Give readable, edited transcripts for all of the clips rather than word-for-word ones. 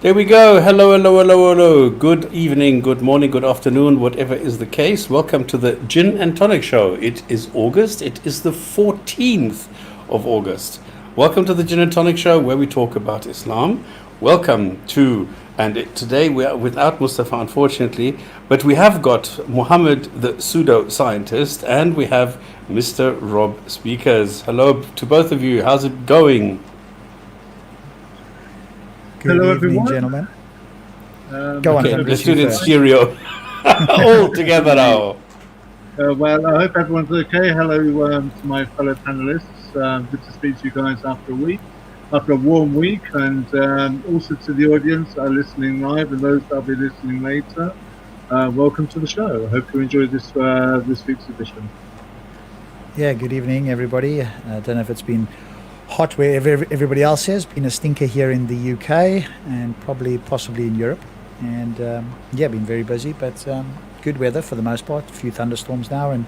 There we go. Hello, hello, hello, hello. Good evening, good morning, good afternoon, whatever is the case. Welcome to the Gin and Tonic Show. It is August. It is the 14th of August. Welcome to the Gin and Tonic Show where we talk about Islam. Welcome to, today we are without Mustafa, unfortunately, but we have got Muhammad, the pseudo-scientist, and we have Mr. Rob Speakers. Hello to both of you. How's it going? Good Hello, evening, everyone. gentlemen. Go on, Okay, somebody let's do it in first. stereo. All together now. Well, I hope everyone's okay. Hello to my fellow panelists. Good to speak to you guys after a warm week, and also to the audience that are listening live and those that will be listening later. Welcome to the show. I hope you enjoy this week's edition. Yeah, good evening, everybody. I don't know if it's been hot where everybody else is. Been a stinker here in the UK and possibly in Europe. And been very busy, but good weather for the most part. A few thunderstorms now, and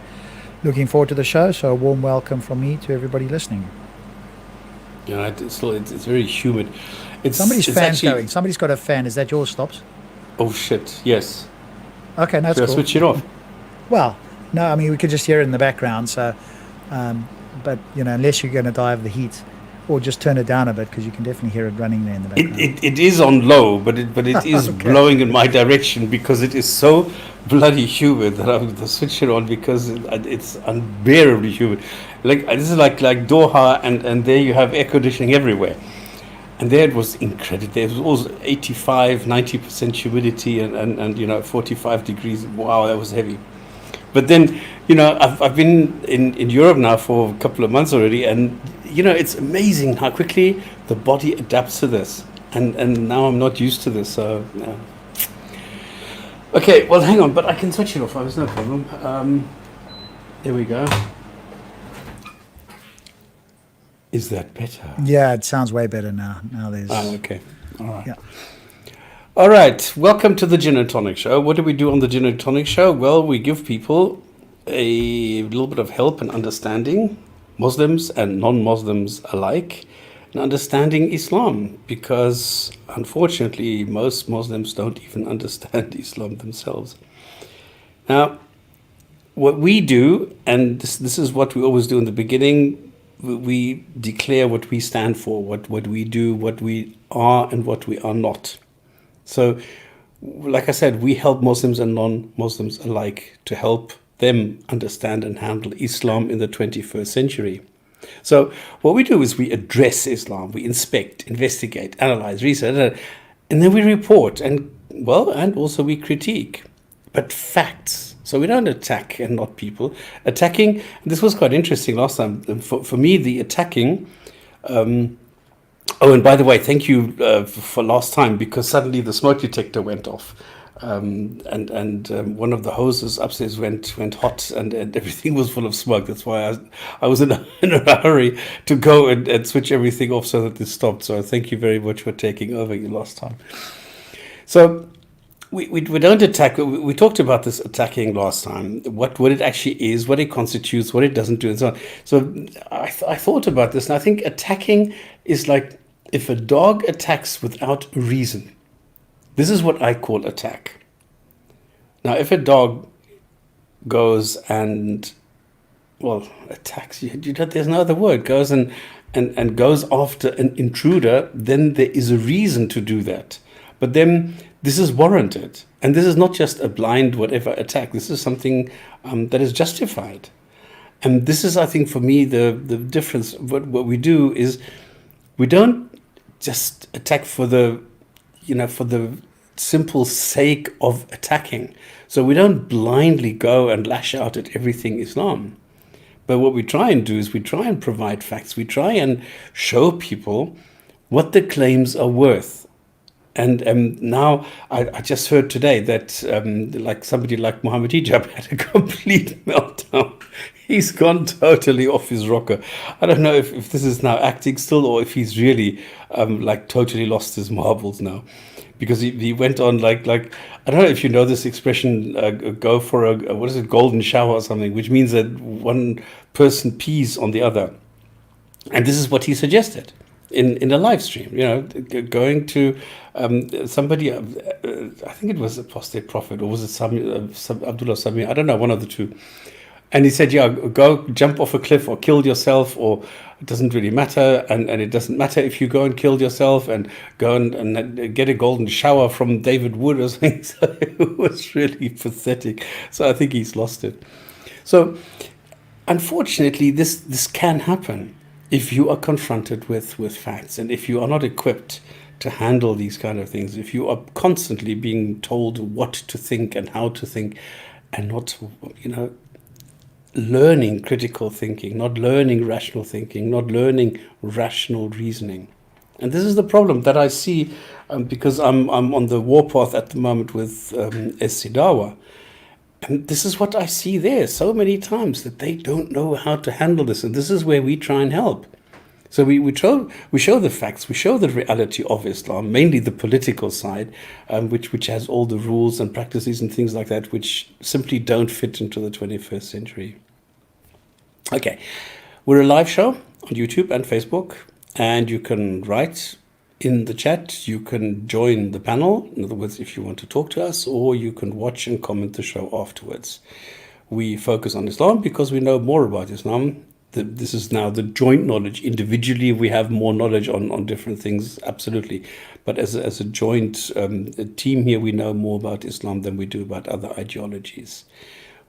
looking forward to the show. So a warm welcome from me to everybody listening. Yeah, it's very humid. Somebody's it's fan's actually, going. Somebody's got a fan. Is that yours, Stops? Oh shit! Yes. Okay, no, that's Should I cool. switch it off? Well, no, I mean we could just hear it in the background. So, but unless you're going to die of the heat, or just turn it down a bit because you can definitely hear it running there in the background. It is on low, but it is Okay. blowing in my direction because it is so bloody humid that I have to switch it on because it's unbearably humid. Like this is like Doha, and there you have air conditioning everywhere. And there it was incredible. There was also 85, 90% humidity and 45 degrees. Wow, that was heavy. But then, I've been in Europe now for a couple of months already, and it's amazing how quickly the body adapts to this. And now I'm not used to this, so yeah. Okay, well, hang on, but I can switch it off. There's no problem. There we go. Is that better? Yeah, it sounds way better now. Now there's. Okay. All right. Yeah. All right. Welcome to the Gin and Tonic Show. What do we do on the Gin and Tonic Show? Well, we give people a little bit of help and understanding, Muslims and non-Muslims alike, and understanding Islam, because unfortunately most Muslims don't even understand Islam themselves. Now, what we do, and this is what we always do in the beginning, we declare what we stand for, what we do, what we are, and what we are not. So, like I said, we help Muslims and non-Muslims alike to help them understand and handle Islam in the 21st century. So, what we do is we address Islam, we inspect, investigate, analyze, research, and then we report, and also we critique, but facts. So we don't attack and not people. Attacking, this was quite interesting last time. For me, the attacking... Oh, and by the way, thank you for last time, because suddenly the smoke detector went off. And one of the hoses upstairs went hot, and everything was full of smoke. That's why I was in a hurry to go and switch everything off so that this stopped. So thank you very much for taking over you last time. So we don't attack. We talked about this attacking last time, what it actually is, what it constitutes, what it doesn't do, and so on. So I thought about this, and I think attacking is like if a dog attacks without reason. This is what I call attack. Now, if a dog goes and, attacks, there's no other word, goes and goes after an intruder, then there is a reason to do that. But then this is warranted. And this is not just a blind whatever attack. This is something that is justified. And this is, I think, for me, the difference. What we do is we don't just attack for the simple sake of attacking. So we don't blindly go and lash out at everything Islam. But what we try and do is we try and provide facts. We try and show people what the claims are worth. And now I just heard today that like somebody like Muhammad Hijab had a complete meltdown. He's gone totally off his rocker. I don't know if this is now acting still or if he's really totally lost his marbles now. Because he went on like I don't know if you know this expression, go for a golden shower or something, which means that one person pees on the other. And this is what he suggested. in a live stream. Going to somebody. I think it was Apostate Prophet, or was it Abdullah Sami? I don't know, one of the two. And he said, yeah, go jump off a cliff or kill yourself, or it doesn't really matter. And it doesn't matter if you go and kill yourself and go and get a golden shower from David Wood or something. So it was really pathetic. So I think he's lost it. So unfortunately, this can happen if you are confronted with facts, and if you are not equipped to handle these kind of things, if you are constantly being told what to think and how to think, and not, learning critical thinking, not learning rational thinking, not learning rational reasoning. And this is the problem that I see, because I'm on the warpath at the moment with Dawah. And this is what I see there so many times, that they don't know how to handle this. And this is where we try and help. So we show the facts, we show the reality of Islam, mainly the political side, which has all the rules and practices and things like that, which simply don't fit into the 21st century. Okay, we're a live show on YouTube and Facebook, and you can write in the chat, you can join the panel, in other words, if you want to talk to us, or you can watch and comment the show afterwards. We focus on Islam because we know more about Islam. This is now the joint knowledge. Individually, we have more knowledge on different things, absolutely. But as a joint team here, we know more about Islam than we do about other ideologies.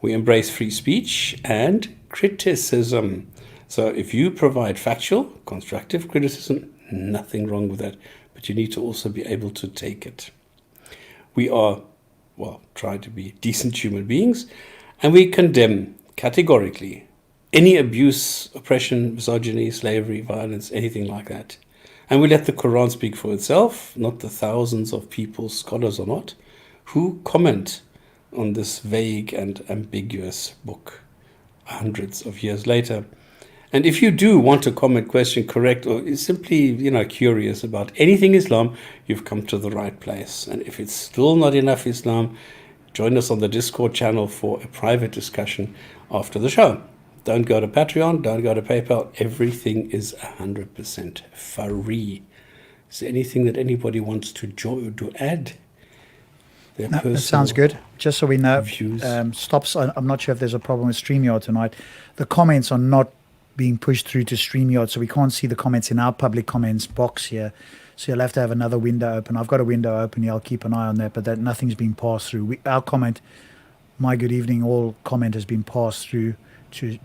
We embrace free speech and criticism. So if you provide factual, constructive criticism, nothing wrong with that. But you need to also be able to take it. We are, try to be decent human beings, and we condemn categorically any abuse, oppression, misogyny, slavery, violence, anything like that. And we let the Quran speak for itself, not the thousands of people, scholars or not, who comment on this vague and ambiguous book hundreds of years later. And if you do want to comment, question, correct, or is simply, curious about anything Islam, you've come to the right place. And if it's still not enough Islam, join us on the Discord channel for a private discussion after the show. Don't go to Patreon, don't go to PayPal. Everything is 100% free. Is there anything that anybody wants to add? No, that sounds good. Just so we know, views. I'm not sure if there's a problem with StreamYard tonight. The comments are not being pushed through to StreamYard, so we can't see the comments in our public comments box here. So you'll have to have another window open. I've got a window open here. I'll keep an eye on that, but that nothing's being passed through. Our comment, my good evening, all comment has been passed through to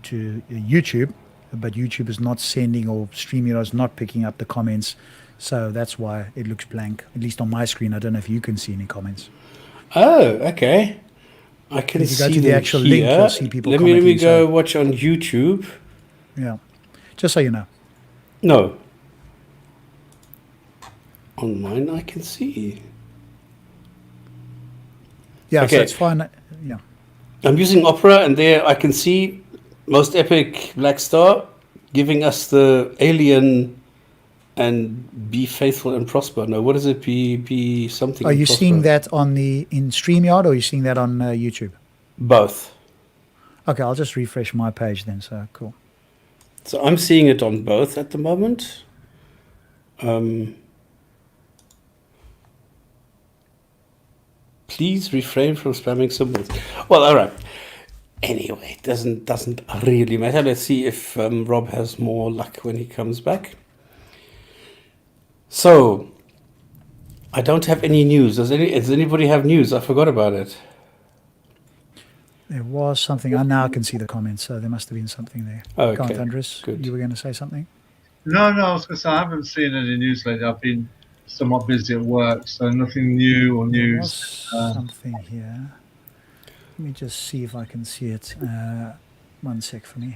YouTube, but YouTube is not sending, or StreamYard is not picking up the comments. So that's why it looks blank, at least on my screen. I don't know if you can see any comments. Oh, okay. I can see. If you go to the actual link, you'll see people commenting. Let me go watch on YouTube. Yeah, just so you know. No. On mine, I can see. Yeah, okay. So it's fine. Yeah. I'm using Opera, and there I can see Most Epic Black Star giving us the alien and be faithful and prosper. No, what is it? Be something. Are you seeing that in StreamYard, or are you seeing that on YouTube? Both. Okay, I'll just refresh my page then. So cool. So I'm seeing it on both at the moment. Please refrain from spamming symbols. Well, all right. Anyway, it doesn't really matter. Let's see if Rob has more luck when he comes back. So, I don't have any news. Does anybody have news? I forgot about it. There was something. Now I can see the comments, so there must have been something there. Oh, Go on, okay. Thunderous. Good. You were going to say something? No, I was going to say I haven't seen any news lately. I've been somewhat busy at work, so nothing new or There news. was something here. Let me just see if I can see it. 1 sec for me.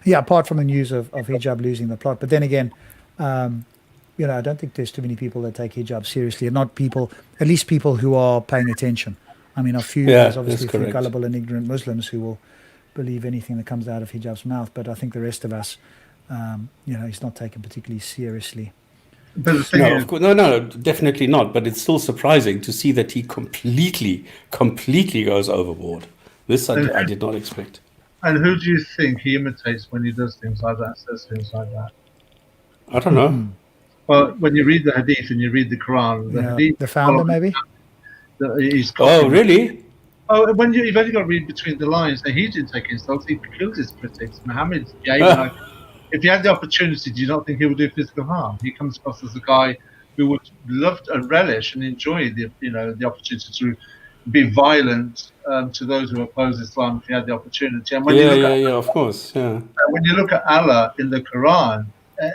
Yeah, apart from the news of hijab losing the plot. But then again, I don't think there's too many people that take hijab seriously. Not people, at least people who are paying attention. I mean, there's obviously a few gullible and ignorant Muslims who will believe anything that comes out of hijab's mouth. But I think the rest of us, he's not taken particularly seriously. But the thing is, of course, no, definitely not. But it's still surprising to see that he completely goes overboard. This I did not expect. And who do you think he imitates when he does things like that, says things like that? I don't know. Well, when you read the Hadith and you read the Quran, the Yeah, Hadith the founder maybe. he's Oh, copying. really? Oh, when you've only got to read between the lines, that he didn't take insults. He killed his critics. Muhammad gave like, if he had the opportunity, do you not think he would do physical harm? He comes across as a guy who would love and relish and enjoy the opportunity to be violent to those who oppose Islam if he had the opportunity. And Yeah, yeah, yeah. Of course, yeah. when you look at Allah in the Quran,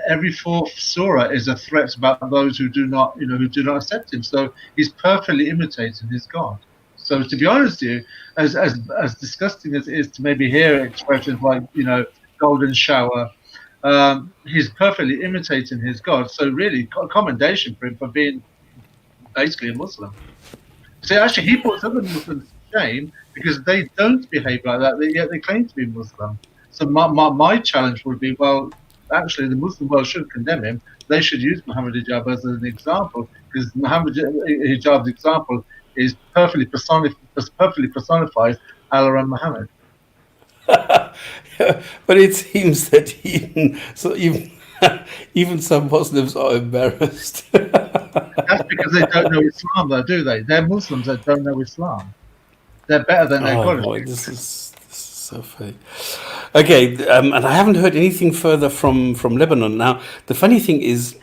every fourth surah is a threat about those who do not, who do not accept him. So he's perfectly imitating his God. So to be honest with you, as disgusting as it is to maybe hear expressions like, golden shower, he's perfectly imitating his God. So really, commendation for him for being basically a Muslim. So actually, he puts other Muslims to shame because they don't behave like that, yet they claim to be Muslim. So my challenge would be, well, actually, the Muslim world should condemn him. They should use Muhammad Hijab as an example because Muhammad Hijab's example is perfectly personifies Allah and Muhammad. But it seems that even even some Muslims are embarrassed. That's because they don't know Islam, though, do they? They're Muslims that don't know Islam. They're better than their Oh God. boy, this is so funny. Okay, and I haven't heard anything further from Lebanon. Now, the funny thing is,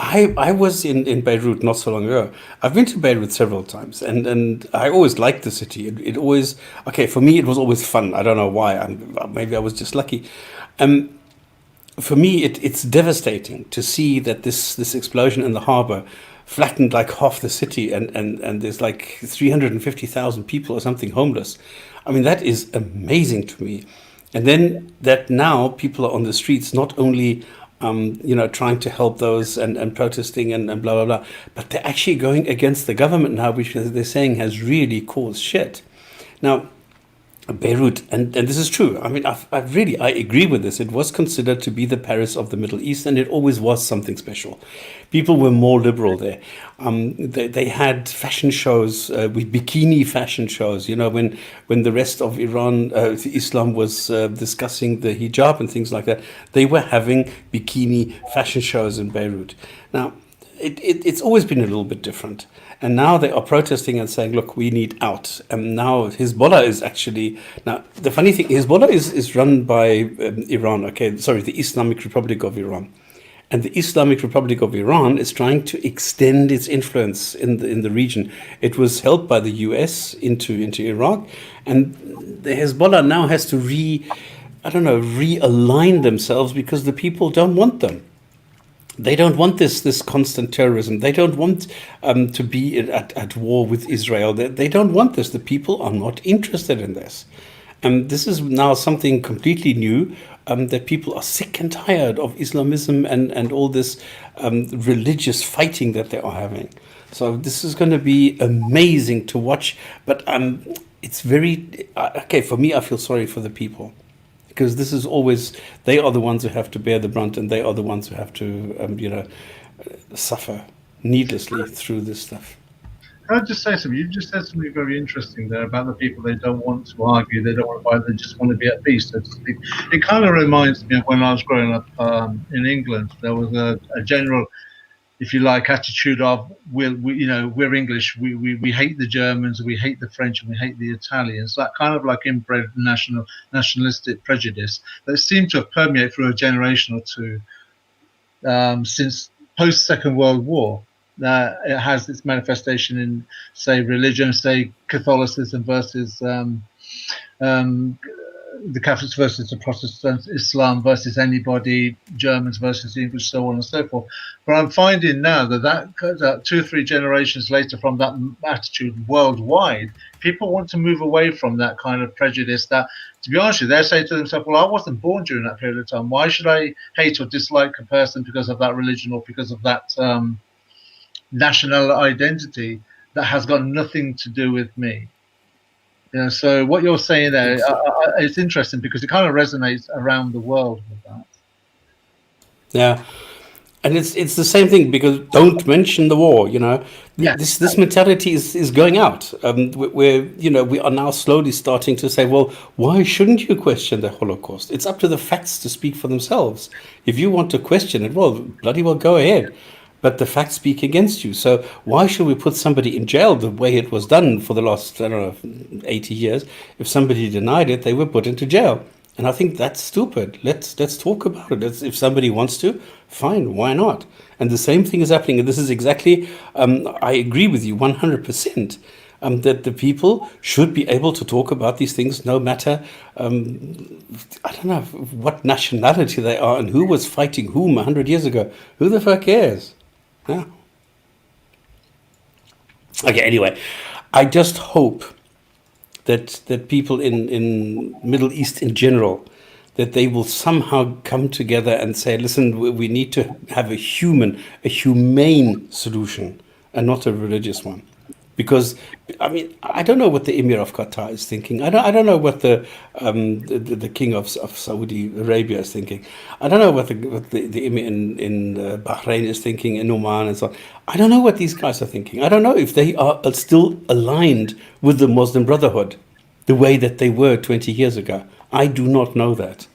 I was in Beirut not so long ago. I've been to Beirut several times, and I always liked the city. It always, okay, for me it was always fun. I don't know why. Maybe I was just lucky. For me, it's devastating to see that this explosion in the harbor flattened like half the city, and there's like 350,000 people or something homeless. I mean, that is amazing to me. And then that now people are on the streets, not only trying to help those and protesting and blah blah blah, but they're actually going against the government now, which they're saying has really caused shit. Now, Beirut, and this is true. I mean, I agree with this. It was considered to be the Paris of the Middle East, and it always was something special. People were more liberal there. They had fashion shows, with bikini fashion shows. When the rest of Iran, Islam was discussing the hijab and things like that, they were having bikini fashion shows in Beirut. Now, it's always been a little bit different. And now they are protesting and saying, look, we need out. And now Hezbollah is actually... Now, the funny thing, Hezbollah is run by Iran, the Islamic Republic of Iran. And the Islamic Republic of Iran is trying to extend its influence in the region. It was helped by the US into Iraq. And the Hezbollah now has to realign themselves because the people don't want them. They don't want this constant terrorism. They don't want to be at war with Israel. They don't want this. The people are not interested in this. And this is now something completely new, that people are sick and tired of Islamism and all this religious fighting that they are having. So this is going to be amazing to watch. But it's very... for me, I feel sorry for the people. Because this is always, they are the ones who have to bear the brunt, and they are the ones who have to, suffer needlessly through this stuff. Can I just say something? You just said something very interesting there about the people. They don't want to argue, they don't want to fight, they just want to be at peace, so to speak. It kind of reminds me of when I was growing up in England. There was a general, if you like, attitude of we're English, we hate the Germans, we hate the French, and we hate the Italians. That kind of like inbred nationalistic prejudice that seemed to have permeated through a generation or two since post Second World War. It has its manifestation in, say, religion, say Catholicism versus the Catholics versus the Protestants, Islam versus anybody, Germans versus English, so on and so forth. But I'm finding now that 2 or 3 generations later, from that attitude worldwide, people want to move away from that kind of prejudice. That, to be honest with you, they say to themselves, well, I wasn't born during that period of time. Why should I hate or dislike a person because of that religion or because of that national identity that has got nothing to do with me? So what you're saying there, it's interesting because it kind of resonates around the world with that. Yeah, and it's the same thing, because don't mention the war. Yeah. This mentality is going out. We are now slowly starting to say, well, why shouldn't you question the Holocaust? It's up to the facts to speak for themselves. If you want to question it, well, bloody well, go ahead. but the facts speak against you. So why should we put somebody in jail the way it was done for the last, I don't know, 80 years? If somebody denied it, they were put into jail. And I think that's stupid. Let's talk about it. If somebody wants to, fine, why not? And the same thing is happening. And this is exactly, I agree with you 100%. That the people should be able to talk about these things no matter, I don't know, what nationality they are and who was fighting whom 100 years ago. Who the fuck cares? Yeah. Okay, anyway, I just hope that people in Middle East in general, that they will somehow come together and say, listen, we need to have a humane solution and not a religious one. Because I mean, I don't know what the Emir of Qatar is thinking. I don't know what the king of Saudi Arabia is thinking. I don't know what the Emir in Bahrain is thinking, in Oman and so on. I don't know what these guys are thinking. I don't know if they are still aligned with the Muslim Brotherhood the way that they were 20 years ago. I do not know that.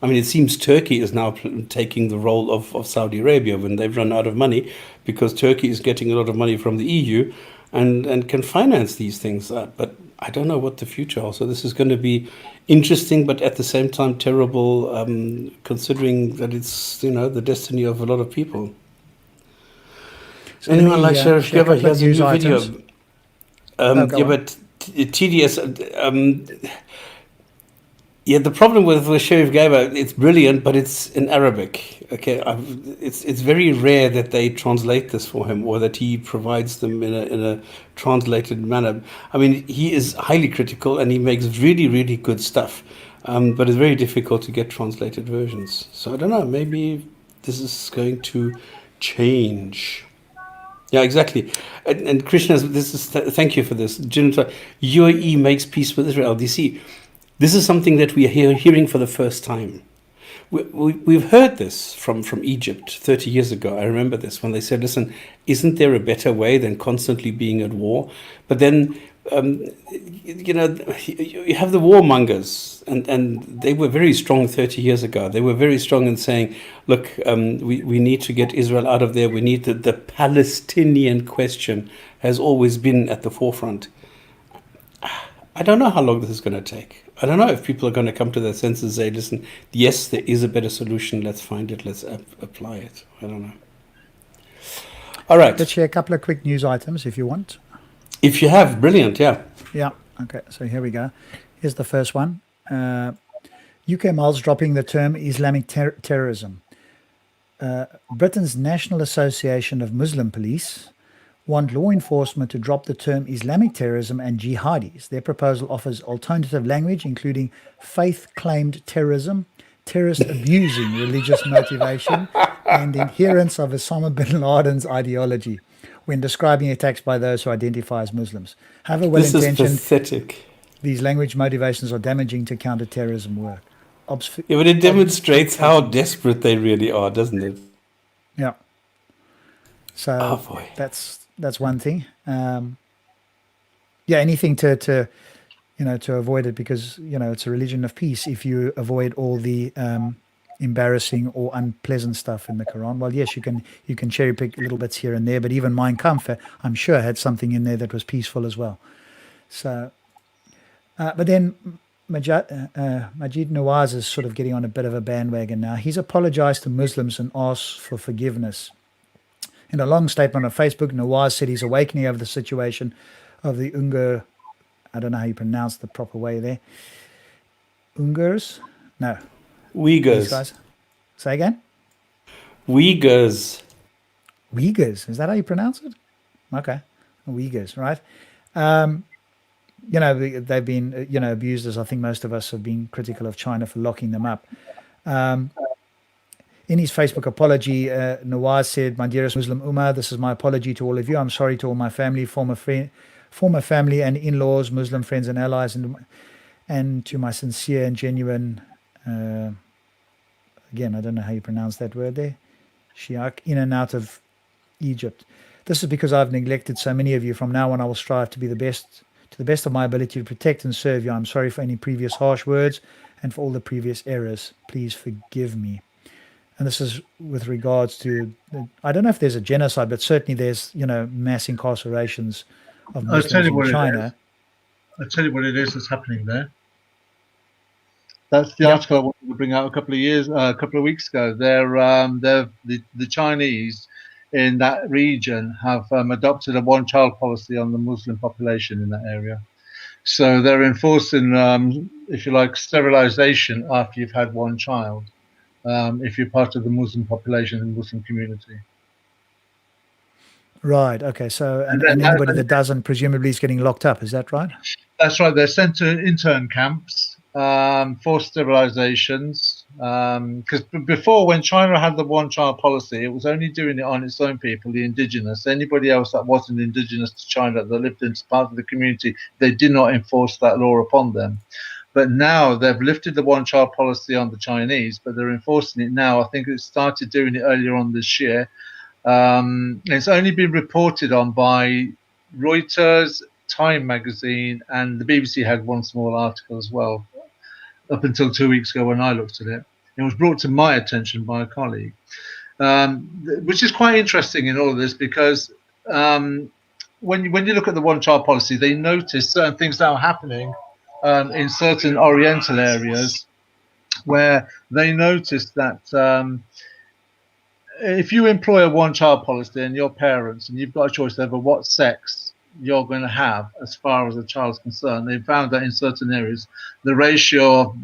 I mean, it seems Turkey is now taking the role of Saudi Arabia when they've run out of money, because Turkey is getting a lot of money from the EU and can finance these things. But I don't know what the future holds. So this is going to be interesting, but at the same time terrible, considering that it's, the destiny of a lot of people. So anyone like Sheriff Gabba, he has a new video. But TDS... yeah, the problem with Sheriff Gaba, it's brilliant, but it's in Arabic. Okay, it's very rare that they translate this for him, or that he provides them in a translated manner. I mean, he is highly critical and he makes really, really good stuff, but it's very difficult to get translated versions. So I don't know, maybe this is going to change. Yeah, exactly. And Krishna, thank you for this. UAE makes peace with Israel. DC. This is something that we are hearing for the first time. We've heard this from Egypt 30 years ago. I remember this when they said, listen, isn't there a better way than constantly being at war? But then, you have the warmongers, and they were very strong 30 years ago. They were very strong in saying, look, we need to get Israel out of there. We need the Palestinian question has always been at the forefront. I don't know how long this is going to take. I don't know if people are going to come to their senses and say, listen, yes, there is a better solution. Let's find it. Let's apply it. I don't know. All right. Let's share a couple of quick news items if you want. If you have, brilliant, yeah. Yeah, okay. So here we go. Here's the first one. UK Miles dropping the term Islamic terrorism. Britain's National Association of Muslim Police want law enforcement to drop the term Islamic terrorism and jihadis. Their proposal offers alternative language, including faith-claimed terrorism, terrorist abusing religious motivation, and adherents of Osama bin Laden's ideology when describing attacks by those who identify as Muslims. However well-intentioned, this is pathetic. These language motivations are damaging to counter-terrorism work. Yeah, but it demonstrates how desperate they really are, doesn't it? Yeah. So that's one thing. Anything to avoid it, because it's a religion of peace. If you avoid all the embarrassing or unpleasant stuff in the Quran, well, yes, you can cherry pick little bits here and there, but even Mein Kampf, I'm sure, had something in there that was peaceful as well. So, but then Majid Nawaz is sort of getting on a bit of a bandwagon now. He's apologized to Muslims and asked for forgiveness. In a long statement on Facebook, Nawaz said he's awakening over the situation of the Uyghur, I don't know how you pronounce the proper way there. Uyghurs? No. Uyghurs. Guys. Say again? Uyghurs. Uyghurs. Is that how you pronounce it? Okay. Uyghurs, right? They've been, abused, as I think most of us have been critical of China for locking them up. In his Facebook apology, Nawaz said, "My dearest Muslim Ummah, this is my apology to all of you. I'm sorry to all my family, former family and in-laws, Muslim friends and allies, and to my sincere and genuine, again, I don't know how you pronounce that word there, Shiak, in and out of Egypt. This is because I've neglected so many of you. From now on, I will strive to be to the best of my ability to protect and serve you. I'm sorry for any previous harsh words and for all the previous errors. Please forgive me." And this is with regards to, I don't know if there's a genocide, but certainly there's, mass incarcerations of I'll tell Muslims you in what it is. China. I'll tell you what it is that's happening there. That's the Yep. article I wanted to bring out a couple of weeks ago. The Chinese in that region have adopted a one-child policy on the Muslim population in that area. So they're enforcing, if you like, sterilization after you've had one child, if you're part of the Muslim population and Muslim community. Right. Okay. So, And and then anybody that doesn't presumably is getting locked up. Is that right? that's right. They're sent to intern camps, forced sterilizations. Because before, when China had the one-child policy, it was only doing it on its own people, the indigenous. Anybody else that wasn't indigenous to China that lived in part of the community, they did not enforce that law upon them. But now they've lifted the one-child policy on the Chinese, but they're enforcing it now. I think it started doing it earlier on this year. It's only been reported on by Reuters, Time magazine, and the BBC had one small article as well, up until 2 weeks ago when I looked at it. It was brought to my attention by a colleague, which is quite interesting in all of this because when you look at the one-child policy, they notice certain things that are happening in certain Oriental areas where they notice that if you employ a one-child policy and your parents and you've got a choice over what sex you're going to have as far as a child's concerned, they found that in certain areas the ratio of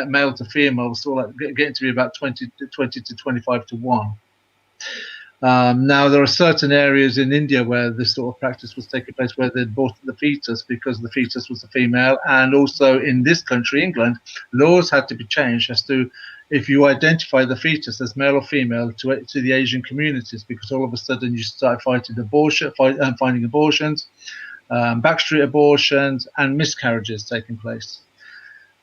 male to female was sort of getting to be about 20 to 25 to 1. Now, there are certain areas in India where this sort of practice was taking place, where they'd bought the fetus because the fetus was a female. And also in this country, England, laws had to be changed as to if you identify the fetus as male or female to the Asian communities, because all of a sudden you start finding abortions, backstreet abortions, and miscarriages taking place.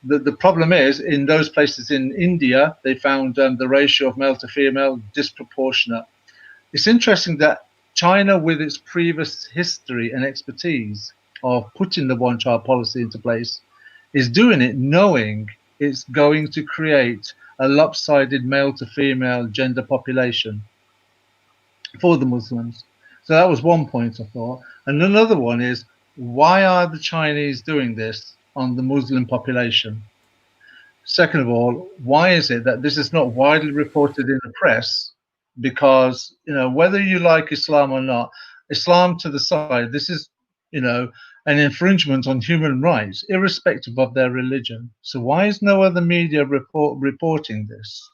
The problem is, in those places in India, they found the ratio of male to female disproportionate. It's interesting that China, with its previous history and expertise of putting the one-child policy into place, is doing it knowing it's going to create a lopsided male to female gender population for the Muslims. So that was one point I thought. And another one is, why are the Chinese doing this on the Muslim population? Second of all, why is it that this is not widely reported in the press? Because, whether you like Islam or not, Islam to the side, this is, an infringement on human rights, irrespective of their religion. So why is no other media reporting this?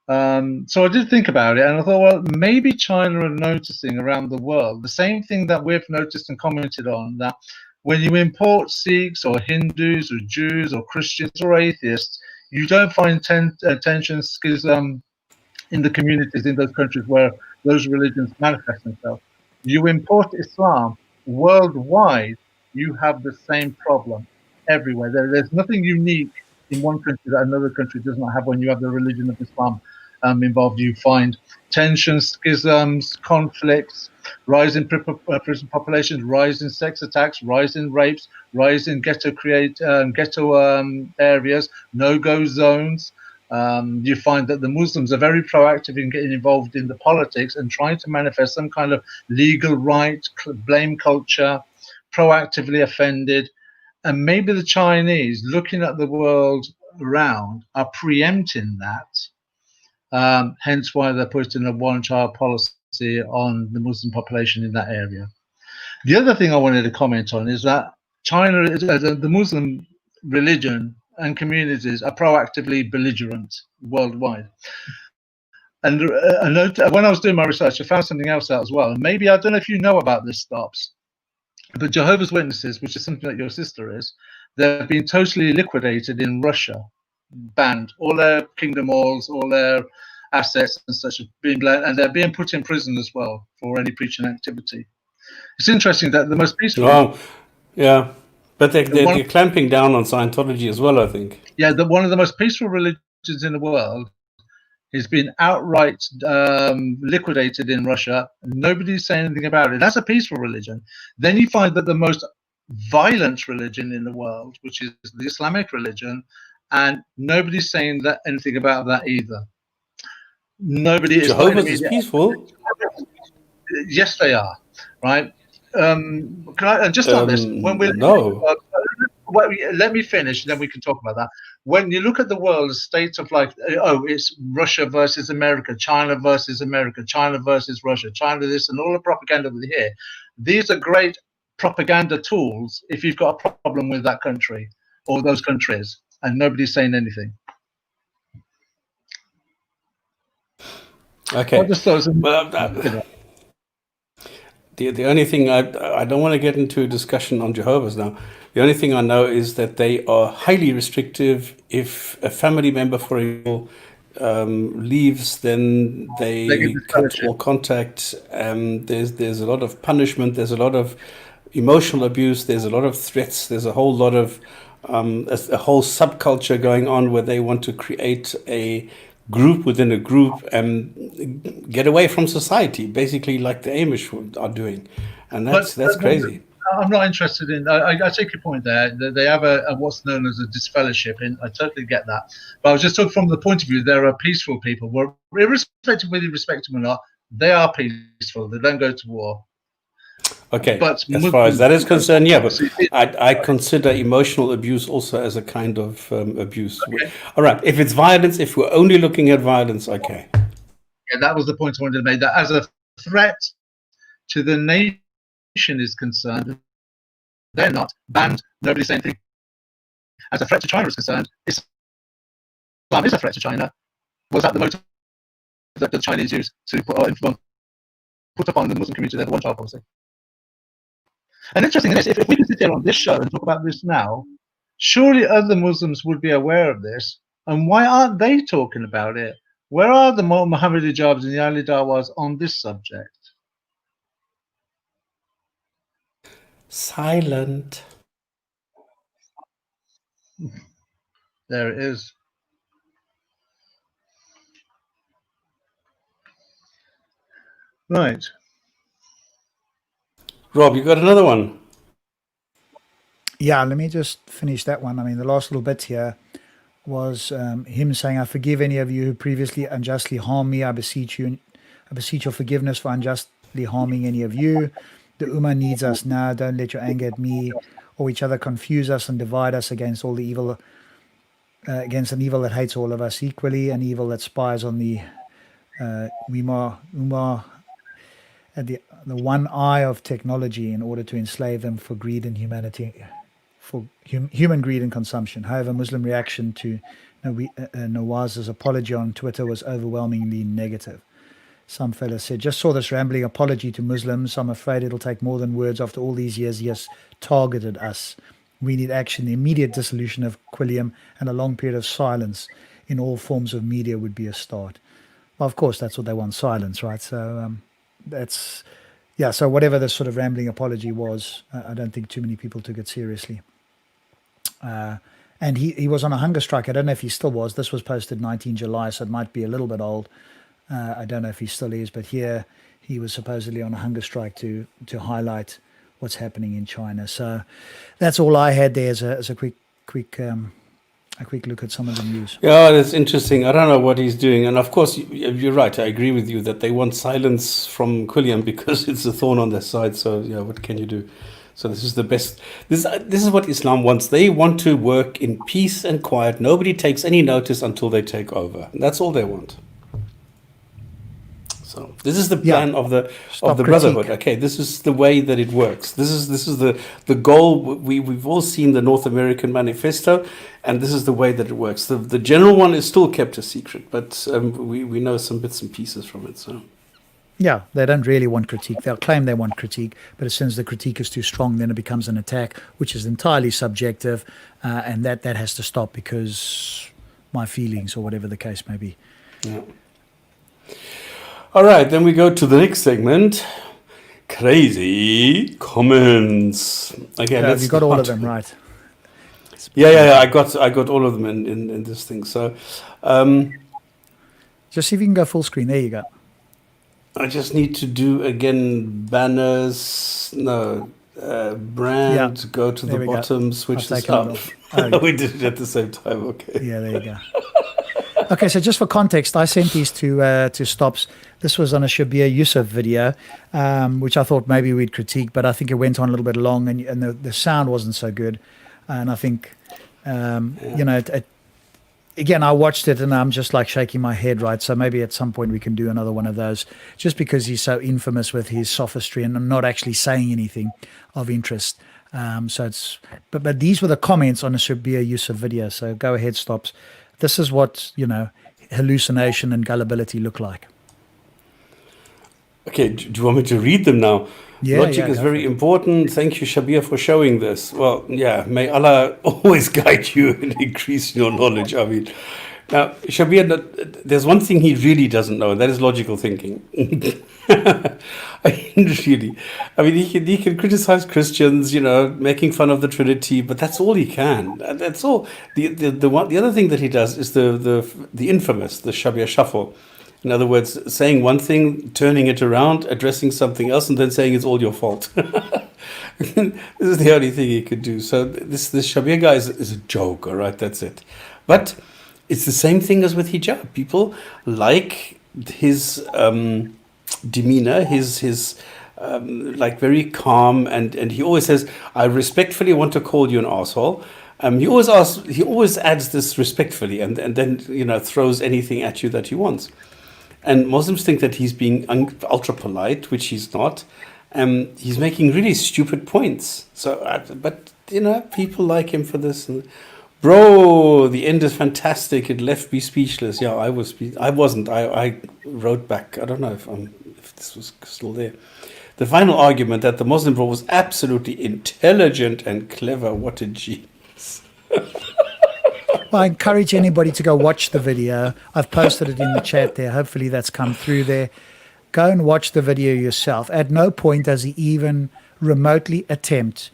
So I did think about it, and I thought, well, maybe China are noticing around the world the same thing that we've noticed and commented on, that when you import Sikhs or Hindus or Jews or Christians or atheists, you don't find tension, schism in the communities in those countries where those religions manifest themselves. You import Islam worldwide, you have the same problem everywhere. There's nothing unique in one country that another country does not have when you have the religion of Islam involved. You find tensions, schisms, conflicts, rising prison populations, rising sex attacks, rising rapes, rising ghetto areas, no-go zones. You find that the Muslims are very proactive in getting involved in the politics and trying to manifest some kind of legal right, blame culture, proactively offended. And maybe the Chinese, looking at the world around, are preempting that. Hence why they're putting a one-child policy on the Muslim population in that area. The other thing I wanted to comment on is that China, the Muslim religion and communities are proactively belligerent worldwide. And when I was doing my research, I found something else out as well. And maybe, I don't know if you know about this, Stops, but Jehovah's Witnesses, which is something that your sister is, they've been totally liquidated in Russia, banned. All their kingdom halls, all their assets and such have been banned, and they're being put in prison as well for any preaching activity. It's interesting that the most peaceful... Wow, yeah. But they're clamping down on Scientology as well, I think. Yeah, one of the most peaceful religions in the world has been outright liquidated in Russia. Nobody's saying anything about it. That's a peaceful religion. Then you find that the most violent religion in the world, which is the Islamic religion, and nobody's saying anything about that either. Nobody is not in Jehovah's is immediate. peaceful. Yes, they are. Right. Just on this, when we're No. well, let me finish, then we can talk about that. When you look at the world, the state of like, oh, it's Russia versus America, China versus America, China versus Russia, China this, and all the propaganda we hear. These are great propaganda tools if you've got a problem with that country or those countries, and nobody's saying anything. I Okay. just thought it was Well, the only thing I don't want to get into a discussion on Jehovah's now. The only thing I know is that they are highly restrictive. If a family member, for example, leaves, then they get they cut disfellowship. all contact. There's a lot of punishment. There's a lot of emotional abuse. There's a lot of threats. There's a whole lot of a whole subculture going on where they want to create a group within a group and get away from society, basically like the Amish are doing, and But that's crazy. I'm not interested in. I take your point there. They have a what's known as a disfellowship, and I totally get that. But I was just talking from the point of view there are peaceful people. Well, irrespective whether you respect them or not, they are peaceful. They don't go to war. Okay, But as far as that is concerned, yeah, but obviously, I consider emotional abuse also as a kind of abuse. okay. All right, if it's violence, if we're only looking at violence, okay. Yeah, that was the point I wanted to make. That as a threat to the nation is concerned, they're not banned. Nobody's saying anything. As a threat to China is concerned, Islam is a threat to China. Was that the motive that the Chinese used to put upon the Muslim community their one-child policy? And interesting in this, if we can sit here on this show and talk about this now, surely other Muslims would be aware of this. And why aren't they talking about it? Where are the Muhammad hijabs and the Ali Dawahs on this subject? Silent. There it is. Right. Rob, you got another one? Yeah, let me just finish that one. I mean, the last little bit here was him saying, "I forgive any of you who previously unjustly harmed me. I beseech you, I beseech your forgiveness for unjustly harming any of you. The Ummah needs us now. Don't let your anger at me or each other confuse us and divide us against all the evil, against an evil that hates all of us equally, an evil that spies on the Ummah at the one eye of technology in order to enslave them for greed and humanity." For human greed and consumption. However, Muslim reaction to Nawaz's apology on Twitter was overwhelmingly negative. Some fella said, "Just saw this rambling apology to Muslims. I'm afraid it'll take more than words after all these years he has targeted us. We need action. The immediate dissolution of Quilliam and a long period of silence in all forms of media would be a start." Well, of course, that's what they want, silence, right? So that's, yeah, so whatever this sort of rambling apology was, I don't think too many people took it seriously. And he was on a hunger strike. I don't know if he still was. This was posted 19 July, so it might be a little bit old. I don't know if he still is, but here he was supposedly on a hunger strike to highlight what's happening in China. So that's all I had there as a quick look at some of the news. Yeah, that's interesting. I don't know what he's doing. And of course, you're right. I agree with you that they want silence from Quilliam because it's a thorn on their side. So, yeah, what can you do? So this is the best. This is what Islam wants. They want to work in peace and quiet. Nobody takes any notice until they take over. And that's all they want. So this is the plan of the brotherhood. Okay, this is the way that it works. This is the goal. We've all seen the North American Manifesto, and this is the way that it works. The general one is still kept a secret, but we know some bits and pieces from it. So. Yeah, they don't really want critique. They'll claim they want critique, but as soon as the critique is too strong, then it becomes an attack, which is entirely subjective, and that has to stop because my feelings or whatever the case may be. Yeah. All right, then we go to the next segment. Crazy comments. Okay, you got all of them right. Yeah. I got all of them in this thing. So, just see if you can go full screen. There you go. I just need to do again banners. No, brand. Yeah, go to the bottom. Switch this up. We did it at the same time. Okay. Yeah, there you go. Okay, so just for context, I sent these to Stops. This was on a Shabir Yusuf video, which I thought maybe we'd critique, but I think it went on a little bit long, and the sound wasn't so good. And I think, again, I watched it and I'm just like shaking my head, right? So maybe at some point we can do another one of those, just because he's so infamous with his sophistry and not actually saying anything of interest. But these were the comments on a Shabir Yusuf video. So go ahead, Stops. This is what, hallucination and gullibility look like. Okay, do you want me to read them now? Yeah, Logic is very important. Thank you, Shabir, for showing this. Well, yeah, may Allah always guide you and increase your knowledge. I mean, now, Shabir, there's one thing he really doesn't know, and that is logical thinking. I mean, he can criticize Christians, making fun of the Trinity, but that's all he can. That's all. The other thing that he does is the infamous, the Shabir shuffle. In other words, saying one thing, turning it around, addressing something else, and then saying it's all your fault. This is the only thing he could do. So this Shabir guy is a joke, all right? That's it. But it's the same thing as with hijab. People like his demeanor, his like very calm, and he always says, "I respectfully want to call you an asshole." He always adds this respectfully, and then throws anything at you that he wants. And Muslims think that he's being ultra polite, which he's not. He's making really stupid points. So, but people like him for this. And, bro, the end is fantastic. It left me speechless. Yeah, I wasn't. I wrote back. I don't know if this was still there. The final argument that the Muslim bro was absolutely intelligent and clever. What a genius. Well, I encourage anybody to go watch the video. I've posted it in the chat there. Hopefully that's come through there. Go and watch the video yourself. At no point does he even remotely attempt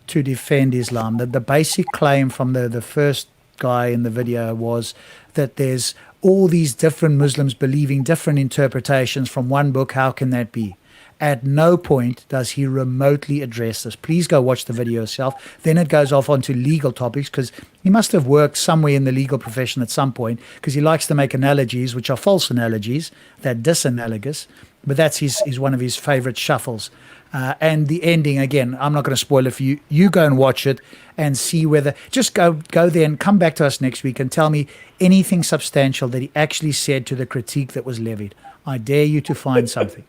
to defend Islam. The basic claim from the first guy in the video was that there's all these different Muslims believing different interpretations from one book. How can that be? At no point does he remotely address this. Please go watch the video yourself. Then it goes off onto legal topics, because he must have worked somewhere in the legal profession at some point, because he likes to make analogies, which are false analogies, they're disanalogous, but that's one of his favorite shuffles. And the ending, again, I'm not going to spoil it for you. You go and watch it and see whether, just go there and come back to us next week and tell me anything substantial that he actually said to the critique that was levied. I dare you to find something.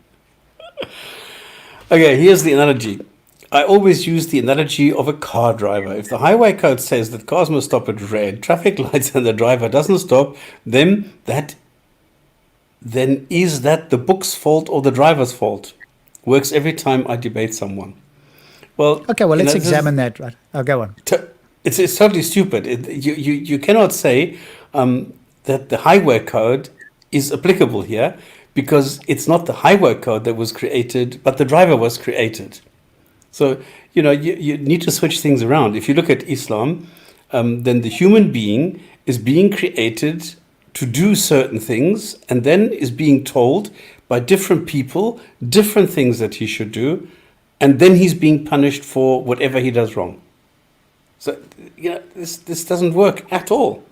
Okay, here's the analogy. I always use the analogy of a car driver. If the highway code says that cars must stop at red, traffic lights, and the driver doesn't stop, then is that the book's fault or the driver's fault? Works every time I debate someone. Well, okay, well, let's examine that. Right? Oh, go on. It's totally stupid. You cannot say that the highway code is applicable here, because it's not the highway code that was created, but the driver was created. So, you need to switch things around. If you look at Islam, then the human being is being created to do certain things, and then is being told by different people different things that he should do, and then he's being punished for whatever he does wrong. So, this doesn't work at all.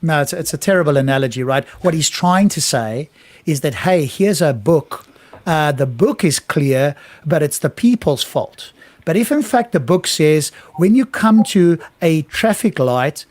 No, it's a terrible analogy, right? What he's trying to say is that, hey, here's a book. The book is clear, but it's the people's fault. But if in fact the book says, when you come to a traffic light,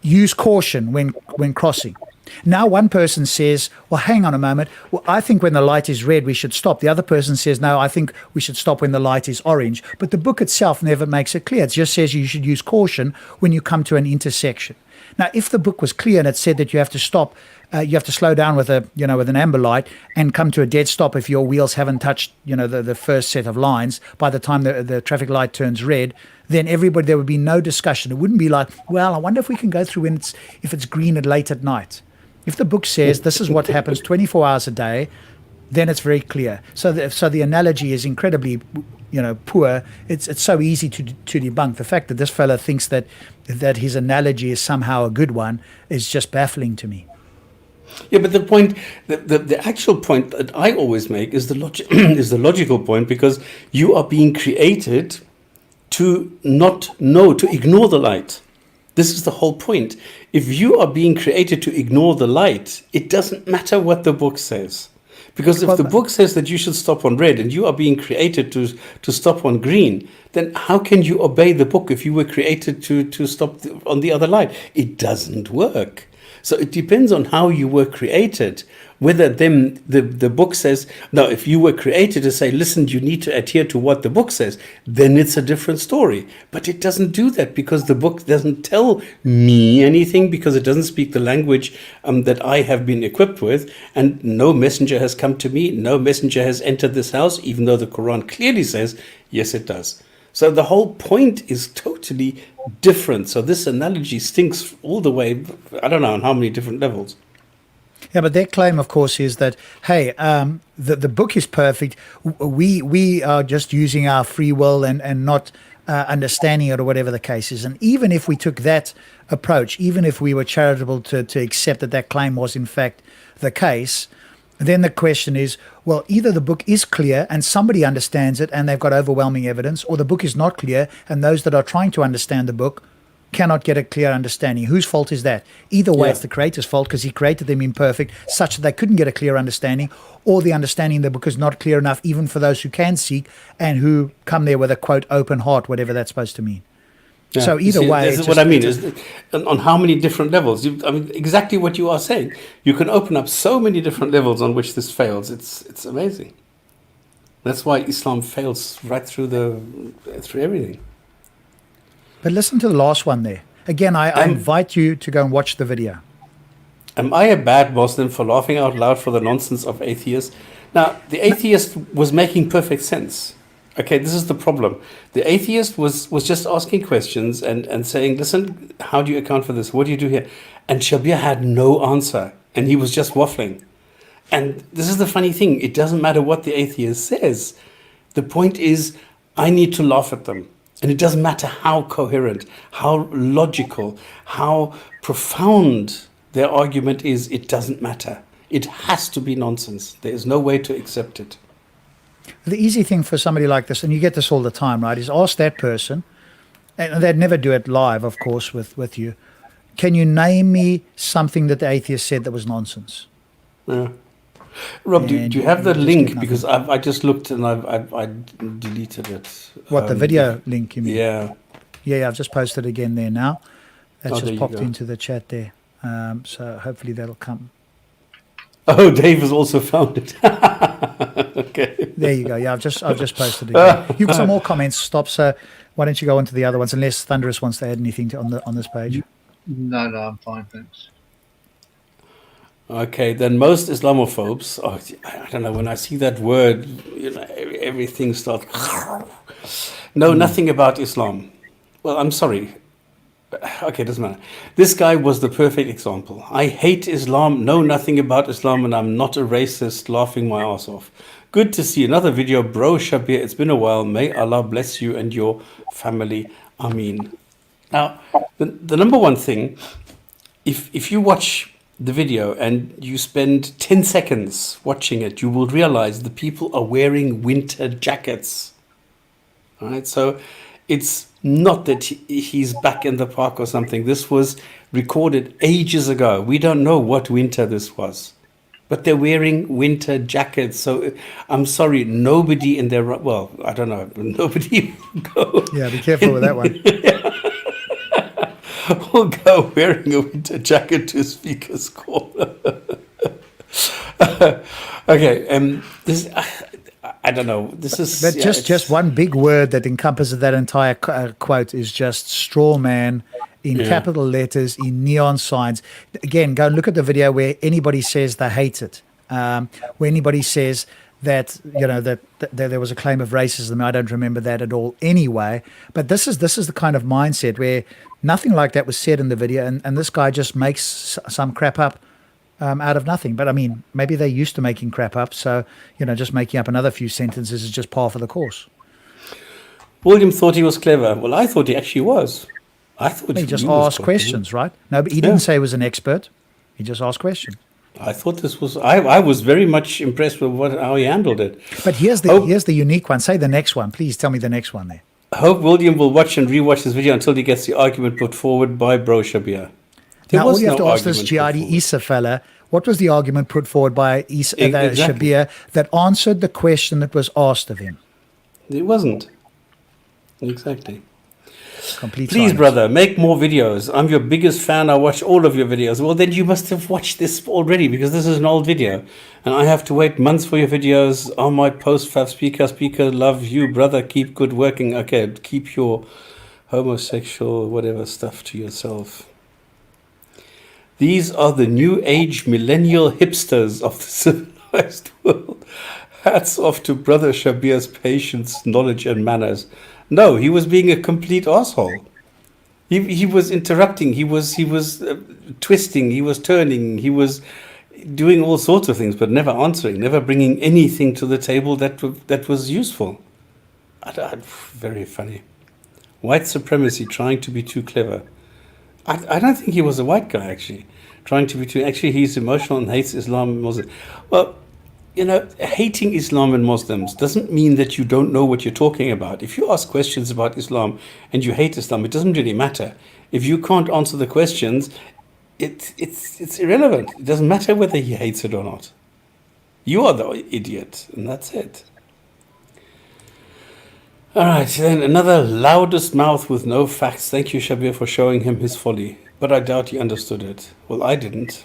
use caution when crossing. Now one person says, well, hang on a moment. Well, I think when the light is red, we should stop. The other person says, no, I think we should stop when the light is orange. But the book itself never makes it clear. It just says you should use caution when you come to an intersection. Now, if the book was clear and it said that you have to stop, you have to slow down with an amber light and come to a dead stop if your wheels haven't touched, the first set of lines by the time the traffic light turns red, then there would be no discussion. It wouldn't be like, well, I wonder if we can go through if it's green at late at night. If the book says this is what happens 24 hours a day, then it's very clear. So the analogy is incredibly, poor. It's so easy to debunk. The fact that this fellow thinks that his analogy is somehow a good one is just baffling to me. Yeah, but the point, the actual point that I always make is the logical point, because you are being created to not know, to ignore the light. This is the whole point. If you are being created to ignore the light, it doesn't matter what the book says. Because if the book says that you should stop on red and you are being created to stop on green, then how can you obey the book if you were created to stop on the other light? It doesn't work. So it depends on how you were created. Whether the book says, no, if you were created to say, listen, you need to adhere to what the book says, then it's a different story. But it doesn't do that because the book doesn't tell me anything, because it doesn't speak the language that I have been equipped with. And no messenger has come to me. No messenger has entered this house, even though the Quran clearly says, yes, it does. So the whole point is totally different. So this analogy stinks all the way, I don't know on how many different levels. Yeah, but their claim, of course, is that, hey, the book is perfect. We are just using our free will and not understanding it, or whatever the case is. And even if we took that approach, even if we were charitable to accept that claim was in fact the case, then the question is, well, either the book is clear and somebody understands it and they've got overwhelming evidence, or the book is not clear and those that are trying to understand the book cannot get a clear understanding. Whose fault is that? Either way, it's the creator's fault because he created them imperfect such that they couldn't get a clear understanding, or the understanding of the book is not clear enough even for those who can seek and who come there with a, quote, open heart, whatever that's supposed to mean. Yeah. So either way, this is what I mean. Is on how many different levels? I mean, exactly what you are saying. You can open up so many different levels on which this fails. It's amazing. That's why Islam fails right through everything. But listen to the last one there. Again, I invite you to go and watch the video. Am I a bad Muslim for laughing out loud for the nonsense of atheists? Now, the atheist was making perfect sense. Okay, this is the problem. The atheist was just asking questions and saying, listen, how do you account for this? What do you do here? And Shabir had no answer, and he was just waffling. And this is the funny thing. It doesn't matter what the atheist says. The point is, I need to laugh at them. And it doesn't matter how coherent, how logical, how profound their argument is. It doesn't matter. It has to be nonsense. There is no way to accept it. The easy thing for somebody like this, and you get this all the time, right, is ask that person, and they'd never do it live, of course, with you. Can you name me something that the atheist said that was nonsense? Yeah. Rob, do you have the link? Because I just looked and I deleted it. What, the video link, you mean? Yeah. Yeah, I've just posted it again there now. That's just popped go. into the chat there. So hopefully that'll come. Oh, Dave has also found it. Okay. There you go. Yeah, I've just posted it again. You've got some more comments, Stop. So why don't you go on to the other ones, unless Thunderous wants to add anything on this page? No, I'm fine, thanks. Okay, then most Islamophobes, I don't know, when I see that word, everything starts, know nothing about Islam. Well, I'm sorry. Okay, doesn't matter. This guy was the perfect example. I hate Islam, know nothing about Islam, and I'm not a racist, laughing my ass off. Good to see another video, bro. Shabir, it's been a while. May Allah bless you and your family. Ameen. Now, the number one thing, if you watch the video and you spend 10 seconds watching it, you will realize the people are wearing winter jackets. All right, so it's not that he's back in the park or something. This was recorded ages ago. We don't know what winter this was, but they're wearing winter jackets. So I'm sorry, nobody in their, well, I don't know, nobody will go. Yeah, be careful with that one. Will go wearing a winter jacket to a speaker's corner. Okay, this I don't know. This is but just one big word that encompasses that entire quote is just straw man in capital letters in neon signs. Again, go and look at the video where anybody says they hate it, where anybody says that that there was a claim of racism. I don't remember that at all anyway. But this is the kind of mindset where nothing like that was said in the video, and this guy just makes some crap up out of nothing. But I mean, maybe they're used to making crap up, so just making up another few sentences is just par for the course. William thought he was clever. Well, I thought he actually was. I thought he just asked questions, right? No, but he didn't say he was an expert. He just asked questions. I thought this was. I was very much impressed with how he handled it. But here's the unique one. Say the next one, please. Tell me the next one there. I hope William will watch and rewatch this video until he gets the argument put forward by Bro Shabir. There Now, all was you have no to ask this argument put Jihadi forward. Isa fella, what was the argument put forward by Exactly. Shabir that answered the question that was asked of him? It wasn't. Exactly. Complete Please, silence. brother, make more videos. I'm your biggest fan. I watch all of your videos. Well, then you must have watched this already because this is an old video. And I have to wait months for your videos on my post. Fav speaker, love you, brother. Keep good working. Okay, keep your homosexual whatever stuff to yourself. These are the new age millennial hipsters of the civilized world. Hats off to Brother Shabir's patience, knowledge, and manners. No, he was being a complete asshole. He was interrupting. He was twisting. He was turning. He was doing all sorts of things, but never answering, never bringing anything to the table that was useful. Very funny. White supremacy, trying to be too clever. I don't think he was a white guy, actually. Trying to be too... Actually, he's emotional and hates Islam and Muslims. Well, hating Islam and Muslims doesn't mean that you don't know what you're talking about. If you ask questions about Islam and you hate Islam, it doesn't really matter. If you can't answer the questions, it's irrelevant. It doesn't matter whether he hates it or not. You are the idiot, and that's it. All right, then another loudest mouth with no facts. Thank you, Shabir, for showing him his folly. But I doubt he understood it. Well, I didn't.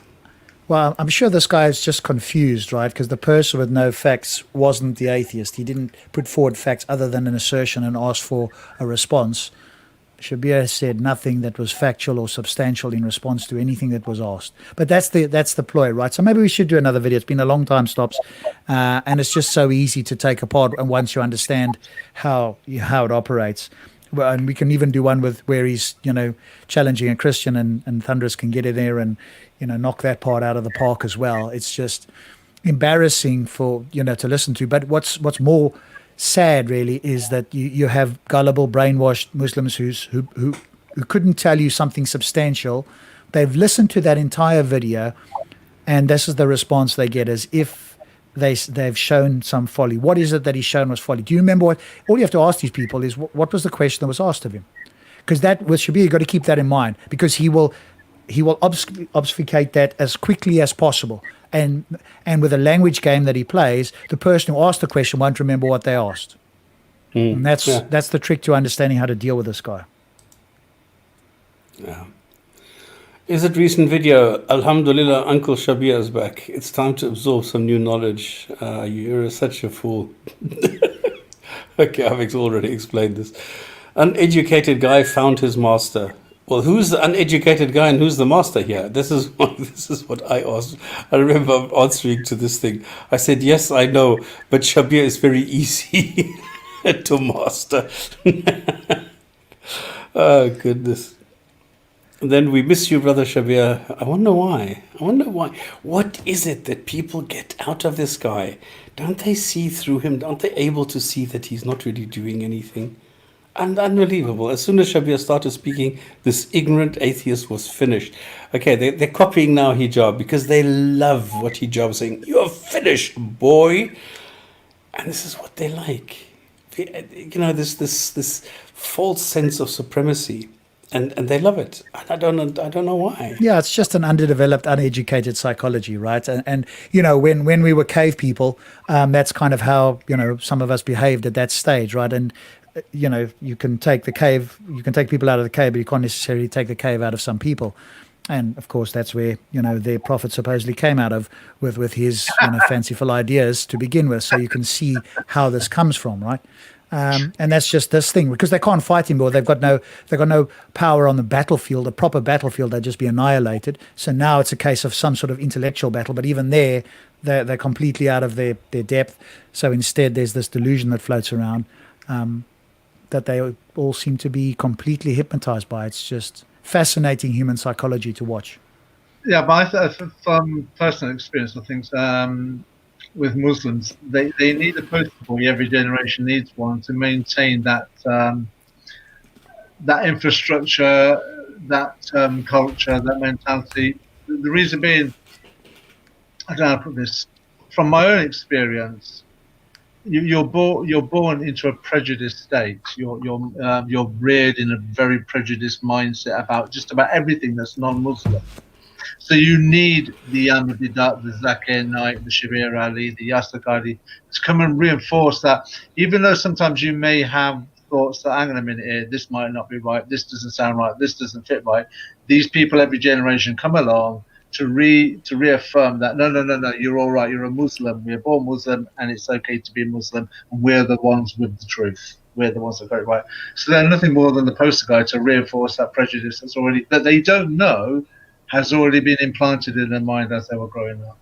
Well, I'm sure this guy is just confused, right? Because the person with no facts wasn't the atheist. He didn't put forward facts other than an assertion and ask for a response. Shabir said nothing that was factual or substantial in response to anything that was asked. But that's the ploy, right? So maybe we should do another video. It's been a long time, Stops, and it's just so easy to take apart. And once you understand how it operates, well, and we can even do one with where he's challenging a Christian, and Thunderous can get in there and knock that part out of the park as well. It's just embarrassing for to listen to. But what's more sad really is that you have gullible, brainwashed Muslims who couldn't tell you something substantial. They've listened to that entire video, and this is the response they get, as if they've shown some folly. What is it that he's shown was folly? Do you remember what? All you have to ask these people is what was the question that was asked of him? Because that with Shabir, you've got to keep that in mind, because he will obfuscate that as quickly as possible. And with the language game that he plays, the person who asked the question won't remember what they asked. And that's the trick to understanding how to deal with this guy. Yeah. Is it recent video? Alhamdulillah, Uncle Shabir is back. It's time to absorb some new knowledge. You're such a fool. Okay, I've already explained this. Uneducated guy found his master. Well, who's the uneducated guy and who's the master here? This is what I asked. I remember answering to this thing. I said, yes, I know, but Shabir is very easy to master. Oh, goodness. And then we miss you, Brother Shabir. I wonder why. What is it that people get out of this guy? Don't they see through him? Aren't they able to see that he's not really doing anything? And unbelievable. As soon as Shabir started speaking, this ignorant atheist was finished. Okay, they're copying now hijab because they love what hijab is saying. You're finished, boy. And this is what they like. This false sense of supremacy. And they love it. I don't know why. Yeah, it's just an underdeveloped, uneducated psychology, right? And when we were cave people, that's kind of how some of us behaved at that stage, right? And you can take people out of the cave, but you can't necessarily take the cave out of some people. And of course, that's where their prophet supposedly came out of with his fanciful ideas to begin with. So you can see how this comes from, right? And that's just this thing, because they can't fight him, or they've got no power on the battlefield, a proper battlefield. They'd just be annihilated. So now it's a case of some sort of intellectual battle, but even there, they're completely out of their depth. So instead, there's this delusion that floats around that they all seem to be completely hypnotized by. It's just fascinating human psychology to watch. Yeah, but from personal experience, I think with Muslims, they need a poster boy. Every generation needs one to maintain that that infrastructure, that culture, that mentality. The reason being, I don't know how to put this, from my own experience, you're born into a prejudiced state. You're reared in a very prejudiced mindset about just about everything that's non-Muslim. So you need the Ahmadidat, the Zakir Naik, the Shabir Ali, the Yasir Qadhi to come and reinforce that, even though sometimes you may have thoughts that, hang on a minute here, this might not be right, this doesn't sound right, this doesn't fit right. These people every generation come along to reaffirm that no, you're all right, you're a Muslim, we're born Muslim, and it's okay to be Muslim, and we're the ones with the truth. We're the ones that got it right. So they're nothing more than the poster guy to reinforce that prejudice that's already that they don't know has already been implanted in their mind as they were growing up.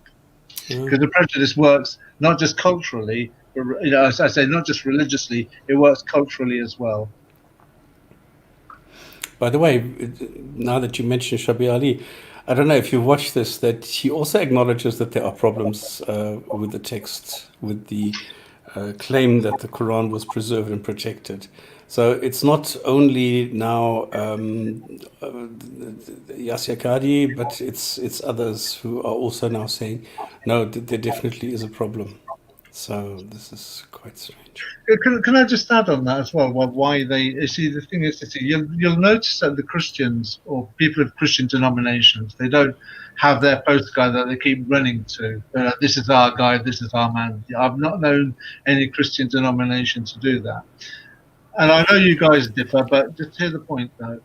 Because the prejudice works not just culturally, but as I say, not just religiously, it works culturally as well. By the way, now that you mentioned Shabi Ali, I don't know if you watched this, that he also acknowledges that there are problems with the text, with the claim that the Quran was preserved and protected. So it's not only now Yasir Qadhi, but it's others who are also now saying, no, there definitely is a problem. So this is quite strange. Can I just add on that as well? Why they you see the thing is, you'll notice that the Christians or people of Christian denominations, they don't have their poster guy that they keep running to. This is our guy, this is our man. I've not known any Christian denomination to do that. And I know you guys differ, but just hear the point though.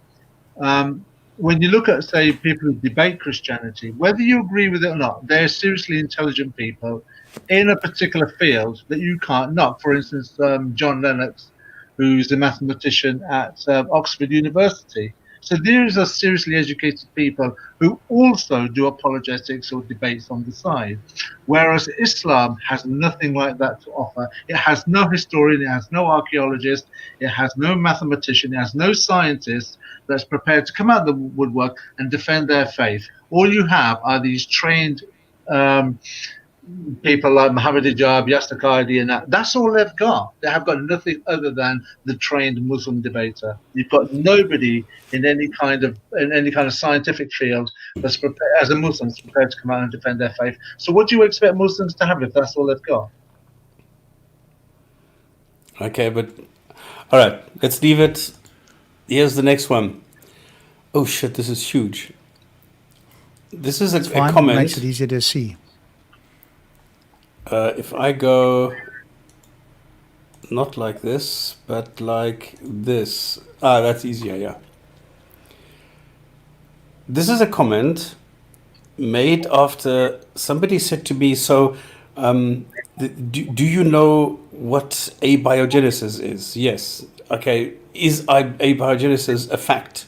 When you look at, say, people who debate Christianity, whether you agree with it or not, they're seriously intelligent people in a particular field that you can't knock. For instance, John Lennox, who's a mathematician at Oxford University. So these are seriously educated people who also do apologetics or debates on the side. Whereas Islam has nothing like that to offer. It has no historian, it has no archaeologist, it has no mathematician, it has no scientist that's prepared to come out of the woodwork and defend their faith. All you have are these trained people like Muhammad Hijab, Yasir Qadhi, and that's all they've got. They have got nothing other than the trained Muslim debater. You've got nobody in any kind of scientific field that's prepared, as a Muslim, that's prepared to come out and defend their faith. So what do you expect Muslims to have if that's all they've got? Okay, but all right, let's leave it. Here's the next one. Oh shit, this is huge. This is a comment. It makes it easier to see. If I go not like this, but like this. That's easier, yeah. This is a comment made after somebody said to me, so do you know what abiogenesis is? Yes. Okay. Is abiogenesis a fact?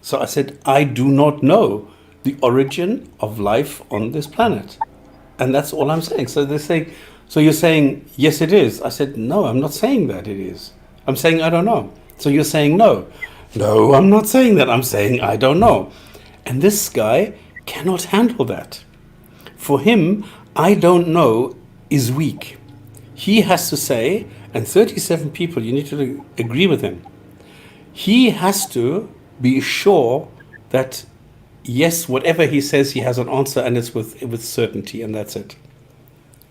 So I said, I do not know the origin of life on this planet. And that's all I'm saying. So they say, so you're saying, yes, it is. I said, no, I'm not saying that it is. I'm saying, I don't know. So you're saying no. No, I'm not saying that. I'm saying, I don't know. And this guy cannot handle that. For him, I don't know is weak. He has to say, and 37 people, you need to agree with him. He has to be sure that yes, whatever he says, he has an answer, and it's with certainty, and that's it.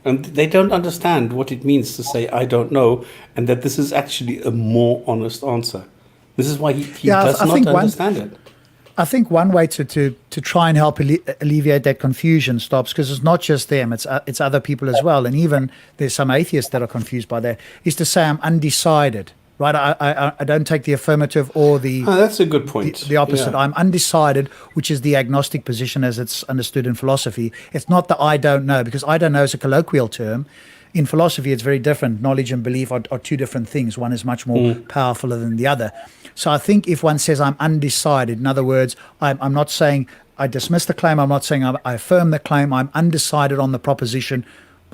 And they don't understand what it means to say, I don't know, and that this is actually a more honest answer. This is why he does not understand it. I think one way to try and help alleviate that confusion stops, because it's not just them, it's other people as well. And even there's some atheists that are confused by that, is to say I'm undecided. Right, I don't take the affirmative or the. Oh, that's a good point. The opposite. Yeah. I'm undecided, which is the agnostic position as it's understood in philosophy. It's not the I don't know, because I don't know is a colloquial term. In philosophy, it's very different. Knowledge and belief are two different things. One is much more powerful than the other. So I think if one says I'm undecided, in other words, I'm not saying I dismiss the claim. I'm not saying I affirm the claim. I'm undecided on the proposition.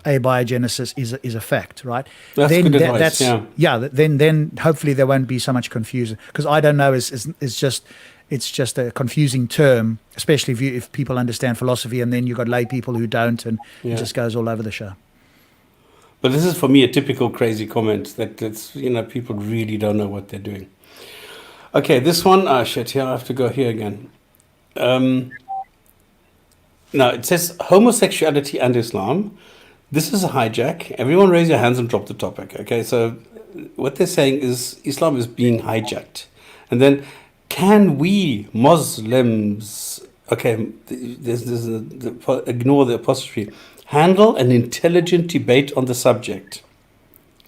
Abiogenesis is a fact, right? That's good advice. Then hopefully there won't be so much confusion, because I don't know is just a confusing term, especially if people understand philosophy, and then you've got lay people who don't, and it just goes all over the show. But this is for me a typical crazy comment that it's people really don't know what they're doing. Okay, this one, here I have to go here again. Now it says homosexuality and Islam. This is a hijack. Everyone raise your hands and drop the topic. Okay, so what they're saying is Islam is being hijacked. And then, can we Muslims, okay, ignore the apostrophe, handle an intelligent debate on the subject?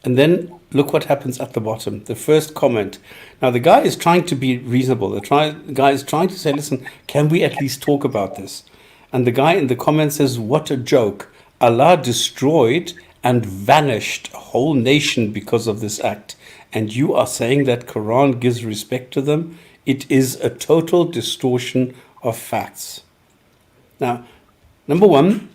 And then look what happens at the bottom. The first comment. Now, the guy is trying to be reasonable. The guy is trying to say, listen, can we at least talk about this? And the guy in the comment says, what a joke. Allah destroyed and vanished a whole nation because of this act. And you are saying that Quran gives respect to them? It is a total distortion of facts. Now, number one,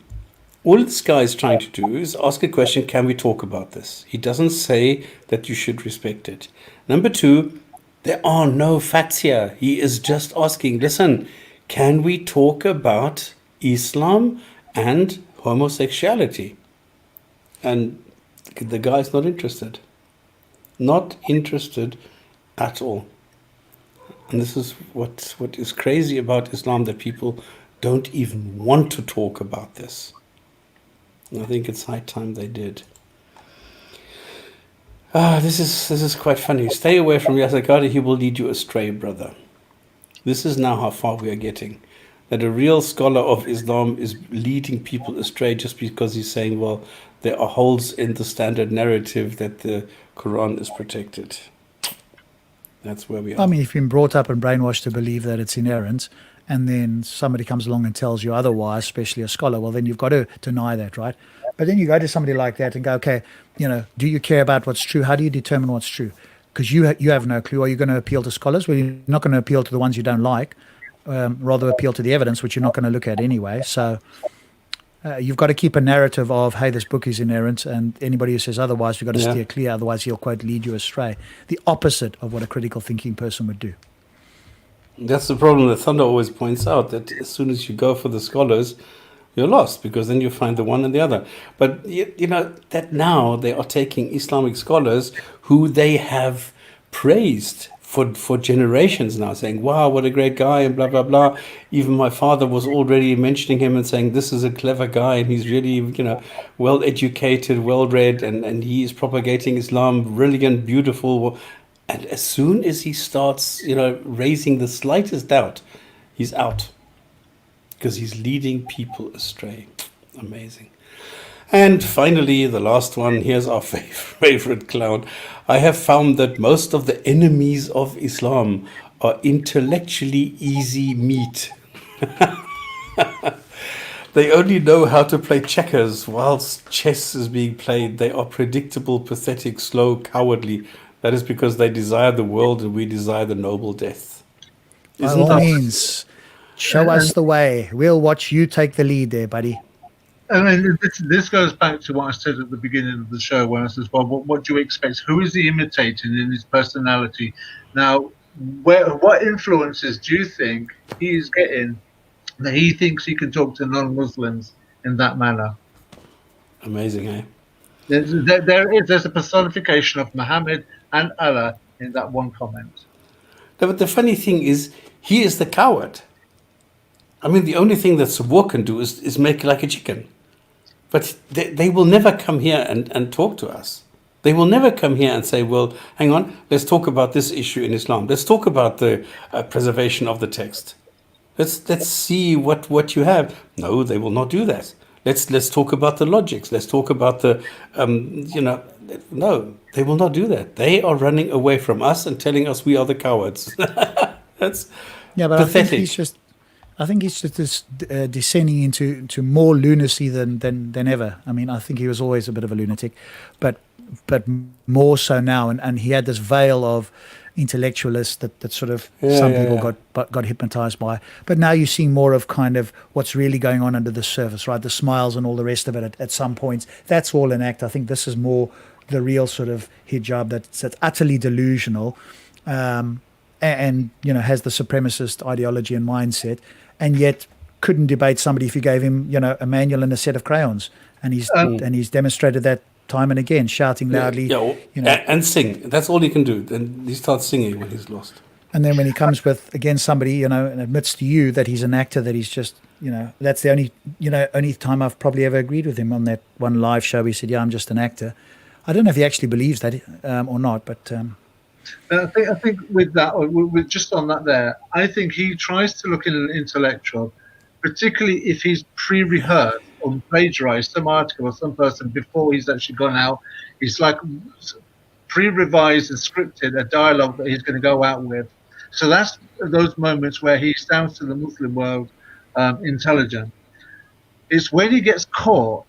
all this guy is trying to do is ask a question, can we talk about this? He doesn't say that you should respect it. Number two, there are no facts here. He is just asking, listen, can we talk about Islam and homosexuality? And the guy's not interested. Not interested at all. And this is what is crazy about Islam, that people don't even want to talk about this. I think it's high time they did. This is quite funny. Stay away from Yazagari, he will lead you astray, brother. This is now how far we are getting. That a real scholar of Islam is leading people astray just because he's saying, well, there are holes in the standard narrative that the Quran is protected. That's where we are. I mean, if you've been brought up and brainwashed to believe that it's inerrant, and then somebody comes along and tells you otherwise, especially a scholar, well, then you've got to deny that, right? But then you go to somebody like that and go, okay, do you care about what's true? How do you determine what's true? Because you have no clue. Are you going to appeal to scholars? Well, you're not going to appeal to the ones you don't like. Rather appeal to the evidence, which you're not going to look at anyway. So you've got to keep a narrative of, hey, this book is inerrant, and anybody who says otherwise, you've got to steer clear. Otherwise, he'll, quote, lead you astray. The opposite of what a critical thinking person would do. That's the problem that Thunder always points out, that as soon as you go for the scholars, you're lost, because then you find the one and the other. But you know that now they are taking Islamic scholars who they have praised for generations now, saying, wow, what a great guy, and blah, blah, blah. Even my father was already mentioning him and saying, this is a clever guy, and he's really, well-educated, well-read, and he is propagating Islam, brilliant, beautiful. And as soon as he starts, raising the slightest doubt, he's out, because he's leading people astray. Amazing. And finally, the last one. Here's our favorite clown. I have found that most of the enemies of Islam are intellectually easy meat. They only know how to play checkers whilst chess is being played. They are predictable, pathetic, slow, cowardly. That is because they desire the world and we desire the noble death. By all means, show us the way. We'll watch you take the lead there, buddy. I mean, this goes back to what I said at the beginning of the show when I said, well, what do you expect? Who is he imitating in his personality? Now, what influences do you think he is getting that he thinks he can talk to non-Muslims in that manner? Amazing, eh? There's a personification of Muhammad and Allah in that one comment. No, but the funny thing is, he is the coward. I mean, the only thing that Sabur can do is make like a chicken. But they will never come here and talk to us. They will never come here and say, well, hang on, let's talk about this issue in Islam. Let's talk about the preservation of the text. Let's see what you have. No, they will not do that. Let's talk about the logics. Let's talk about the, no, they will not do that. They are running away from us and telling us we are the cowards. That's pathetic. I think he's just descending into more lunacy than ever. I mean, I think he was always a bit of a lunatic, but more so now. And he had this veil of intellectualist that sort of some people got hypnotized by. But now you're seeing more of kind of what's really going on under the surface, right? The smiles and all the rest of it at some points. That's all an act. I think this is more the real sort of hijab that's utterly delusional, and has the supremacist ideology and mindset, and yet couldn't debate somebody if you gave him a manual and a set of crayons, and he's demonstrated that time and again, shouting loudly, and sing. That's all he can do. And he starts singing when he's lost. And then when he comes with again somebody and admits to you that he's an actor, that he's just that's the only time I've probably ever agreed with him on that one live show. He said, "Yeah, I'm just an actor." I don't know if he actually believes that or not, but I think with that, or with just on that there, I think he tries to look intellectual, particularly if he's pre-rehearsed or plagiarized some article or some person before he's actually gone out. He's like pre-revised and scripted a dialogue that he's going to go out with. So that's those moments where he sounds to the Muslim world intelligent. It's when he gets caught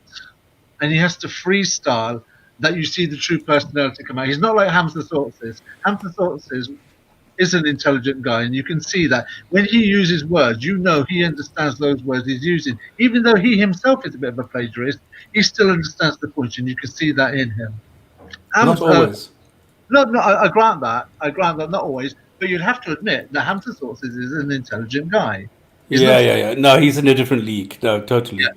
and he has to freestyle that you see the true personality come out. He's not like Hamza Sorts. Hamza Sorts is an intelligent guy, and you can see that when he uses words, he understands those words he's using. Even though he himself is a bit of a plagiarist, he still understands the point, and you can see that in him. Not always. No, I grant that. Not always. But you'd have to admit that Hamza Sorts is an intelligent guy. Yeah. No, he's in a different league. No, totally. Yeah.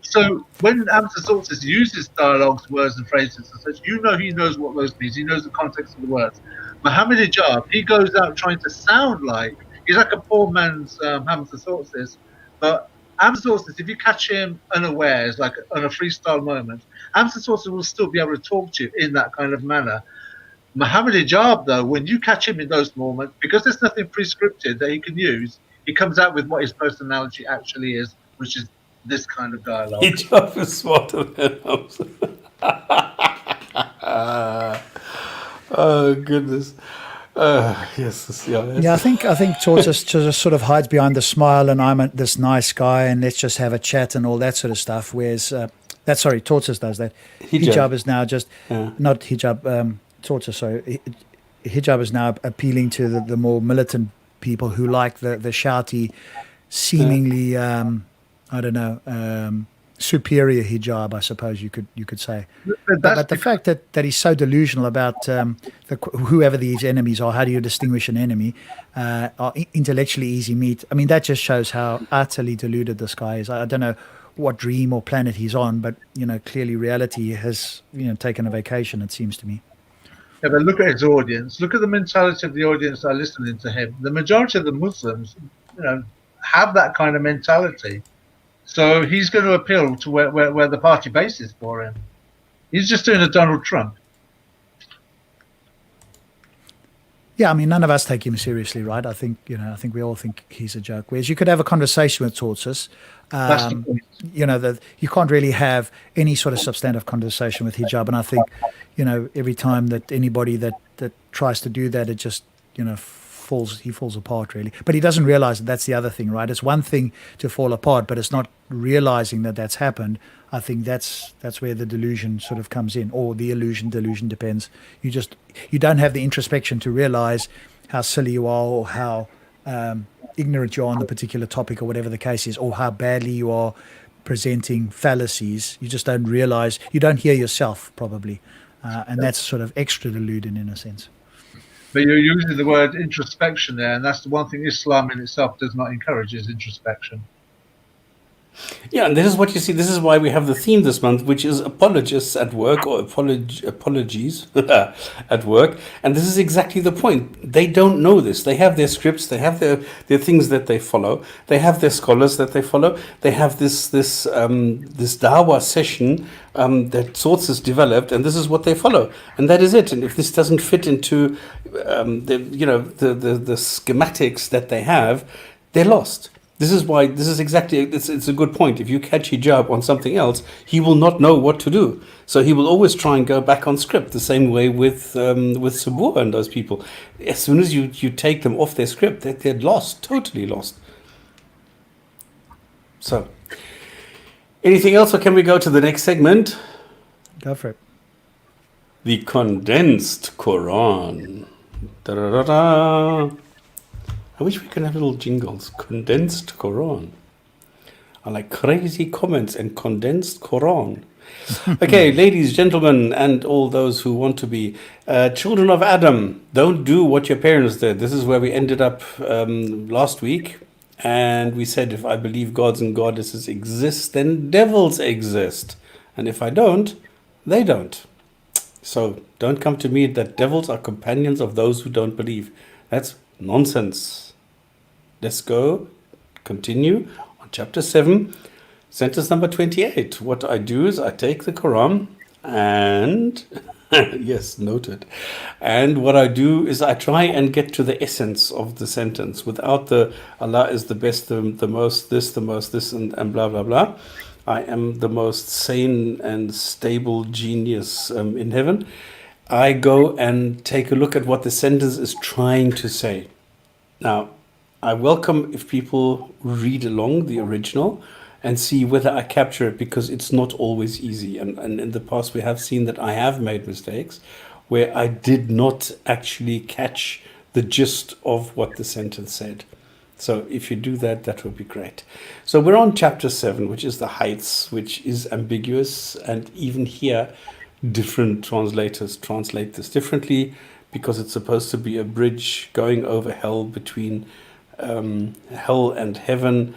So when Hamza Sorts uses dialogues, words, and phrases and such, he knows what those means. He knows the context of the words. Mohammed Hijab, he goes out trying to sound like he's like a poor man's Hamza Sorts. But Hamza Sorts, if you catch him unawares, like on a freestyle moment, Hamza Sorts will still be able to talk to you in that kind of manner. Mohammed Hijab, though, when you catch him in those moments, because there's nothing pre-scripted that he can use, he comes out with what his personality actually is, which is this kind of dialogue. Hijab is smarter than Hamza. Oh goodness. Yes. Yeah, I think Tortoise just sort of hides behind the smile and I'm this nice guy and let's just have a chat and all that sort of stuff. Whereas Tortoise does that. Hijab is now just not hijab. Tortoise, sorry. Hijab is now appealing to the more militant people who like the shouty, seemingly superior hijab, I suppose you could say. But the fact that he's so delusional about whoever these enemies are, how do you distinguish an enemy, are intellectually easy meat. I mean, that just shows how utterly deluded this guy is. I don't know what dream or planet he's on, but clearly reality has taken a vacation, it seems to me. Yeah, but look at his audience. Look at the mentality of the audience that are listening to him. The majority of the Muslims, have that kind of mentality. So he's going to appeal to where the party base is for him. He's just doing a Donald Trump. Yeah, I mean, none of us take him seriously, right? I think we all think he's a joke. Whereas you could have a conversation with Tortoise. That you can't really have any sort of substantive conversation with hijab. And I think, every time that anybody that tries to do that, it just, falls apart really. But he doesn't realize that that's the other thing, right? It's one thing to fall apart, but it's not realizing that that's happened. I think that's where the delusion sort of comes in, or the illusion. Delusion depends. You don't have the introspection to realize how silly you are, or how ignorant you are on the particular topic, or whatever the case is, or how badly you are presenting fallacies. You just don't realize. You don't hear yourself probably, and that's sort of extra deluding in a sense. But you're using the word introspection there, and that's the one thing Islam in itself does not encourage, is introspection. Yeah, and this is what you see. This is why we have the theme this month, which is apologists at work, or apologies at work. And this is exactly the point. They don't know this. They have their scripts. They have their things that they follow. They have their scholars that they follow. They have this Dawah session that Sorts has developed, and this is what they follow, and that is it. And if this doesn't fit into the schematics that they have, they're lost. This is why, it's a good point. If you catch hijab on something else, he will not know what to do. So he will always try and go back on script, the same way with Sabur and those people. As soon as you take them off their script, they're lost, totally lost. So, anything else, or can we go to the next segment? Go for it. The condensed Quran. Da-da-da-da. I wish we could have little jingles. Condensed Quran. I like crazy comments and condensed Quran. Okay, ladies, gentlemen, and all those who want to be children of Adam, don't do what your parents did. This is where we ended up last week. And we said, if I believe gods and goddesses exist, then devils exist. And if I don't, they don't. So don't come to me that devils are companions of those who don't believe. That's nonsense. Let's go, continue on chapter 7, sentence number 28. What I do is I take the Quran and, yes, noted. And what I do is I try and get to the essence of the sentence without the Allah is the best, the most this, and blah, blah, blah. I am the most sane and stable genius in heaven. I go and take a look at what the sentence is trying to say. Now, I welcome if people read along the original and see whether I capture it, because it's not always easy. And in the past, we have seen that I have made mistakes where I did not actually catch the gist of what the sentence said. So if you do that, that would be great. So we're on chapter 7, which is the heights, which is ambiguous. And even here, different translators translate this differently, because it's supposed to be a bridge going over hell, between hell and heaven.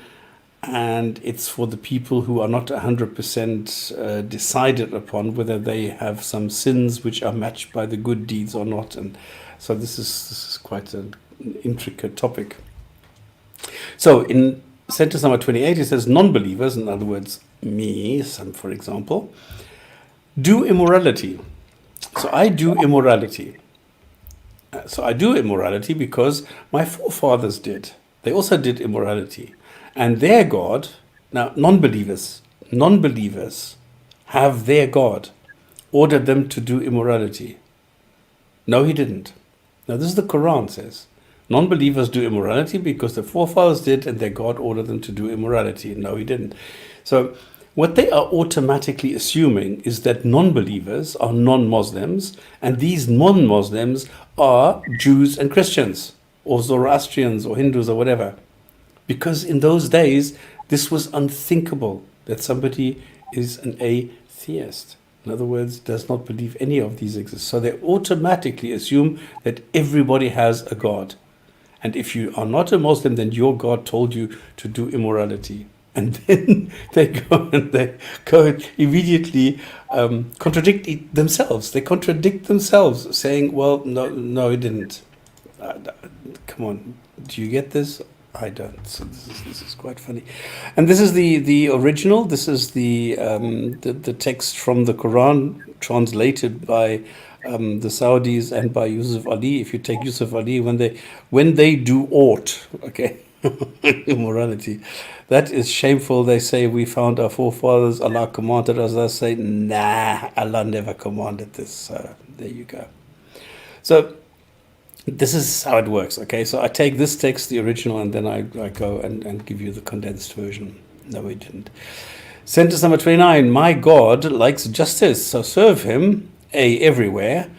And it's for the people who are not 100% decided upon whether they have some sins which are matched by the good deeds or not. And so this is quite an intricate topic. So in sentence number 28, it says, non-believers, in other words, me, some, for example, do immorality. So I do immorality. So I do immorality because my forefathers did. They also did immorality. And their God, now non-believers have their God ordered them to do immorality. No, he didn't. Now this is the Quran says. Non-believers do immorality because their forefathers did and their God ordered them to do immorality. No, he didn't. So what they are automatically assuming is that non-believers are non-Muslims, and these non-Muslims are Jews and Christians, or Zoroastrians, or Hindus, or whatever. Because in those days, this was unthinkable that somebody is an atheist. In other words, does not believe any of these exist. So they automatically assume that everybody has a God. And if you are not a Muslim, then your God told you to do immorality. And then they go and immediately contradict themselves. They contradict themselves, saying, well, no, it didn't. Come on, do you get this? I don't. So this is quite funny. And this is the original. This is the text from the Quran translated by the Saudis and by Yusuf Ali. If you take Yusuf Ali, when they do aught, okay, immorality, that is shameful. They say, we found our forefathers, Allah commanded us. I say, nah, Allah never commanded this. So there you go. So this is how it works, okay? So I take this text, the original, and then I go and give you the condensed version. No, we didn't. Sentence number 29, my God likes justice, so serve him, A, everywhere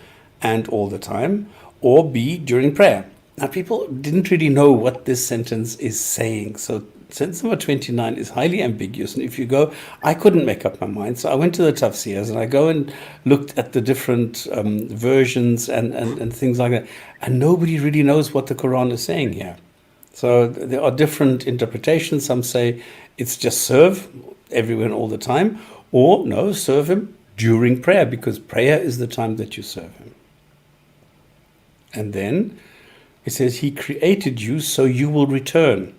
and all the time, or B, during prayer. Now, people didn't really know what this sentence is saying, so sentence number 29 is highly ambiguous, and if you go, I couldn't make up my mind, so I went to the tafsirs and I go and looked at the different versions and things like that, and nobody really knows what the Quran is saying here. So there are different interpretations. Some say it's just serve everywhere and all the time, or no, serve him during prayer, because prayer is the time that you serve him. And then it says, he created you so you will return.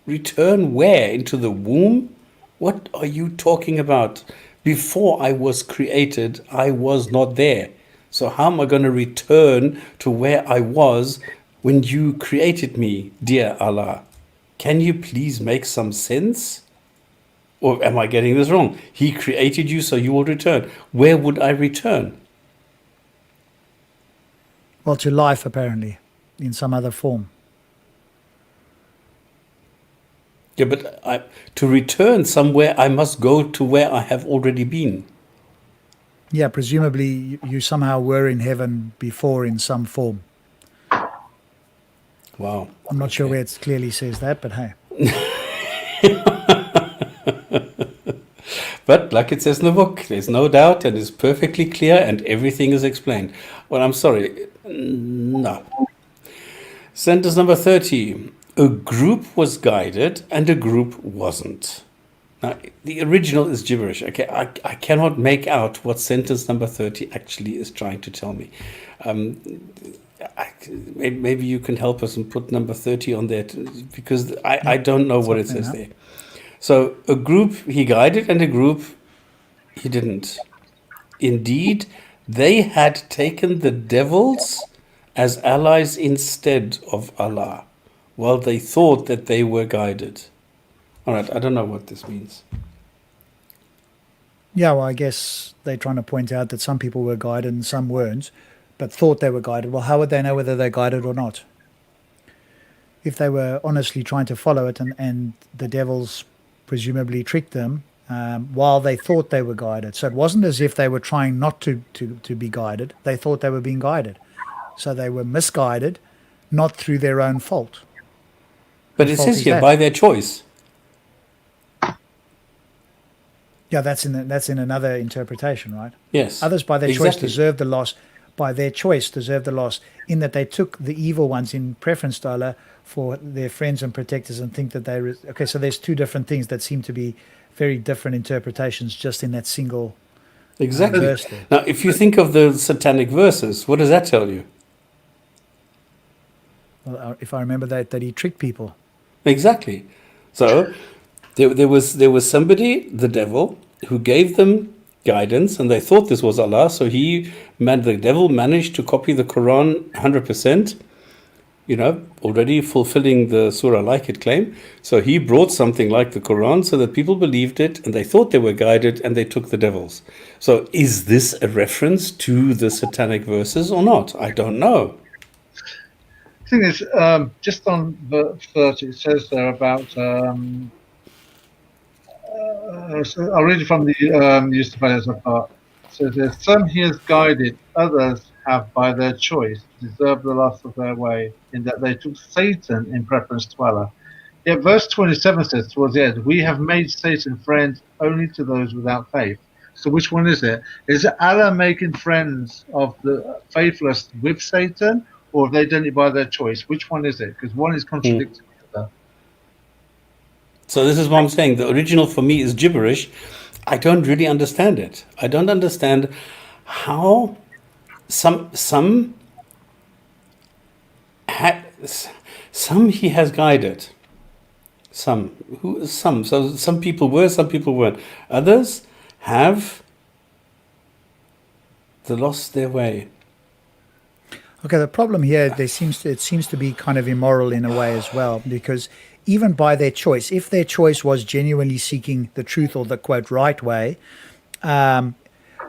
Return where? Into the womb? What are you talking about? Before I was created, I was not there. So how am I going to return to where I was when you created me, dear Allah? Can you please make some sense? Or am I getting this wrong? He created you, so you will return. Where would I return? Well, to life, apparently, in some other form. Yeah, but to return somewhere, I must go to where I have already been. Yeah, presumably you somehow were in heaven before in some form. Wow. I'm not sure where it clearly says that, but hey. But like it says in the book, there's no doubt and it's perfectly clear and everything is explained. Well, I'm sorry. No. Sentence number 30. A group was guided and a group wasn't. Now, the original is gibberish. Okay, I cannot make out what sentence number 30 actually is trying to tell me. Maybe you can help us and put number 30 on there, because I don't know what it says there. So a group he guided and a group he didn't. Indeed, they had taken the devils as allies instead of Allah, while they thought that they were guided. All right, I don't know what this means. Yeah, well, I guess they're trying to point out that some people were guided and some weren't, but thought they were guided. Well, how would they know whether they're guided or not? If they were honestly trying to follow it and the devils presumably tricked them while they thought they were guided. So it wasn't as if they were trying not to be guided. They thought they were being guided. So they were misguided, not through their own fault. But Whose it fault says is here, that? by their choice. Yeah, that's in another interpretation, right? Yes. Others by their choice exactly. deserve the loss. By their choice deserve the loss, in that they took the evil ones in preference to Allah for their friends and protectors and think that okay, so there's two different things that seem to be very different interpretations just in that single Exactly. verse there. Now, if you think of the satanic verses, what does that tell you? Well, if I remember that he tricked people. Exactly. So there was somebody, the devil, who gave them guidance, and they thought this was Allah. So the devil managed to copy the Quran 100%. Already fulfilling the surah like it claimed. So he brought something like the Quran so that people believed it and they thought they were guided and they took the devils. So is this a reference to the satanic verses or not? I don't know. The thing is, just on verse 30, it says there about. So I'll read it from the Used to Values of Heart. It says there's some he has guided, others have by their choice deserved the loss of their way, in that they took Satan in preference to Allah. Yet verse 27 says towards the end, we have made Satan friends only to those without faith. So which one is it? Is it Allah making friends of the faithless with Satan, or have they done it by their choice? Which one is it? Because one is contradicting the other. So this is what I'm saying. The original for me is gibberish. I don't really understand it. I don't understand how some he has guided. Some. So some people were, some people weren't. Others have lost their way. Okay, the problem here, it seems to be kind of immoral in a way as well, because even by their choice, if their choice was genuinely seeking the truth or the quote right way,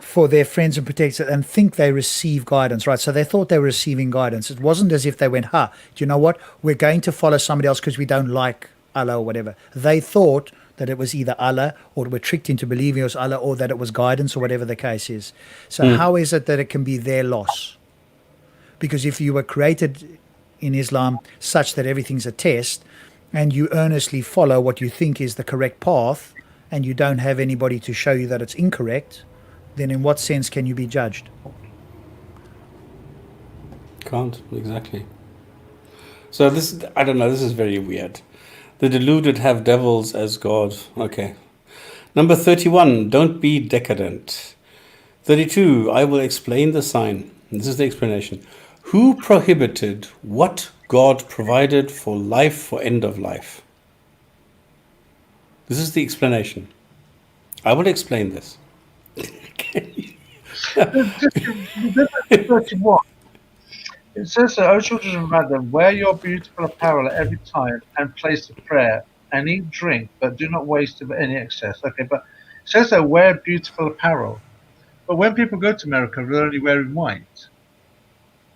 for their friends and protectors and think they receive guidance, right? So they thought they were receiving guidance. It wasn't as if they went, do you know what? We're going to follow somebody else because we don't like Allah or whatever. They thought that it was either Allah or were tricked into believing it was Allah or that it was guidance or whatever the case is. So how is it that it can be their loss? Because if you were created in Islam such that everything's a test and you earnestly follow what you think is the correct path and you don't have anybody to show you that it's incorrect, then in what sense can you be judged? Can't, exactly. So this, I don't know, this is very weird. The deluded have devils as God. Okay. Number 31, don't be decadent. 32, I will explain the sign. This is the explanation. Who prohibited what God provided for life for end of life? This is the explanation. I will explain this. Just 31. It says that, O children of Adam, wear your beautiful apparel at every time and place of prayer, and eat drink, but do not waste of any excess. Okay, but it says that wear beautiful apparel. But when people go to America, they're only wearing white.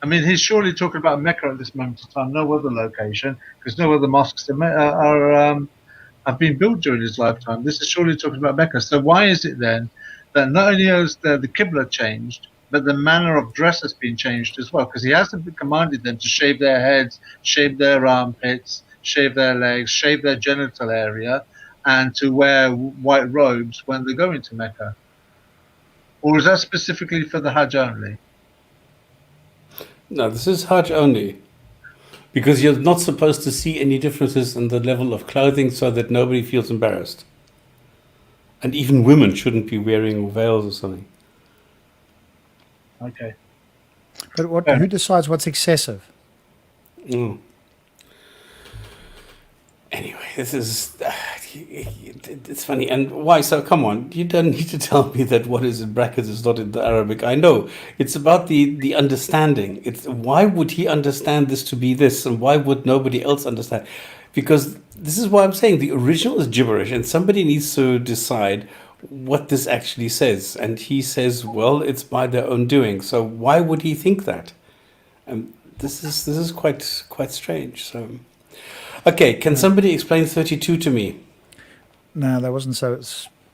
I mean, he's surely talking about Mecca at this moment in time, no other location, because no other mosques have been built during his lifetime. This is surely talking about Mecca. So why is it then that not only has the Qibla changed, but the manner of dress has been changed as well? Because he hasn't commanded them to shave their heads, shave their armpits, shave their legs, shave their genital area, and to wear white robes when they're going to Mecca. Or is that specifically for the Hajj only? No, this is Hajj only. Because you're not supposed to see any differences in the level of clothing so that nobody feels embarrassed. And even women shouldn't be wearing veils or something. Okay. But who decides what's excessive? Mm. Anyway, this is... It's funny. And why? So come on, you don't need to tell me that what is in brackets is not in the Arabic. I know it's about the understanding. It's why would he understand this to be this, and why would nobody else understand? Because this is why I'm saying the original is gibberish, and somebody needs to decide what this actually says. And he says, well, it's by their own doing. So why would he think that? And this is quite strange. So. Okay, can somebody explain 32 to me? No, that wasn't so.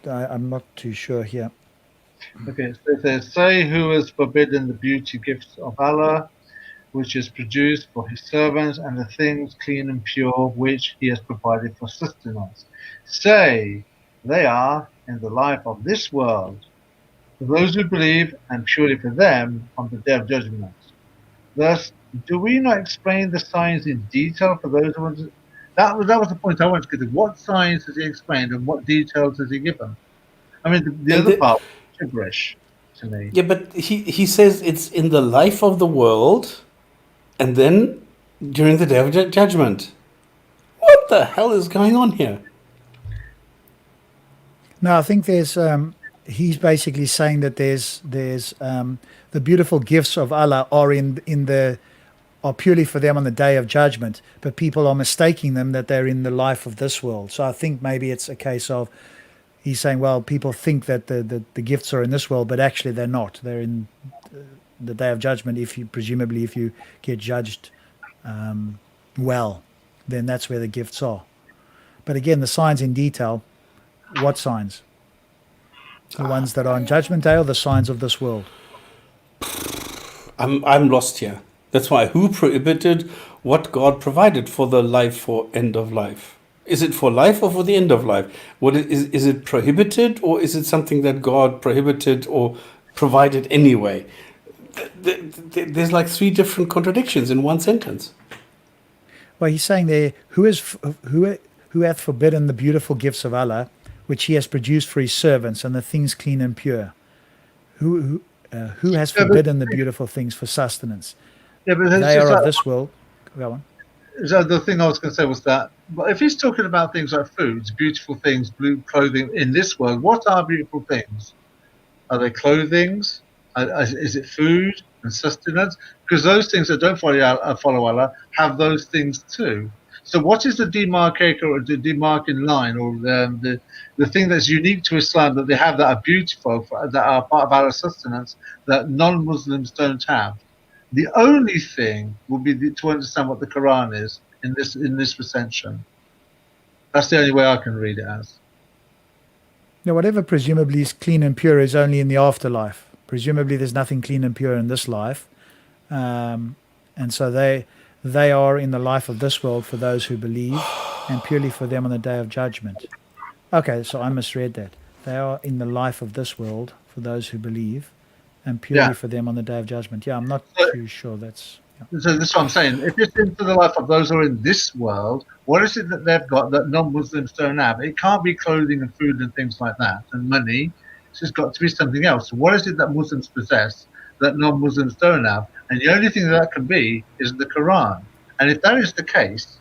I'm not too sure here. Okay, so it says, say who has forbidden the beauty gifts of Allah, which is produced for his servants, and the things clean and pure which he has provided for sustenance. Say, they are in the life of this world, for those who believe, and purely for them on the day of judgment. Thus, do we not explain the signs in detail for those who want to? That was the point I wanted to get to. What signs has he explained and what details has he given? I mean, the And other part was gibberish to me. yeah, but he says it's in the life of the world, and then during the day of judgment. What the hell is going on here? No, I think there's. He's basically saying that there's the beautiful gifts of Allah are purely for them on the day of judgment, but people are mistaking them that they're in the life of this world. So I think maybe it's a case of he's saying, well, people think that the gifts are in this world, but actually they're not. They're in the day of judgment. If you get judged well, then that's where the gifts are. But again, the signs in detail. What signs? The ones that are on Judgment Day, or the signs of this world? I'm lost here. That's why who prohibited what God provided for the life for end of life? Is it for life or for the end of life? Is it prohibited, or is it something that God prohibited or provided anyway? There's like three different contradictions in one sentence. Well, he's saying there, who hath forbidden the beautiful gifts of Allah, which he has produced for his servants, and the things clean and pure? Who has forbidden the beautiful things for sustenance? Yeah, but They are of this world. Go on. So the thing I was going to say was that, but if he's talking about things like foods, beautiful things, blue clothing in this world, what are beautiful things? Are they clothings? Is it food and sustenance? Because those things that don't follow Allah have those things too. So what is the demarcator or the demarking line, or the thing that's unique to Islam that they have that are beautiful, that are part of Allah's sustenance, that non-Muslims don't have? The only thing will be to understand what the Quran is in this recension. That's the only way I can read it as. Now, whatever presumably is clean and pure is only in the afterlife. Presumably, there's nothing clean and pure in this life, and so they are in the life of this world for those who believe, and purely for them on the day of judgment. Okay, so I misread that. They are in the life of this world for those who believe, and purely for them on the day of judgment. Yeah, I'm not too sure that's... Yeah. So that's what I'm saying. If it's into the life of those who are in this world, what is it that they've got that non-Muslims don't have? It can't be clothing and food and things like that, and money. It's just got to be something else. So what is it that Muslims possess that non-Muslims don't have? And the only thing that can be is the Quran. And if that is the case,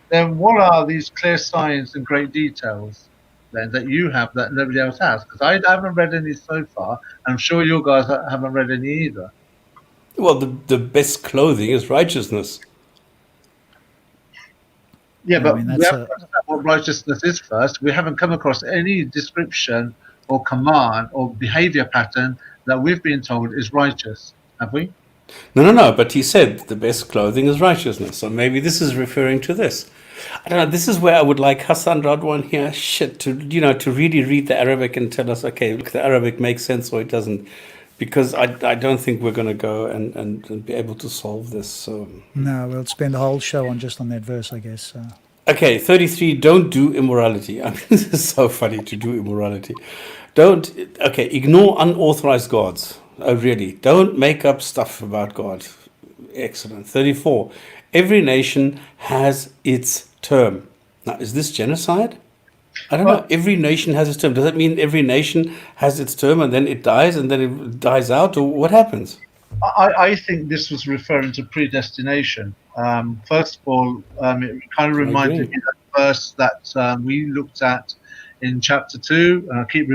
then what are these clear signs and great details then that you have that nobody else has? Because I haven't read any so far. I'm sure you guys haven't read any either. Well, the best clothing is righteousness. Yeah, I but mean, we that's have to understand what righteousness is first. We haven't come across any description or command or behavior pattern that we've been told is righteous, have we? No. But he said the best clothing is righteousness. So maybe this is referring to this. I don't know. This is where I would like Hassan Radwan here, to really read the Arabic and tell us, okay, look, the Arabic makes sense or it doesn't, because I don't think we're going to go and be able to solve this. So No, we'll spend the whole show on that verse, I guess. okay, 33. Don't do immorality. I mean, this is so funny to do immorality. Ignore unauthorized gods. Oh, really? Don't make up stuff about God. Excellent. 34. Every nation has its term. Now, is this genocide? I don't know. Every nation has its term. Does that mean every nation has its term and then it dies and then it dies out, or what happens? I think this was referring to predestination. First of all, it kind of reminded me that verse that we looked at in chapter 2. And I keep,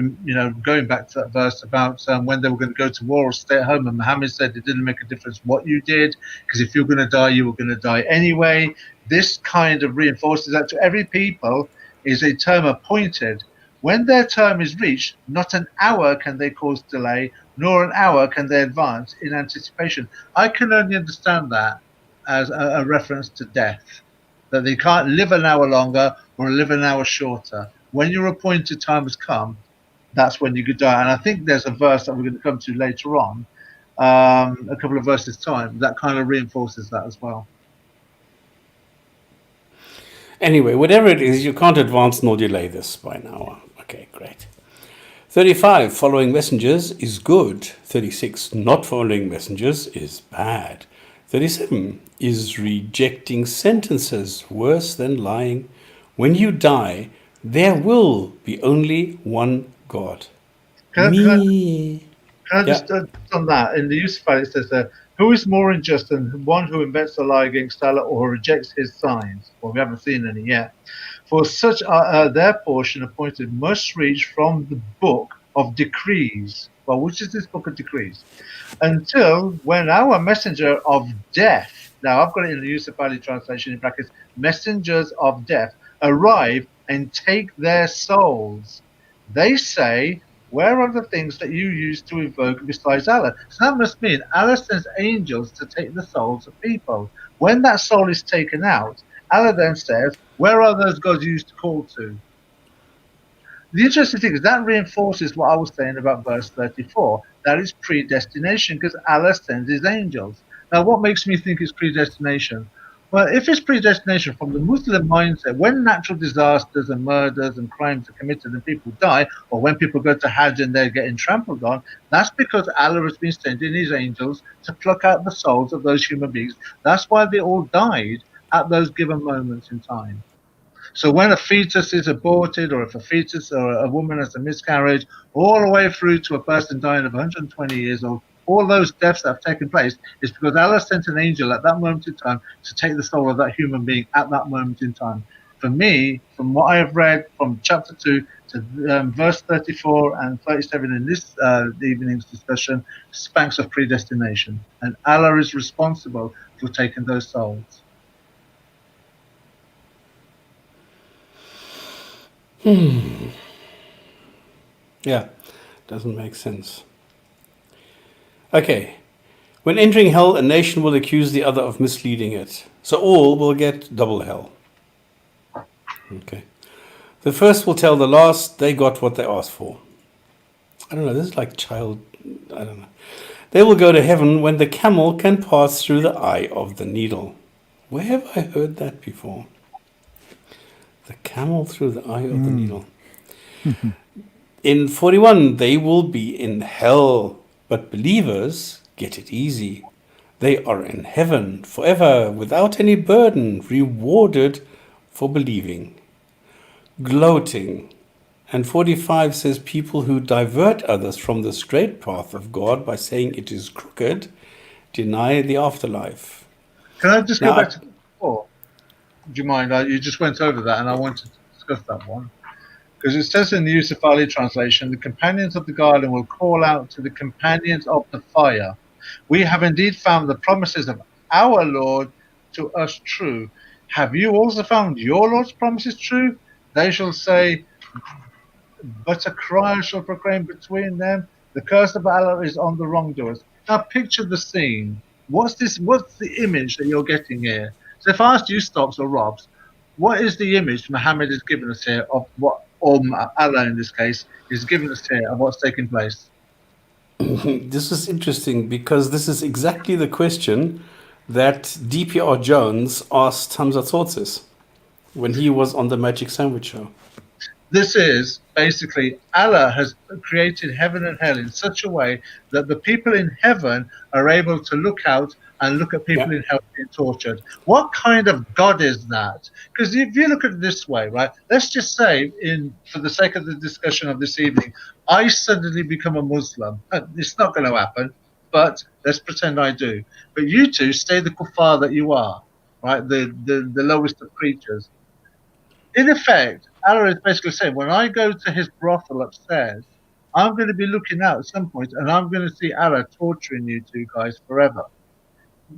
going back to that verse about when they were going to go to war or stay at home. And Muhammad said it didn't make a difference what you did, because if you're going to die, you were going to die anyway. This kind of reinforces that to every people is a term appointed. When their term is reached, not an hour can they cause delay, nor an hour can they advance in anticipation. I can only understand that as a reference to death, that they can't live an hour longer or live an hour shorter. When your appointed time has come, that's when you could die. And I think there's a verse that we're going to come to later on, a couple of verses time, that kind of reinforces that as well. Anyway, whatever it is, you can't advance nor delay this by an hour. Okay, great. 35, following messengers is good. 36, not following messengers is bad. 37, is rejecting sentences worse than lying. When you die, there will be only one God. Can, can I Me. Can I Yeah. just on that, in the use file it says who is more unjust than one who invents a lie against Allah or rejects his signs? Well, we haven't seen any yet. For such are their portion appointed must reach from the book of decrees. Well, which is this book of decrees? Until when our messenger of death, now I've got it in the Yusuf Ali translation in brackets, messengers of death, arrive and take their souls. They say, where are the things that you used to invoke besides Allah? So that must mean Allah sends angels to take the souls of people. When that soul is taken out, Allah then says, where are those gods you used to call to? The interesting thing is that reinforces what I was saying about verse 34. That is predestination, because Allah sends his angels. Now, what makes me think it's predestination? Well, if it's predestination from the Muslim mindset, when natural disasters and murders and crimes are committed and people die, or when people go to Hajj and they're getting trampled on, that's because Allah has been sending his angels to pluck out the souls of those human beings. That's why they all died at those given moments in time. So when a fetus is aborted, or if a fetus or a woman has a miscarriage, all the way through to a person dying of 120 years old, all those deaths that have taken place is because Allah sent an angel at that moment in time to take the soul of that human being at that moment in time. For me, from what I have read from chapter 2 to verse 34 and 37 in this evening's discussion, spanks of predestination. And Allah is responsible for taking those souls. Yeah, doesn't make sense. Okay. When entering hell, a nation will accuse the other of misleading it. So all will get double hell. Okay. The first will tell the last they got what they asked for. I don't know, this is like I don't know. They will go to heaven when the camel can pass through the eye of the needle. Where have I heard that before? The camel through the eye of the needle. In 41, they will be in hell, but believers get it easy. They are in heaven forever, without any burden, rewarded for believing. Gloating. And 45 says people who divert others from the straight path of God by saying it is crooked deny the afterlife. Can I just Now, go back to before? Do you mind? You just went over that, and I wanted to discuss that one. Because it says in the Yusuf Ali translation, the companions of the garden will call out to the companions of the fire. We have indeed found the promises of our Lord to us true. Have you also found your Lord's promises true? They shall say, but a cry shall proclaim between them, the curse of Allah is on the wrongdoers. Now picture the scene. What's the image that you're getting here? So if I asked you, Stops or Robs, what is the image Muhammad has given us here of what, or Allah in this case, is giving us here of what's taking place? this is interesting because this is exactly the question that DPR Jones asked Hamza Tzortzis when he was on the Magic Sandwich Show. This is basically Allah has created heaven and hell in such a way that the people in heaven are able to look out and look at people in hell being tortured. What kind of God is that? Because if you look at it this way, right? Let's just say, for the sake of the discussion of this evening, I suddenly become a Muslim. It's not going to happen, but let's pretend I do. But you two stay the kuffar that you are, right? The lowest of creatures. In effect, Allah is basically saying, when I go to his brothel upstairs, I'm going to be looking out at some point, and I'm going to see Allah torturing you two guys forever.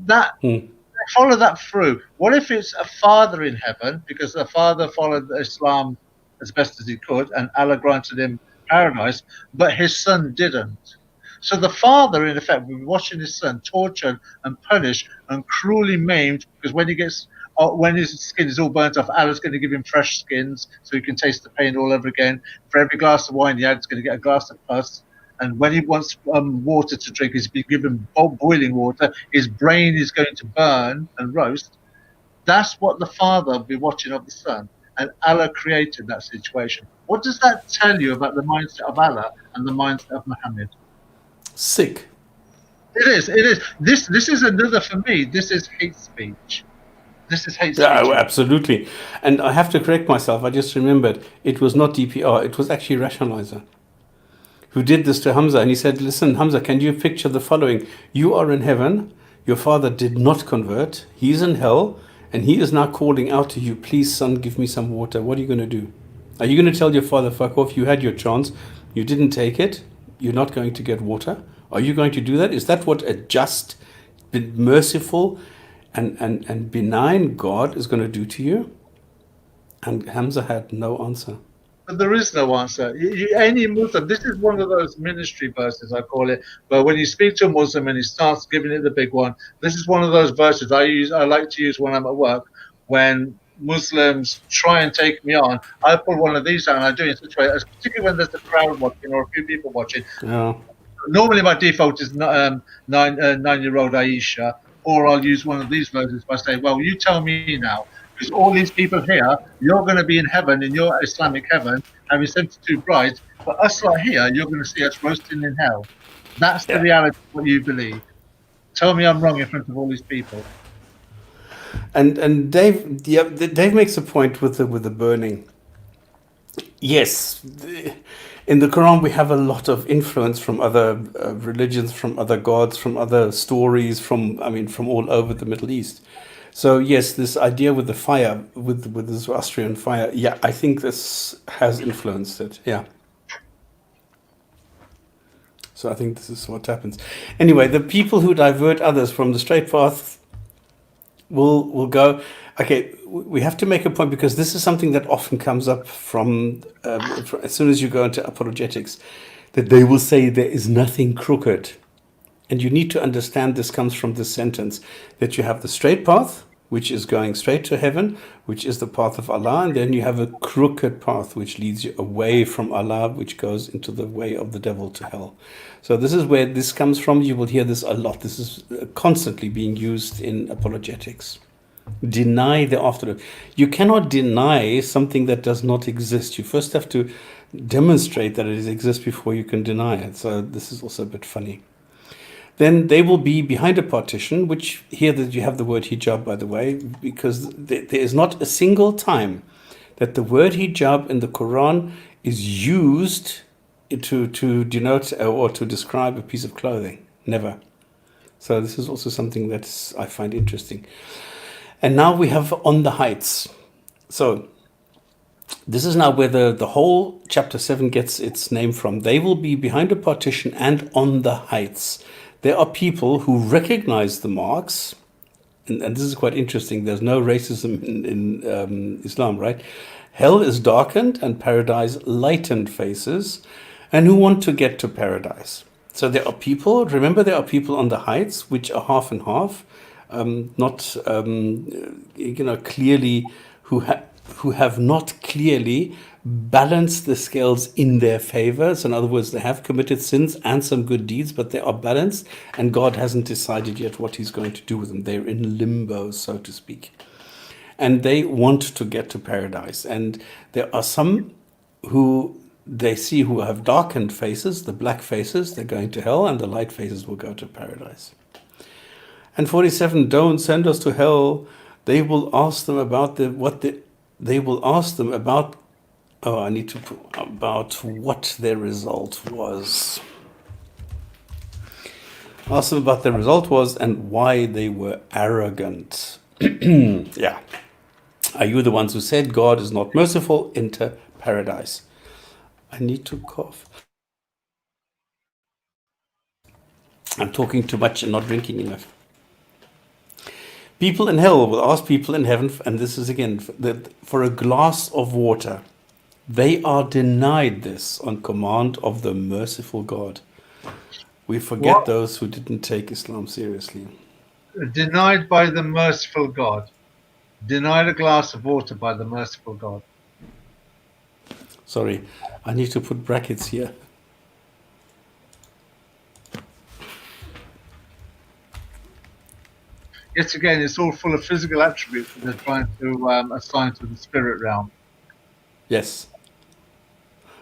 That Hmm. follow that through. What if it's a father in heaven because the father followed Islam as best as he could, and Allah granted him paradise, but his son didn't? So the father, in effect, will be watching his son tortured and punished and cruelly maimed because when his skin is all burnt off, Allah's going to give him fresh skins so he can taste the pain all over again. For every glass of wine he had, he's going to get a glass of pus. And when he wants water to drink, he's been given boiling water. His brain is going to burn and roast. That's what the father will be watching of the son. And Allah created that situation. What does that tell you about the mindset of Allah and the mindset of Muhammad? Sick. It is. It is. This is another for me. This is hate speech. This is hate Yeah, speech. oh, absolutely. And I have to correct myself. I just remembered it was not DPR. It was actually Rationalizer who did this to Hamza. And he said, listen, Hamza, can you picture the following? You are in heaven. Your father did not convert. He's in hell. And he is now calling out to you, please, son, give me some water. What are you going to do? Are you going to tell your father, fuck off? You had your chance. You didn't take it. You're not going to get water. Are you going to do that? Is that what a just, merciful, and benign God is going to do to you? And Hamza had no answer. But there is no answer. Any Muslim, this is one of those ministry verses, I call it. But when you speak to a Muslim and he starts giving it the big one, this is one of those verses I like to use when I'm at work. When Muslims try and take me on, I pull one of these out and I do it in such a way, particularly when there's a crowd watching or a few people watching. Yeah. Normally, my default is 9-year-old Aisha, or I'll use one of these verses by saying, well, you tell me now. Because all these people here, you're going to be in heaven, in your Islamic heaven, having 72 brides. But us right here, you're going to see us roasting in hell. That's the reality of what you believe. Tell me I'm wrong in front of all these people. And Dave makes a point with the burning. Yes, in the Quran we have a lot of influence from other religions, from other gods, from other stories, from all over the Middle East. So yes, this idea with the fire, with the Zoroastrian fire, yeah, I think this has influenced it. Yeah. So I think this is what happens. Anyway, the people who divert others from the straight path will go. Okay, we have to make a point because this is something that often comes up from as soon as you go into apologetics, that they will say there is nothing crooked. And you need to understand this comes from this sentence, that you have the straight path, which is going straight to heaven, which is the path of Allah, and then you have a crooked path, which leads you away from Allah, which goes into the way of the devil to hell. So this is where this comes from. You will hear this a lot. This is constantly being used in apologetics. Deny the afterlife. You cannot deny something that does not exist. You first have to demonstrate that it exists before you can deny it. So this is also a bit funny. Then they will be behind a partition, which here that you have the word hijab, by the way, because there is not a single time that the word hijab in the Quran is used to denote or to describe a piece of clothing. Never. So this is also something that I find interesting. And now we have on the heights. So this is now where the whole chapter 7 gets its name from. They will be behind a partition and on the heights. There are people who recognize the marks, and this is quite interesting. There's no racism in Islam, right? Hell is darkened and paradise lightened faces, and who want to get to paradise. So there are people, remember there are people on the heights, which are half and half, not, clearly, who have not clearly balanced the scales in their favor. So in other words, they have committed sins and some good deeds, but they are balanced, and God hasn't decided yet what he's going to do with them. They're in limbo, so to speak. And they want to get to paradise. And there are some who they see who have darkened faces, the black faces, they're going to hell, and the light faces will go to paradise. And 47, don't send us to hell. They will ask them about about what their result was. Ask them about their result was and why they were arrogant. Yeah. Are you the ones who said God is not merciful? Enter paradise. I need to cough. I'm talking too much and not drinking enough. People in hell will ask people in heaven, and this is again, for a glass of water. They are denied this on command of the merciful God. We forget What? those who didn't take Islam seriously. Denied by the merciful God. Denied a glass of water by the merciful God. Sorry, I need to put brackets here. Yet again, it's all full of physical attributes that they're trying to assign to the spirit realm. Yes.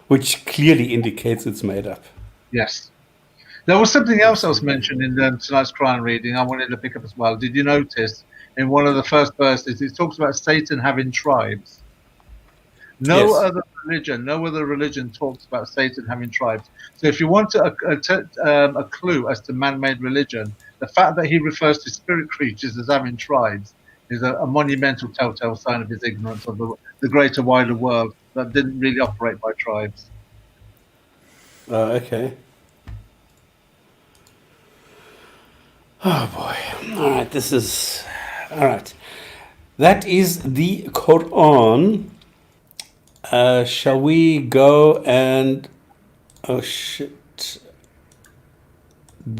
Which clearly indicates it's made up. Yes. There was something else that was mentioned in tonight's Quran reading I wanted to pick up as well. Did you notice in one of the first verses, it talks about Satan having tribes? No other religion talks about Satan having tribes. So if you want a clue as to man-made religion, the fact that he refers to spirit creatures as having tribes is a monumental telltale sign of his ignorance of the greater, wider world that didn't really operate by tribes. Okay. Oh boy. All right, this is... All right. That is the Quran. Shall we go and... Oh shit.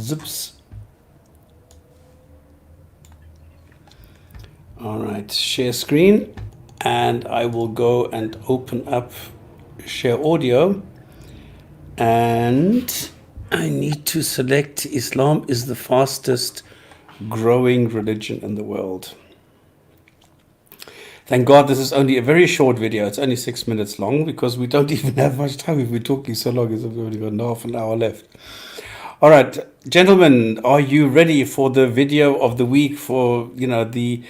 Zips. All right, share screen. And I will go and open up share audio. And I need to select Islam is the fastest growing religion in the world. Thank God this is only a very short video. It's only 6 minutes long because we don't even have much time. We've been talking so long, we've only got half an hour left. All right, gentlemen, are you ready for the video of the week for, the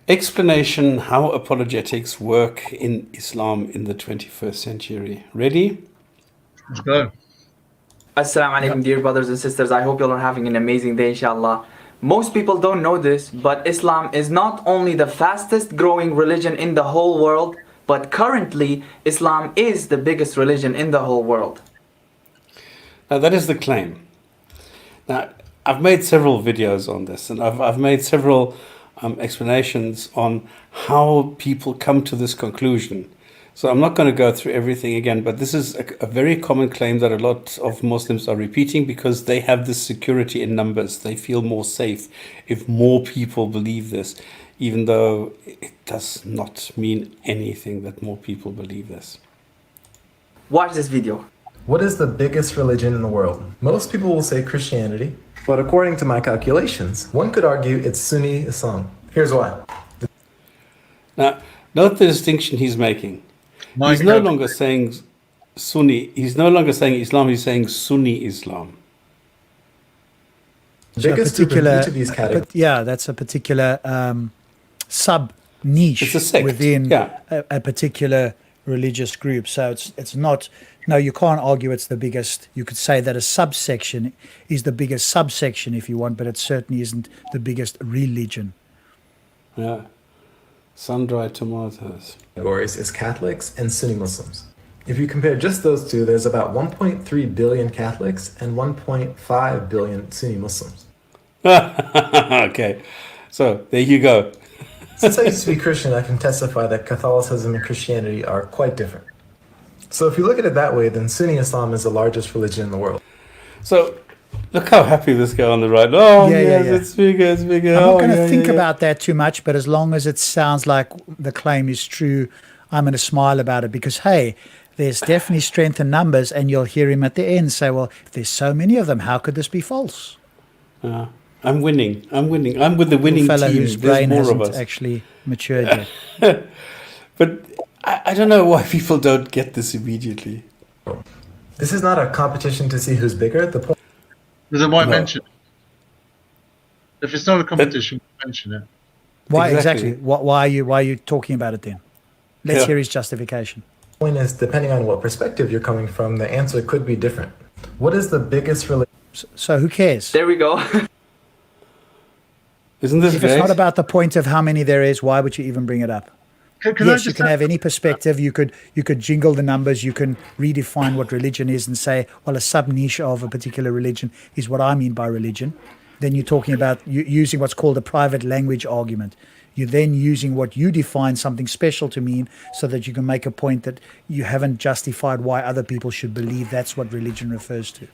explanation how apologetics work in Islam in the 21st century? Ready? Let's go. Assalamu alaikum, dear brothers and sisters. I hope you all are having an amazing day, inshallah. Most people don't know this, but Islam is not only the fastest growing religion in the whole world, but currently Islam is the biggest religion in the whole world. Now that is the claim. Now I've made several videos on this, and I've made several explanations on how people come to this conclusion. So I'm not going to go through everything again, but this is a very common claim that a lot of Muslims are repeating because they have this security in numbers. They feel more safe if more people believe this, even though it does not mean anything that more people believe this. Watch this video. What is the biggest religion in the world? Most people will say Christianity, but according to my calculations, one could argue it's Sunni Islam. Here's why. Now, note the distinction he's making. He's no longer saying Sunni. He's no longer saying Islam. He's saying Sunni Islam. The biggest group in each of these categories. Yeah, that's a particular sub niche It's a sect, within yeah. a particular religious group. So it's not. No, you can't argue it's the biggest. You could say that a subsection is the biggest subsection if you want, but it certainly isn't the biggest religion. Yeah. Sun-dried tomatoes. Categories is Catholics and Sunni Muslims. If you compare just those two, there's about 1.3 billion Catholics and 1.5 billion Sunni Muslims. Okay, so there you go. Since I used to be Christian, I can testify that Catholicism and Christianity are quite different. So if you look at it that way, then Sunni Islam is the largest religion in the world. So look how happy this guy on the right. Oh, Yeah, yes, yeah. it's bigger, it's bigger. I'm Oh, not going to yeah, think yeah, yeah. about that too much, but as long as it sounds like the claim is true, I'm going to smile about it because, hey, there's definitely strength in numbers, and you'll hear him at the end say, well, if there's so many of them, how could this be false? I'm winning. I'm with the winning Fellow team. whose There's brain more of hasn't us. actually matured yet. But I don't know why people don't get this immediately. This is not a competition to see who's bigger. The point Then why No. mention it? If it's not a competition, mention it. Why Exactly. exactly? Why are you talking about it then? Let's Yeah. hear his justification. is, depending on what perspective you're coming from, the answer could be different. What is the biggest religion? So who cares? There we go. Isn't this If great? it's not about the point of how many there is, why would you even bring it up? Can I Yes, you just can have any perspective. You could jingle the numbers. You can redefine what religion is and say, well, a sub niche of a particular religion is what I mean by religion. Then you're talking about using what's called a private language argument. You're then using what you define something special to mean, so that you can make a point that you haven't justified why other people should believe that's what religion refers to.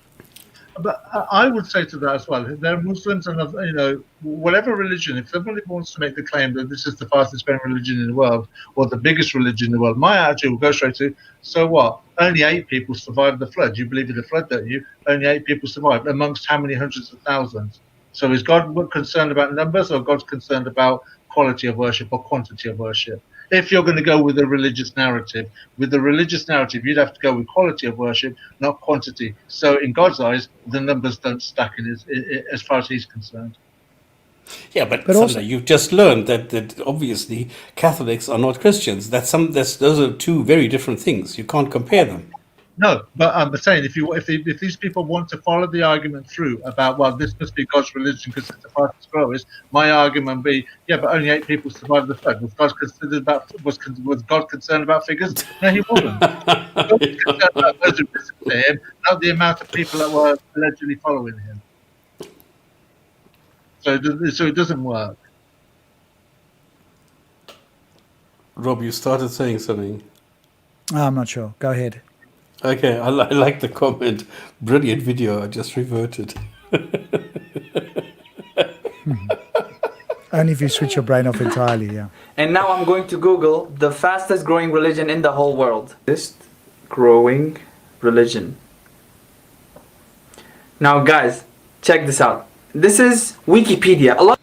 But I would say to that as well. There are Muslims and whatever religion. If somebody wants to make the claim that this is the fastest growing religion in the world or the biggest religion in the world, my attitude will go straight to, so what? Only 8 people survived the flood. You believe in the flood, don't you? Only 8 people survived amongst how many hundreds of thousands? So is God concerned about numbers, or God's concerned about quality of worship or quantity of worship? If you're going to go with the religious narrative, you'd have to go with quality of worship, not quantity. So in God's eyes, the numbers don't stack as far as he's concerned. Yeah, but But also, Sandra, you've just learned that obviously Catholics are not Christians. Those are two very different things. You can't compare them. No, but I'm saying if these people want to follow the argument through about, well, this must be God's religion because it's the fastest growers, my argument would be, yeah, but only 8 people survived the flood. Was God concerned about figures? No, he wasn't. God was concerned about those who listened to him, not the amount of people that were allegedly following him. So it doesn't work. Rob, you started saying something. I'm not sure. Go ahead. Okay, I like the comment. Brilliant video. I just reverted. Only if you switch your brain off entirely, yeah. And now I'm going to Google the fastest growing religion in the whole world. Fastest growing religion. Now guys, check this out. This is Wikipedia.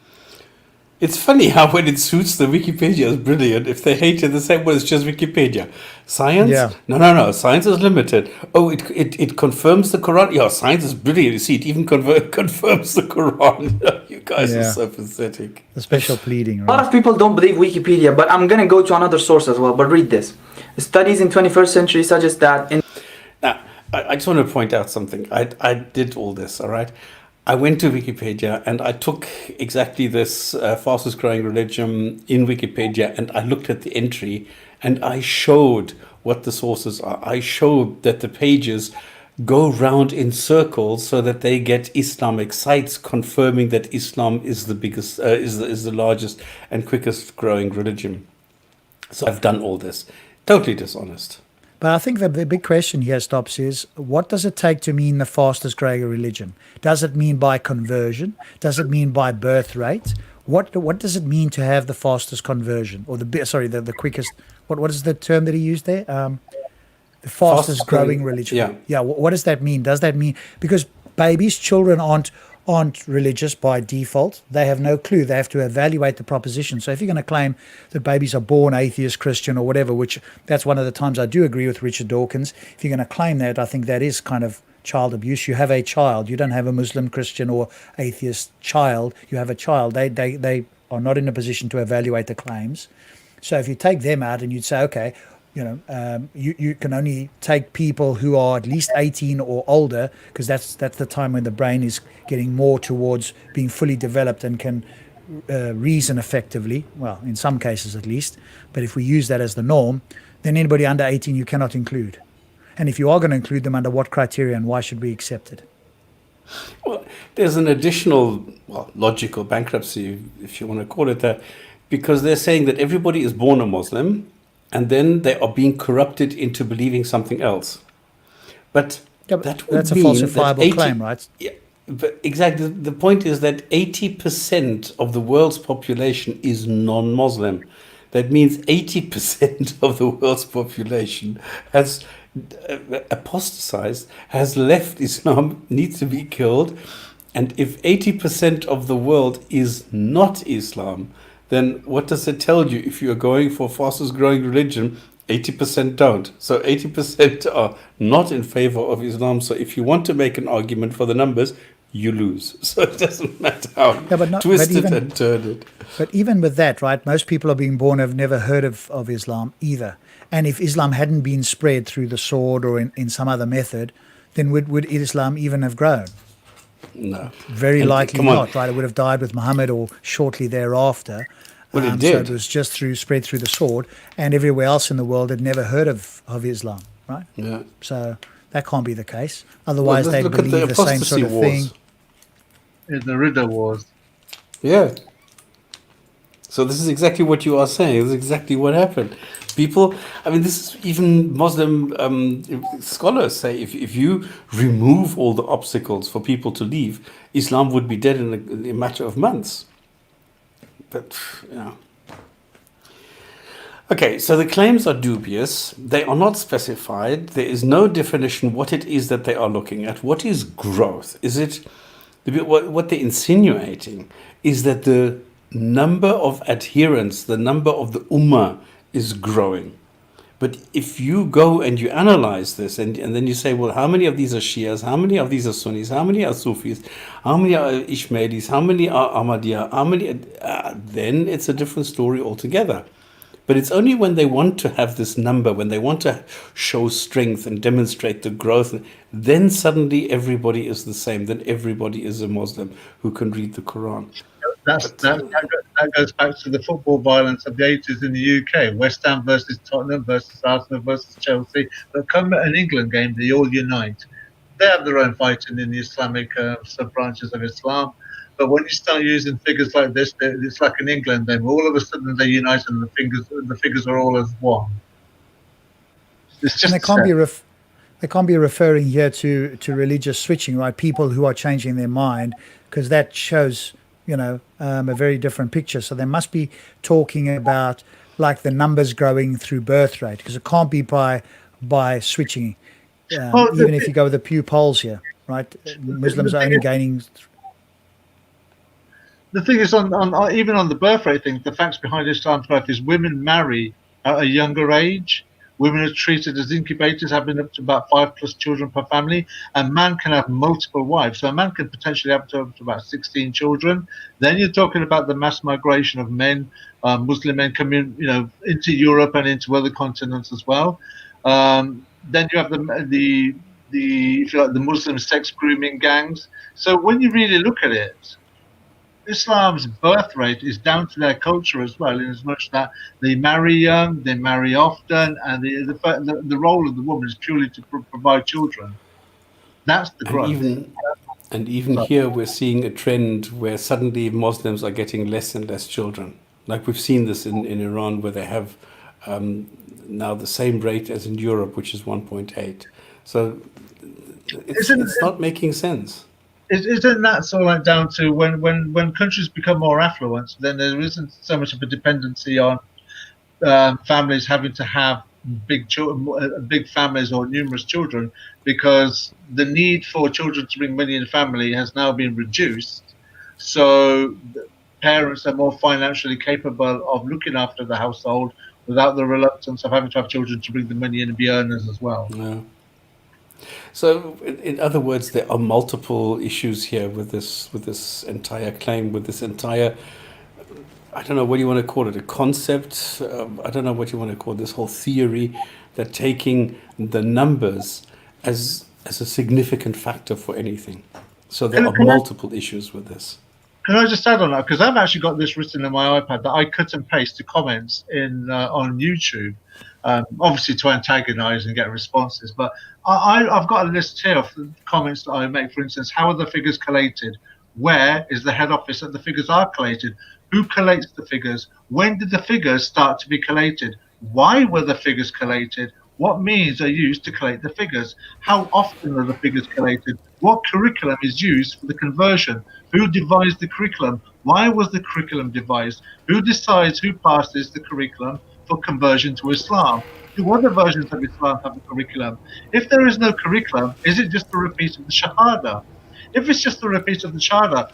It's funny how when it suits the Wikipedia is brilliant. If they hate it, they say, well, it's just Wikipedia. Science? Yeah. No. Science is limited. Oh, it confirms the Quran. Yeah, science is brilliant. You see, it even confirms the Quran. You guys are so pathetic. The special pleading, A lot right? of people don't believe Wikipedia, but I'm gonna go to another source as well. But read this. Studies in 21st century suggest that in Now, I just want to point out something. I did all this, all right? I went to Wikipedia and I took exactly this fastest growing religion in Wikipedia and I looked at the entry and I showed what the sources are. I showed that the pages go round in circles so that they get Islamic sites confirming that Islam is the biggest, is the largest and quickest growing religion. So I've done all this. Totally dishonest. But I think the big question here, Stops, is what does it take to mean the fastest growing religion? Does it mean by conversion? Does it mean by birth rate? What does it mean to have the fastest conversion, or the quickest? What is the term that he used there? The fastest growing religion. Yeah. What does that mean? Does that mean because children aren't religious by default? They have no clue. They have to evaluate the proposition. So if you're going to claim that babies are born atheist, Christian, or whatever, which that's one of the times I do agree with Richard Dawkins. If you're going to claim that, I think that is kind of child abuse. You have a child. You don't have a Muslim, Christian, or atheist child. You have a child. They are not in a position to evaluate the claims. So if you take them out and you'd say, okay, you can only take people who are at least 18 or older, because that's the time when the brain is getting more towards being fully developed and can reason effectively, well, in some cases at least. But if we use that as the norm, then anybody under 18 you cannot include. And if you are going to include them, under what criteria and why should we accept it? Well, there's an additional logical bankruptcy, if you want to call it that, because they're saying that everybody is born a Muslim, and then they are being corrupted into believing something else. But that would that's a mean falsifiable claim, right? Yeah, but exactly. The point is that 80% of the world's population is non-Muslim. That means 80% of the world's population has apostatized, has left Islam, needs to be killed. And if 80% of the world is not Islam, then what does it tell you? If you're going for fastest growing religion, 80% don't. So 80% are not in favor of Islam. So if you want to make an argument for the numbers, you lose. So it doesn't matter how twisted and turned it. But even with that, right, most people are being born have never heard of Islam either. And if Islam hadn't been spread through the sword or in some other method, then would Islam even have grown? No. Very likely not, right? It would have died with Muhammad or shortly thereafter. Well, it So it did. was just spread through the sword, and everywhere else in the world had never heard of Islam, right? Yeah. So that can't be the case. Well, Otherwise, let's they'd look at the believe the same apostasy sort of thing. wars. In the Ridda Wars. Yeah. So this is exactly what you are saying. This is exactly what happened. People, I mean, this is even Muslim scholars say if you remove all the obstacles for people to leave, Islam would be dead in a matter of months. But, you know. Okay, so the claims are dubious. They are not specified. There is no definition what it is that they are looking at. What is growth? Is it what they're insinuating is that the number of adherents, the number of the ummah is growing. But if you go and you analyze this and then you say, well, how many of these are Shias? How many of these are Sunnis? How many are Sufis? How many are Ishmailis? How many are Ahmadiyya? How many? Then it's a different story altogether. But it's only when they want to have this number, when they want to show strength and demonstrate the growth, then suddenly everybody is the same. Then everybody is a Muslim who can read the Quran. That goes back to the football violence of the 80s in the UK. West Ham versus Tottenham versus Arsenal versus Chelsea. But come an England game, they all unite. They have their own fighting in the Islamic sub-branches of Islam. But when you start using figures like this, it's like in England. Then all of a sudden they unite, and the figures are all as one. It's And just they can't be referring here to religious switching, right? People who are changing their mind, because that shows, a very different picture. So they must be talking about like the numbers growing through birth rate, because it can't be by switching. Even if you go with the Pew polls here, right? Muslims are only gaining. The thing is, on even on the birth rate thing, the facts behind Islam's growth is women marry at a younger age. Women are treated as incubators, having up to about 5+ children per family. And man can have multiple wives. So a man can potentially have up to about 16 children. Then you're talking about the mass migration of men, Muslim men coming, into Europe and into other continents as well. Then you have the if you like, the Muslim sex grooming gangs. So when you really look at it, Islam's birth rate is down to their culture as well, in as much that they marry young, they marry often, and the role of the woman is purely to provide children. That's the And growth. even here we're seeing a trend where suddenly Muslims are getting less and less children. Like we've seen this in Iran, where they have now the same rate as in Europe, which is 1.8. So it's not making sense. Isn't that sort of like down to when countries become more affluent, then there isn't so much of a dependency on families having to have big families or numerous children, because the need for children to bring money in the family has now been reduced. So parents are more financially capable of looking after the household without the reluctance of having to have children to bring the money in and be earners as well. Yeah. So, in other words, there are multiple issues here with this entire claim, with this entire, I don't know what you want to call it, a concept. I don't know what you want to call this whole theory that taking the numbers as a significant factor for anything. So there are multiple issues with this. Can I just add on that? Because I've actually got this written in my iPad that I cut and paste to comments on YouTube, obviously to antagonize and get responses. But I've got a list here of comments that I make. For instance, how are the figures collated? Where is the head office that the figures are collated? Who collates the figures? When did the figures start to be collated? Why were the figures collated? What means are used to collate the figures? How often are the figures collated? What curriculum is used for the conversion? Who devised the curriculum? Why was the curriculum devised? Who decides who passes the curriculum for conversion to Islam? Do other versions of Islam have a curriculum? If there is no curriculum, is it just a repeat of the Shahada? If it's just a repeat of the Shahada,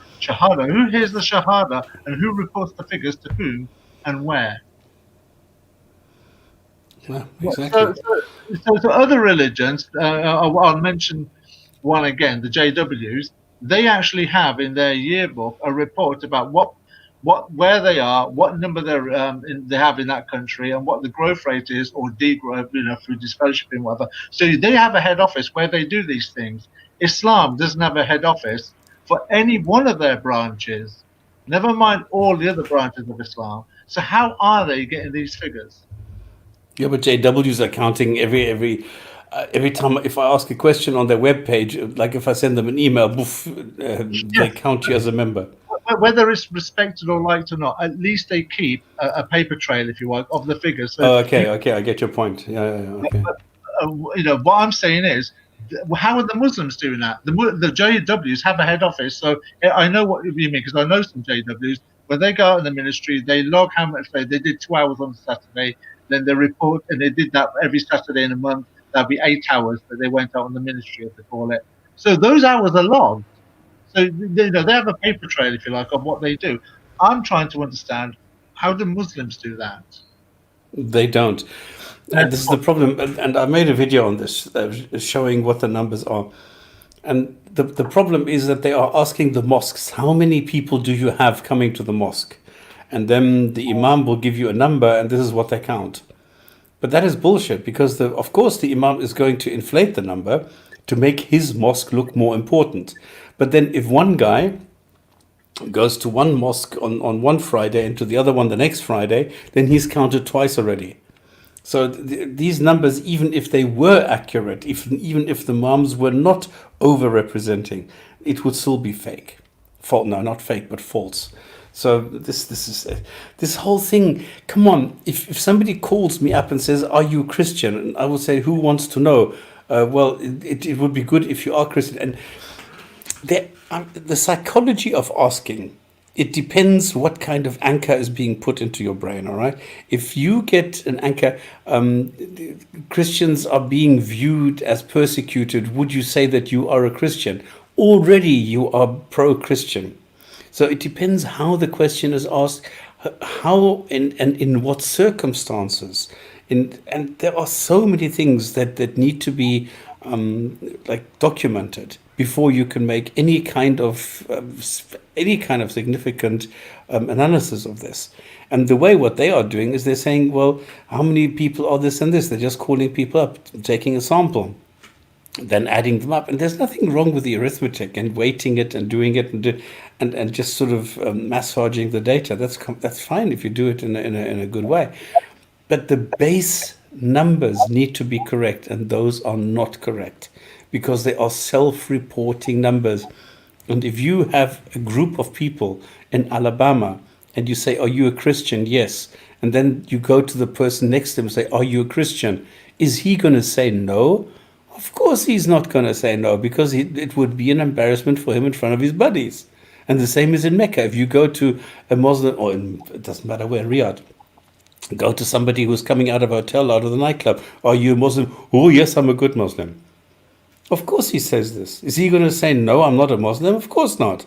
who hears the Shahada and who reports the figures to whom and where? Yeah, exactly. So other religions, I'll mention one again, the JWs. They actually have in their yearbook a report about where they are, what number they have in that country, and what the growth rate is or degrowth, through disfellowshipping, whatever. So they have a head office where they do these things. Islam doesn't have a head office for any one of their branches. Never mind all the other branches of Islam. So how are they getting these figures? Yeah, but JWs are counting every time. If I ask a question on their webpage, like if I send them an email, boof, they Yes. count you as a member. Whether it's respected or liked or not, at least they keep a paper trail, if you like, of the figures. So Oh, okay, I get your point. Yeah, okay. what I'm saying is, how are the Muslims doing that? The JWs have a head office, so I know what you mean because I know some JWs. When they go out in the ministry, they log how much they did 2 hours on Saturday, then they report, and they did that every Saturday in a month. That'd be 8 hours that they went out on the ministry, as they call it. So those hours are logged. So they have a paper trail, if you like, of what they do. I'm trying to understand, how do Muslims do that? They don't. And this is the problem. And I made a video on this showing what the numbers are. And the problem is that they are asking the mosques, how many people do you have coming to the mosque? And then the imam will give you a number, and this is what they count. But that is bullshit, because of course the imam is going to inflate the number to make his mosque look more important. But then if one guy goes to one mosque on one Friday and to the other one the next Friday, then he's counted twice already. So these numbers, even if they were accurate, even if the imams were not over-representing, it would still be fake. No, not fake, but false. So this whole thing. Come on, if somebody calls me up and says, "Are you Christian?" and I will say, "Who wants to know?" Well, it would be good if you are Christian. And the psychology of asking, it depends what kind of anchor is being put into your brain, all right? If you get an anchor, Christians are being viewed as persecuted, would you say that you are a Christian? Already you are pro-Christian. So it depends how the question is asked, how and in what circumstances. And there are so many things that need to be documented before you can make any kind of significant analysis of this. And the way what they are doing is they're saying, well, how many people are this and this? They're just calling people up, taking a sample, then adding them up. And there's nothing wrong with the arithmetic and weighting it and doing it and just sort of massaging the data. That's fine if you do it in a good way. But the base numbers need to be correct, and those are not correct because they are self-reporting numbers. And if you have a group of people in Alabama and you say, "Are you a Christian?" Yes. And then you go to the person next to him and say, "Are you a Christian?" Is he going to say no? Of course he's not going to say no, because it would be an embarrassment for him in front of his buddies. And the same is in Mecca. If you go to a Muslim, or it doesn't matter where, Riyadh, go to somebody who's coming out of a hotel, out of the nightclub. "Are you a Muslim?" "Oh, yes, I'm a good Muslim." Of course he says this. Is he going to say, "No, I'm not a Muslim"? Of course not.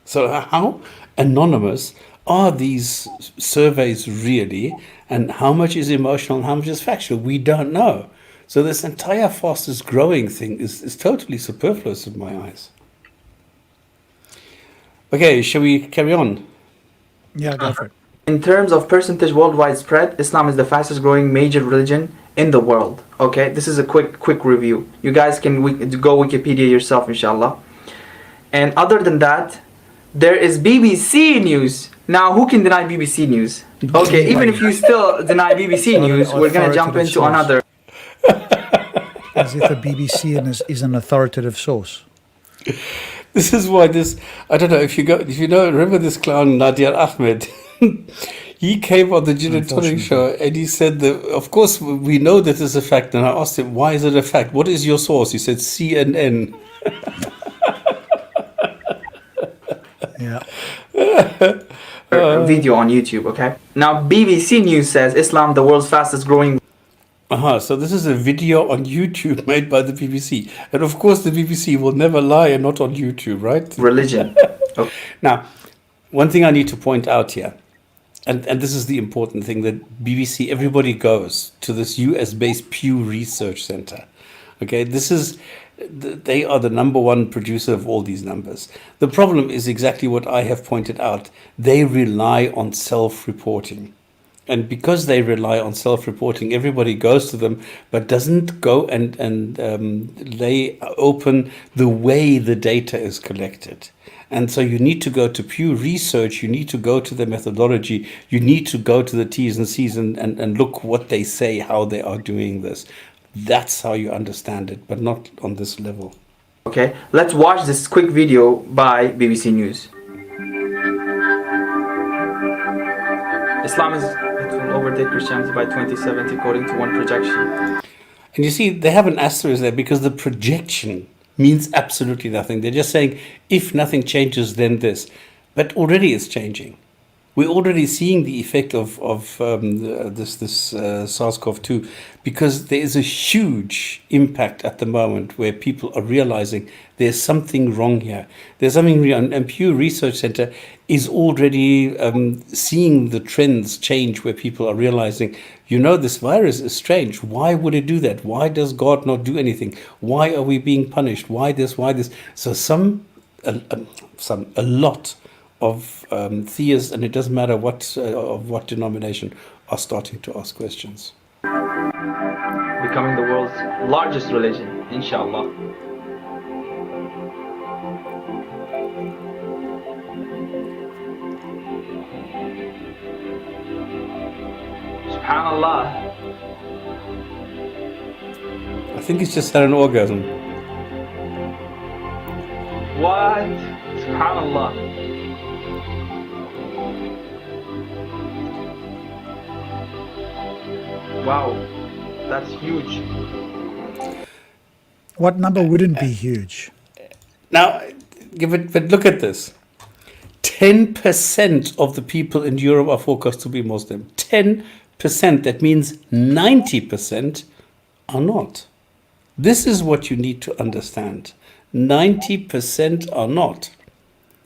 So how anonymous are these surveys really? And how much is emotional and how much is factual? We don't know. So this entire fastest growing thing is totally superfluous in my eyes. Okay, shall we carry on? Yeah, go for it. In terms of percentage worldwide spread, Islam is the fastest growing major religion in the world. Okay, this is a quick review. You guys can go Wikipedia yourself, inshallah. And other than that, there is BBC News. Now, who can deny BBC News? Okay, even if you still deny BBC News, we're gonna jump into another. As if the BBC is an authoritative source. This is why I don't know if you know, remember this clown Nadir Ahmed? He came on the Gin and Tonic show and he said that, of course, we know that is a fact. And I asked him, why is it a fact? What is your source? He said, CNN. Yeah. Video on YouTube, okay? Now, BBC News says Islam, the world's fastest growing. So this is a video on YouTube made by the BBC. And of course, the BBC will never lie and not on YouTube, right? Religion. Okay. Now, one thing I need to point out here, and this is the important thing, that BBC, everybody goes to this US-based Pew Research Center. Okay, they are the number one producer of all these numbers. The problem is exactly what I have pointed out. They rely on self-reporting. And because they rely on self-reporting, everybody goes to them, but doesn't go and lay open the way the data is collected. And so you need to go to Pew Research, you need to go to the methodology, you need to go to the T's and C's and look what they say, how they are doing this. That's how you understand it, but not on this level. Okay, let's watch this quick video by BBC News. Islam will overtake Christianity by 2070 according to one projection. And you see, they have an asterisk there because the projection means absolutely nothing. They're just saying, if nothing changes, then this. But already it's changing. We're already seeing the effect of this SARS-CoV-2 because there is a huge impact at the moment where people are realizing there's something wrong here. There's something wrong. And Pew Research Center is already seeing the trends change where people are realizing, this virus is strange. Why would it do that? Why does God not do anything? Why are we being punished? Why this? Why this? So a lot of theists, and it doesn't matter of what denomination, are starting to ask questions. Becoming the world's largest religion, inshallah. Subhanallah. I think he's just had an orgasm. What? Subhanallah. Wow, that's huge. What number wouldn't be huge? Now, but look at this. 10% of the people in Europe are forecast to be Muslim. 10%. That means 90% are not. This is what you need to understand. 90% are not.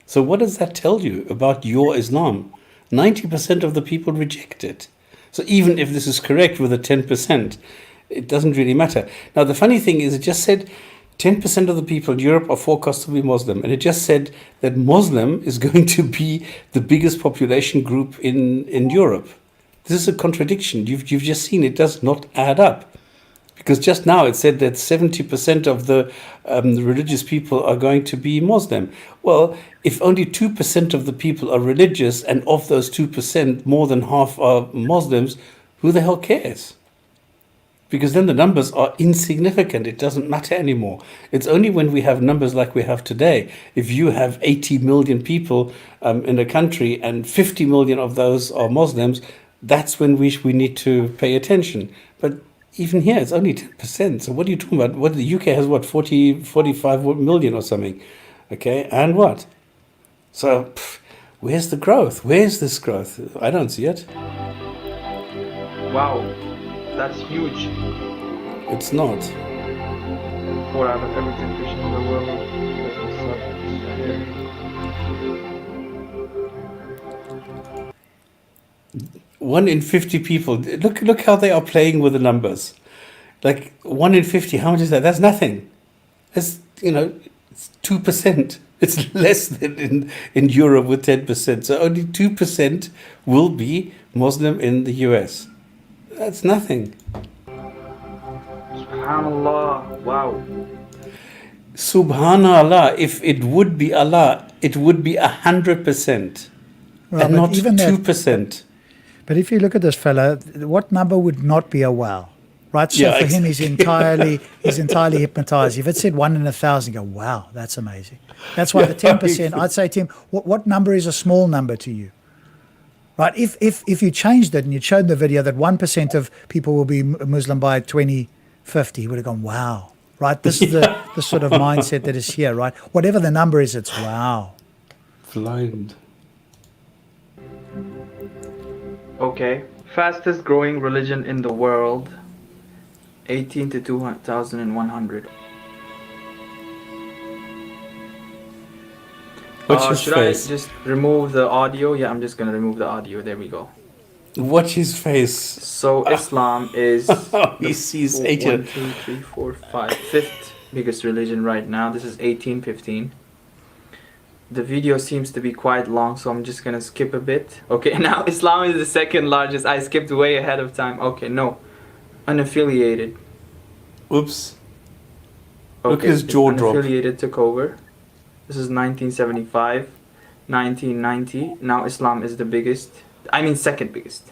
So what does that tell you about your Islam? 90% of the people reject it. So even if this is correct with the 10%, it doesn't really matter. Now, the funny thing is, it just said 10% of the people in Europe are forecast to be Muslim. And it just said that Muslim is going to be the biggest population group in Europe. This is a contradiction. You've just seen it does not add up. Because just now it said that 70% of the religious people are going to be Muslim. Well, if only 2% of the people are religious, and of those 2%, more than half are Muslims, who the hell cares? Because then the numbers are insignificant. It doesn't matter anymore. It's only when we have numbers like we have today. If you have 80 million people in a country and 50 million of those are Muslims, that's when we need to pay attention. But even here, it's only 10%. So what are you talking about? What the UK has, 45 million or something. Okay, and what? So where's the growth? Where's this growth? I don't see it. Wow, that's huge. It's not. 4 out of every 10 Christians in the world. 1 in 50 people. Look how they are playing with the numbers. Like 1 in 50. How much is that? That's nothing. It's it's 2%. It's less than in Europe with 10%. So only 2% will be Muslim in the US. That's nothing. Subhanallah. Wow. Subhanallah. If it would be Allah, it would be 100%, Well, and but not even that- 2%. But if you look at this fella, what number would not be a wow? Right? So Yeah, for him, he's entirely hypnotized. If it said 1 in 1,000, you go, wow, that's amazing. That's why the 10%, I'd say to him, what number is a small number to you? Right? If you changed it and you showed the video that 1% of people will be Muslim by 2050, he would have gone, wow. Right? This is the sort of mindset that is here, right? Whatever the number is, it's wow. Blind. Okay. Fastest growing religion in the world. 18 to 2,100. Watch his Should face. I just remove the audio? Yeah, I'm just gonna remove the audio. There we go. Watch his face. So Islam is He sees 1, 18. 2, 3, 4, 5, fifth biggest religion right now. This is 1815. The video seems to be quite long, so I'm just gonna skip a bit. Okay, now Islam is the second largest. I skipped way ahead of time. Okay, no. Unaffiliated. Oops. Look at Okay, his jaw drop. Unaffiliated took over. This is 1975, 1990. Now Islam is the biggest. I mean, second biggest.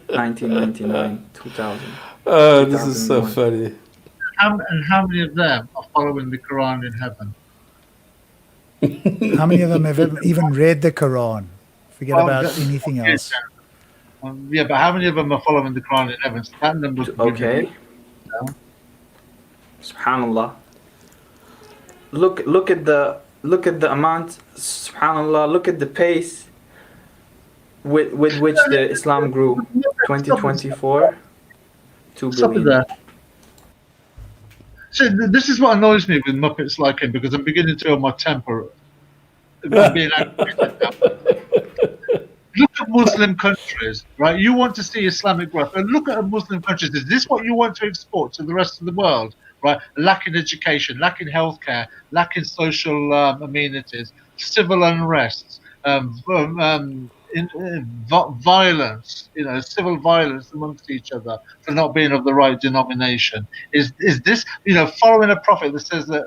1999, 2000. This is so 2001. funny. And how many of them are following the Quran in heaven? How many of them have even read the Quran? Forget Oh, about that- anything okay, else. yeah, but how many of them are following the Quran in heaven? So that number could give you Okay. Subhanallah. Look at the amount. Subhanallah. Look at the pace with which the Islam grew. 2024, 2 Stop it billion. there. So this is what annoys me with Muppets like him, because I'm beginning to feel my temper. I'm being aggravated now. Look at Muslim countries, right? You want to see Islamic growth, and look at Muslim countries. Is this what you want to export to the rest of the world, right? Lacking education, lacking healthcare, lacking social amenities, civil unrest, violence, civil violence amongst each other for not being of the right denomination. Is this, following a prophet that says that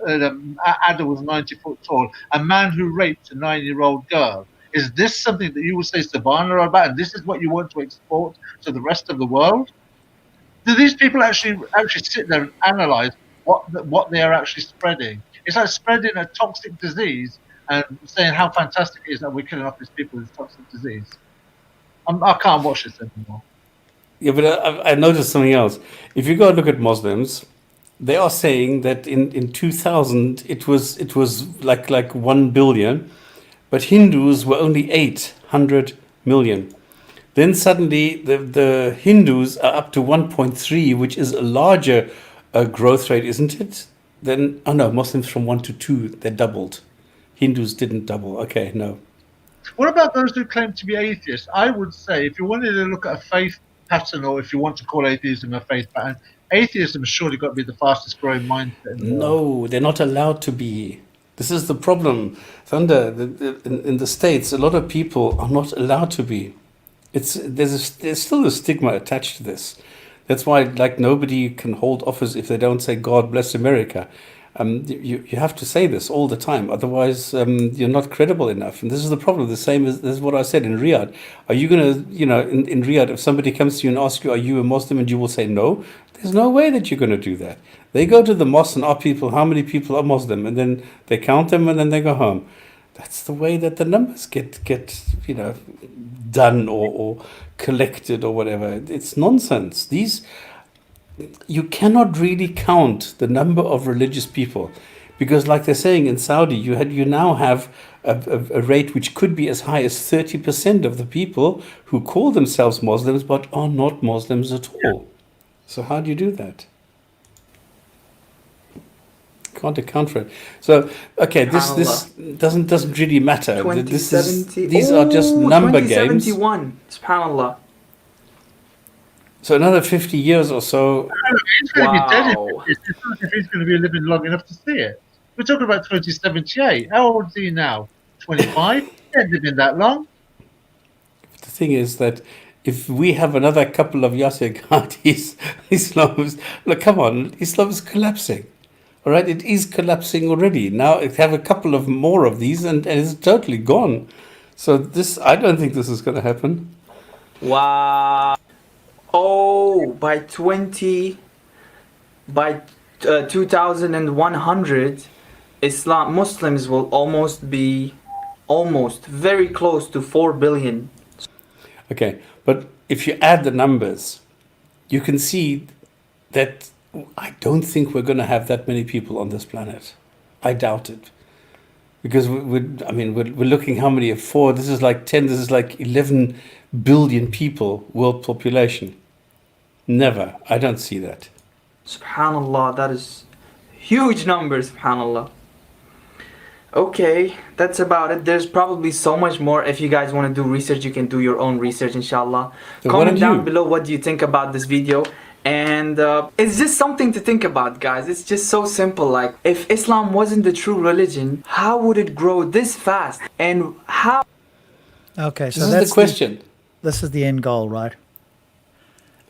Adam was 90 foot tall, a man who raped a 9-year-old girl? Is this something that you would say Savannah about, and this is what you want to export to the rest of the world? Do these people actually sit there and analyze what they are actually spreading? It's like spreading a toxic disease and saying how fantastic it is that we're killing off these people with toxic disease. I can't watch this anymore. Yeah, but I noticed something else. If you go and look at Muslims, they are saying that in 2000 it was like 1 billion, but Hindus were only 800 million. Then suddenly the Hindus are up to 1.3, which is a larger growth rate, isn't it? Then, oh no, Muslims from 1 to 2, they doubled. Hindus didn't double. Okay, no. What about those who claim to be atheists? I would say, if you wanted to look at a faith pattern, or if you want to call atheism a faith pattern, atheism has surely got to be the fastest growing mindset in the world. No, they're not allowed to be. This is the problem. Thunder, in the States, a lot of people are not allowed to be. There's still a stigma attached to this. That's why, like, nobody can hold office if they don't say "God bless America." You have to say this all the time, otherwise you're not credible enough. And this is the problem. The same as this is what I said in Riyadh. Are you gonna, in Riyadh, if somebody comes to you and asks you, "Are you a Muslim?" and you will say no, there's no way that you're going to do that. They go to the mosque and ask people how many people are Muslim, and then they count them and then they go home. That's the way that the numbers get done or collected or whatever. It's nonsense. You cannot really count the number of religious people, because, like they're saying in Saudi, you now have a rate which could be as high as 30% of the people who call themselves Muslims but are not Muslims at all. So how do you do that? Can't account for it. So okay, this doesn't really matter. 2070. These are just number games. 2071. Subhanallah. So another 50 years or so. He's going to be dead Wow. if he's going to be living long enough to see it. We're talking about 2078. How old is he now? 25? He ain't living that long. The thing is that if we have another couple of Yasir Ghadis, look, come on, Islam is collapsing. All right, it is collapsing already. Now have a couple of more of these and it's totally gone. So I don't think this is going to happen. Wow. Oh, by 2100, Muslims will almost very close to 4 billion. Okay, but if you add the numbers, you can see that I don't think we're going to have that many people on this planet. I doubt it. Because we're looking how many of 4, this is like 10, this is like 11 billion people, world population. Never. I don't see that. Subhanallah, that is huge numbers, subhanallah. Okay, that's about it. There's probably so much more. If you guys want to do research, you can do your own research, inshallah. So comment down below what do you think about this video. And it's just something to think about, guys. It's just so simple. Like, if Islam wasn't the true religion, how would it grow this fast? And how? Okay, so This is that's the question. this is the end goal, right?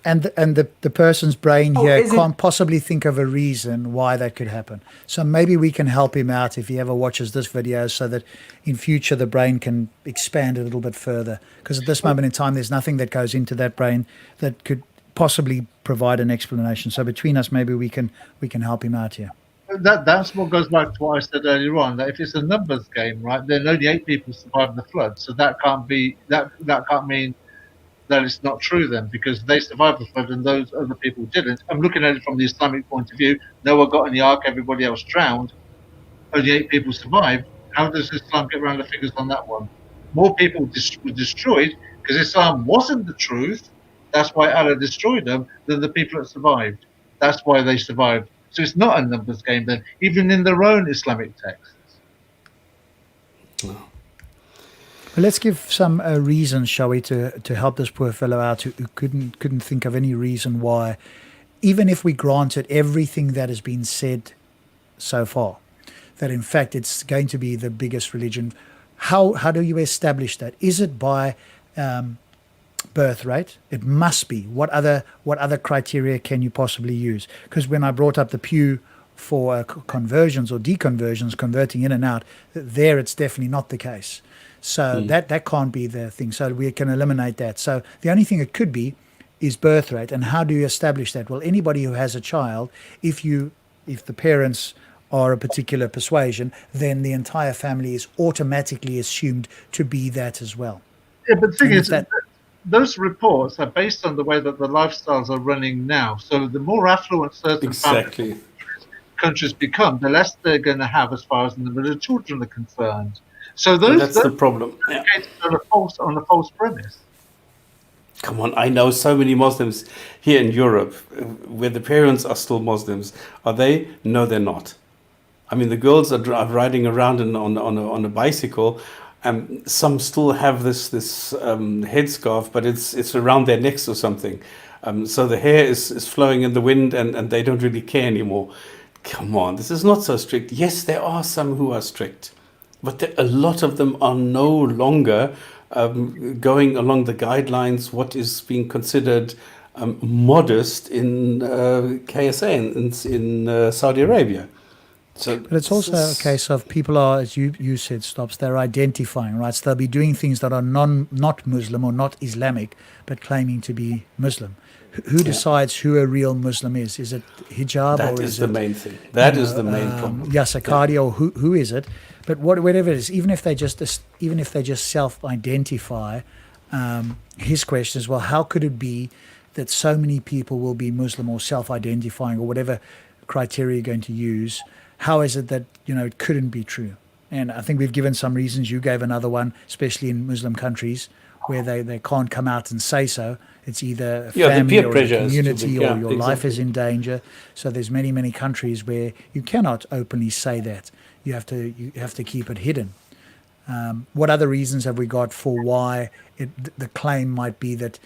And the person's brain Oh, here is it? can't possibly think of a reason why that could happen. So maybe we can help him out if he ever watches this video, so that in future the brain can expand a little bit further. Because at this moment in time, there's nothing that goes into that brain that could possibly provide an explanation. So between us, maybe we can help him out here. That's what goes back to what I said earlier on. That if it's a numbers game, right, then only 8 people survived the flood. So that can't be that can't mean that it's not true then, because they survived the flood and those other people didn't. I'm looking at it from the Islamic point of view. Noah got in the ark, everybody else drowned. Only 8 people survived. How does Islam get around the figures on that one? More people were destroyed because Islam wasn't the truth. That's why Allah destroyed them. Than the people that survived. That's why they survived. So it's not a numbers game then, even in their own Islamic texts. Well, let's give some reasons, shall we, to help this poor fellow out who couldn't think of any reason why, even if we granted everything that has been said so far, that in fact it's going to be the biggest religion. How do you establish that? Is it by birth rate? It must be. What other criteria can you possibly use? Because when I brought up the Pew for conversions or deconversions, converting in and out, there it's definitely not the case. So that can't be the thing. So we can eliminate that. So the only thing it could be is birth rate. And how do you establish that? Well, anybody who has a child, if the parents are a particular persuasion, then the entire family is automatically assumed to be that as well. Yeah, but the thing And is, those reports are based on the way that the lifestyles are running now. So the more affluent certain Exactly. countries become, the less they're going to have as far as the number of children are concerned. So And those that's the problem. Yeah. on a false premise. Come on, I know so many Muslims here in Europe where the parents are still Muslims. Are they? No, they're not. I mean, the girls are riding around on a bicycle. Some still have this headscarf, but it's around their necks or something. So the hair is flowing in the wind, and they don't really care anymore. Come on, this is not so strict. Yes, there are some who are strict, but a lot of them are no longer going along the guidelines, what is being considered modest in KSA, in Saudi Arabia. So But it's also a case of people are, as you said, Stops, they're identifying, right? So they'll be doing things that are not Muslim or not Islamic, but claiming to be Muslim. Who decides who a real Muslim is? Is it hijab that or is is the it main thing. That is the main problem. Yasakadi, or who is it? But whatever it is, even if they just self-identify, his question is, well, how could it be that so many people will be Muslim or self-identifying or whatever criteria you're going to use? How is it that it couldn't be true? And I think we've given some reasons. You gave another one, especially in Muslim countries where they can't come out and say so. It's either a family peer or a pressure is too community big. or your life Exactly. is in danger. So there's many countries where you cannot openly say that. You have to keep it hidden. What other reasons have we got for why the claim might be that?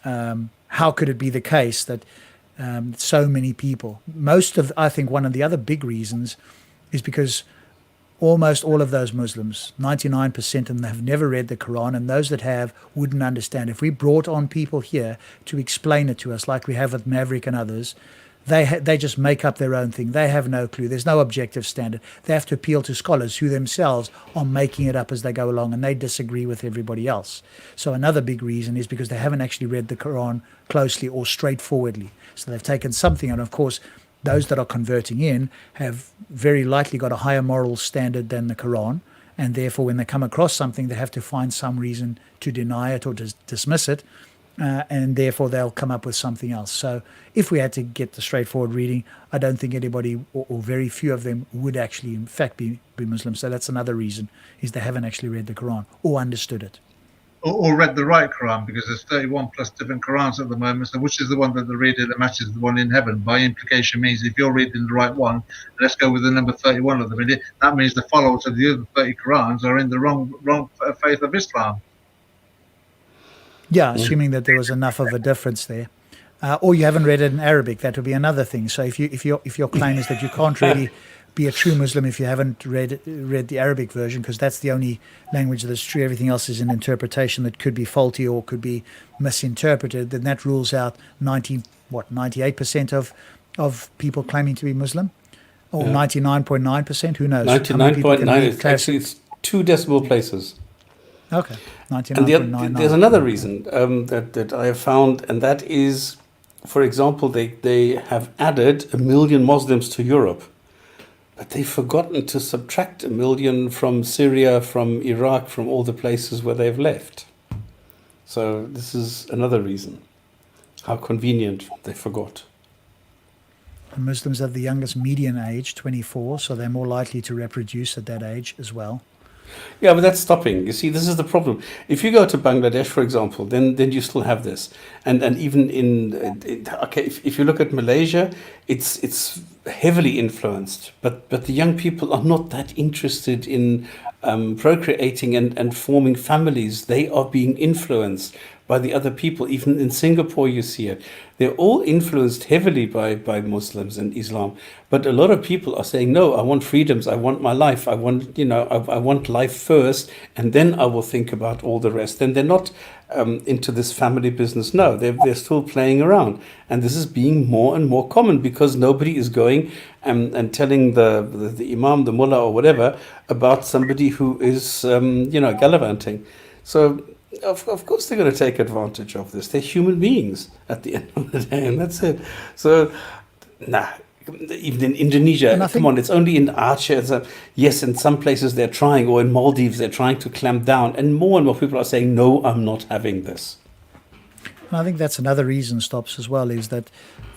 How could it be the case that so many people? I think one of the other big reasons is because almost all of those Muslims, 99% of them, have never read the Quran, and those that have wouldn't understand. If we brought on people here to explain it to us, like we have with Maverick and others, they just make up their own thing. They have no clue. There's no objective standard. They have to appeal to scholars who themselves are making it up as they go along, and they disagree with everybody else. So another big reason is because they haven't actually read the Quran closely or straightforwardly. So they've taken something, and of course, those that are converting in have very likely got a higher moral standard than the Quran, and therefore when they come across something, they have to find some reason to deny it or to dismiss it, and therefore they'll come up with something else. So if we had to get the straightforward reading, I don't think anybody or very few of them would actually in fact be Muslim. So that's another reason, is they haven't actually read the Quran or understood it. Or read the right Quran, because there's 31 plus different Qurans at the moment. So which is the one that they're reading that matches the one in heaven? By implication means if you're reading the right one, let's go with the number 31 of them. That means the followers of the other 30 Qurans are in the wrong faith of Islam. Yeah, assuming that there was enough of a difference there. Or you haven't read it in Arabic, that would be another thing. So if your claim is that you can't really be a true Muslim if you haven't read the Arabic version, because that's the only language that's true. Everything else is an interpretation that could be faulty or could be misinterpreted. Then that rules out 98% of people claiming to be Muslim, or 99.9%. Who knows? 99.9. Actually, it's 2 decimal places. Okay, And 99.99. there's another reason that I have found, and that is, for example, they have added 1 million Muslims to Europe, but they've forgotten to subtract 1 million from Syria, from Iraq, from all the places where they've left. So this is another reason. How convenient they forgot. And Muslims have the youngest median age, 24, so they're more likely to reproduce at that age as well. Yeah, but that's stopping. You see, this is the problem. If you go to Bangladesh, for example, then you still have this. And even if you look at Malaysia, it's heavily influenced. But the young people are not that interested in procreating and forming families. They are being influenced by the other people. Even in Singapore, you see it. They're all influenced heavily by Muslims and Islam. But a lot of people are saying, no, I want freedoms. I want my life. I want, I want life first, and then I will think about all the rest. And they're not into this family business. No, they're still playing around. And this is being more and more common because nobody is going and telling the imam, the mullah or whatever about somebody who is, gallivanting. So of course they're going to take advantage of this. They're human beings at the end of the day, and that's it. So, even in Indonesia, come on, it's only in Aceh. Yes, in some places they're trying, or in Maldives they're trying to clamp down, and more people are saying, no, I'm not having this. And I think that's another reason, Stops, as well, is that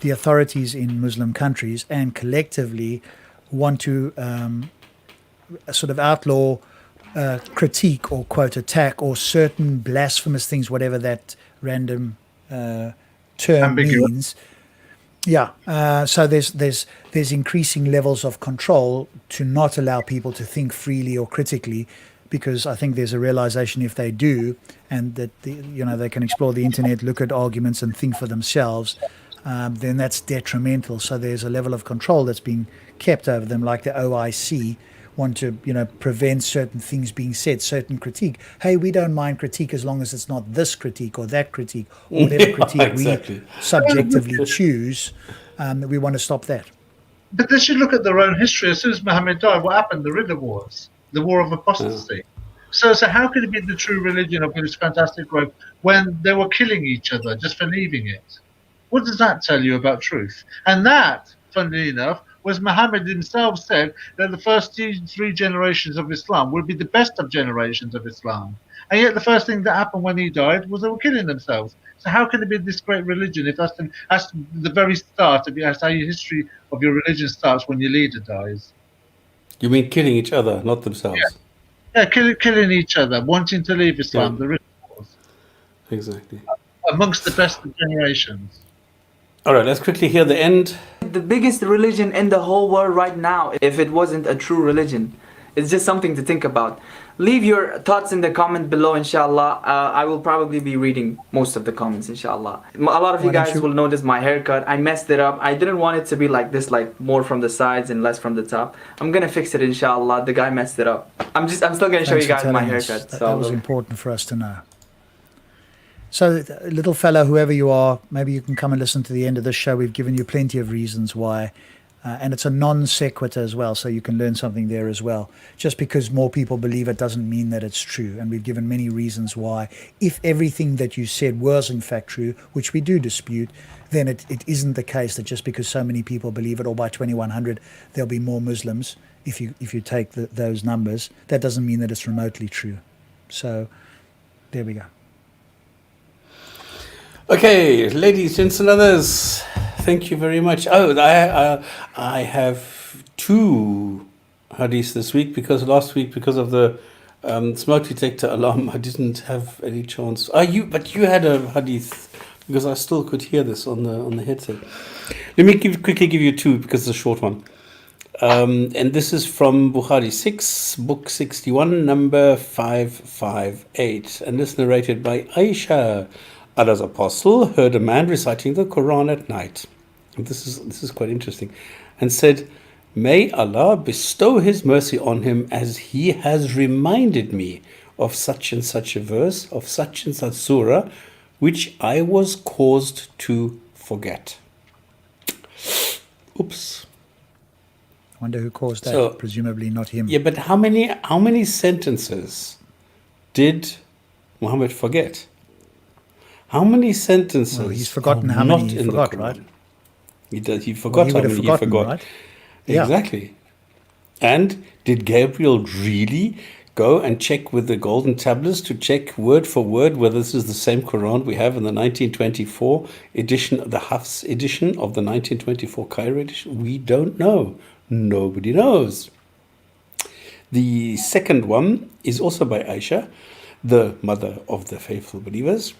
the authorities in Muslim countries and collectively want to sort of outlaw critique or quote attack or certain blasphemous things, whatever that random term means. Yeah. So there's increasing levels of control to not allow people to think freely or critically, because I think there's a realization if they do, and that they can explore the internet, look at arguments, and think for themselves, then that's detrimental. So there's a level of control that's being kept over them, like the OIC want to prevent certain things being said, certain critique. Hey, we don't mind critique as long as it's not this critique or that critique or whatever critique we subjectively choose. We want to stop that. But they should look at their own history. As soon as Muhammad died, what happened? The Ridda Wars, the War of Apostasy. So how could it be the true religion of this fantastic growth when they were killing each other just for leaving it? What does that tell you about truth? And that, funnily enough, was Muhammad himself said that the first 3 generations of Islam would be the best of generations of Islam. And yet the first thing that happened when he died was they were killing themselves. So how can it be this great religion if that's the very start of that's how your history of your religion starts when your leader dies? You mean killing each other, not themselves? Yeah, killing each other, wanting to leave Islam, the rituals. Exactly. Amongst the best of generations. All right, let's quickly hear the end. The biggest religion in the whole world right now, if it wasn't a true religion, it's just something to think about. Leave your thoughts in the comment below, inshallah. I will probably be reading most of the comments, inshallah. A lot of you guys will notice my haircut. I messed it up. I didn't want it to be like this, like more from the sides and less from the top. I'm gonna fix it, inshallah. The guy messed it up. I'm still gonna show you guys my haircut. That was important for us to know. So, little fellow, whoever you are, maybe you can come and listen to the end of this show. We've given you plenty of reasons why. And it's a non sequitur as well, so you can learn something there as well. Just because more people believe it doesn't mean that it's true. And we've given many reasons why. If everything that you said was in fact true, which we do dispute, then it isn't the case that just because so many people believe it, or by 2100 there'll be more Muslims, if you take those numbers, that doesn't mean that it's remotely true. So, there we go. Okay, ladies, gents, and others, thank you very much. Oh, I have 2 hadiths this week, because last week, because of the smoke detector alarm, I didn't have any chance. But you had a hadith, because I still could hear this on the headset. Let me quickly give you 2, because it's a short one. And this is from Bukhari 6, book 61, number 558, and this narrated by Aisha. Allah's apostle heard a man reciting the Quran at night. And this is quite interesting. And said, May Allah bestow His mercy on him as he has reminded me of such and such a verse, of such and such surah, which I was caused to forget. Oops. I wonder who caused that. So- Presumably not him. Yeah, but how many sentences did Muhammad forget? How many sentences? Well, he's forgotten are how many not he in the forgot, Quran? right? He did. He Well, forgot he how would have many he forgotten, forgot. right? Yeah. Exactly. And did Gabriel really go and check with the golden tablets to check word for word whether this is the same Quran we have in the 1924 edition, the Hafs edition of the 1924 Cairo edition? We don't know. Nobody knows. The second one is also by Aisha, the mother of the faithful believers.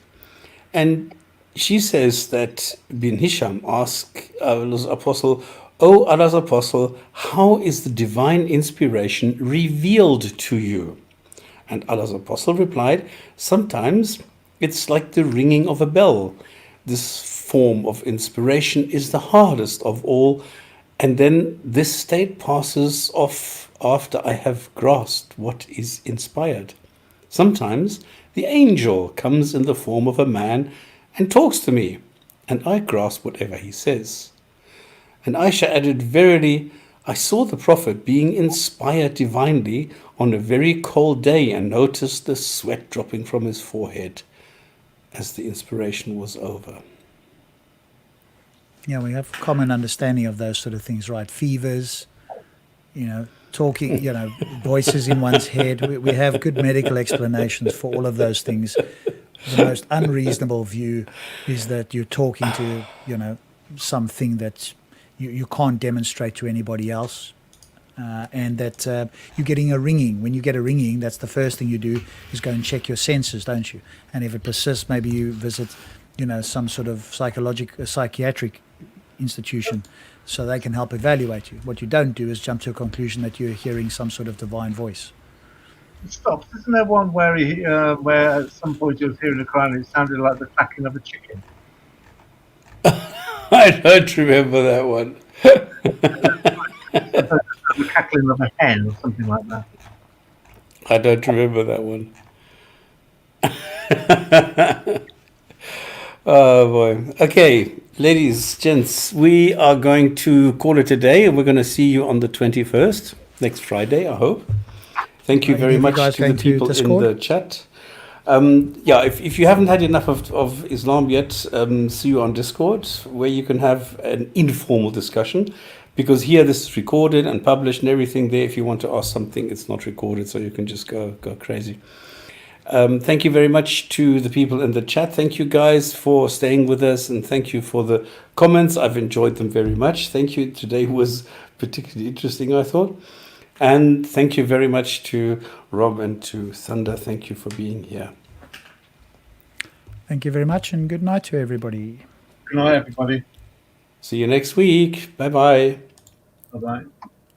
And she says that bin Hisham asked Allah's apostle, "O Allah's apostle, how is the divine inspiration revealed to you?" And Allah's apostle replied, "Sometimes it's like the ringing of a bell. This form of inspiration is the hardest of all, and then this state passes off after I have grasped what is inspired. Sometimes the angel comes in the form of a man and talks to me, and I grasp whatever he says." And Aisha added, "Verily, I saw the Prophet being inspired divinely on a very cold day and noticed the sweat dropping from his forehead as the inspiration was over." Yeah, we have common understanding of those sort of things, right? Fevers, talking, voices in one's head. We have good medical explanations for all of those things. The most unreasonable view is that you're talking to, something that you can't demonstrate to anybody else. And that you're getting a ringing. When you get a ringing, that's the first thing you do is go and check your senses, don't you? And if it persists, maybe you visit, some sort of psychiatric institution so they can help evaluate you. What you don't do is jump to a conclusion that you're hearing some sort of divine voice. Stop. Isn't there one where where at some point you was hearing the Quran and it sounded like the clacking of a chicken? I don't remember that one. The cackling of a hen or something like that. I don't remember that one. Oh boy. Okay, ladies, gents, we are going to call it a day, and we're going to see you on the 21st, next Friday, I hope. Thank you Are very you much guys to the going to people in Discord? the chat. If you haven't had enough of Islam yet, see you on Discord, where you can have an informal discussion. Because here this is recorded and published and everything there. If you want to ask something, it's not recorded, so you can just go crazy. Thank you very much to the people in the chat. Thank you guys for staying with us, and thank you for the comments. I've enjoyed them very much. Thank you. Today was particularly interesting, I thought. And thank you very much to Rob and to Thunder. Thank you for being here. Thank you very much, and good night to everybody. Good night, everybody. See you next week. Bye-bye. Bye-bye.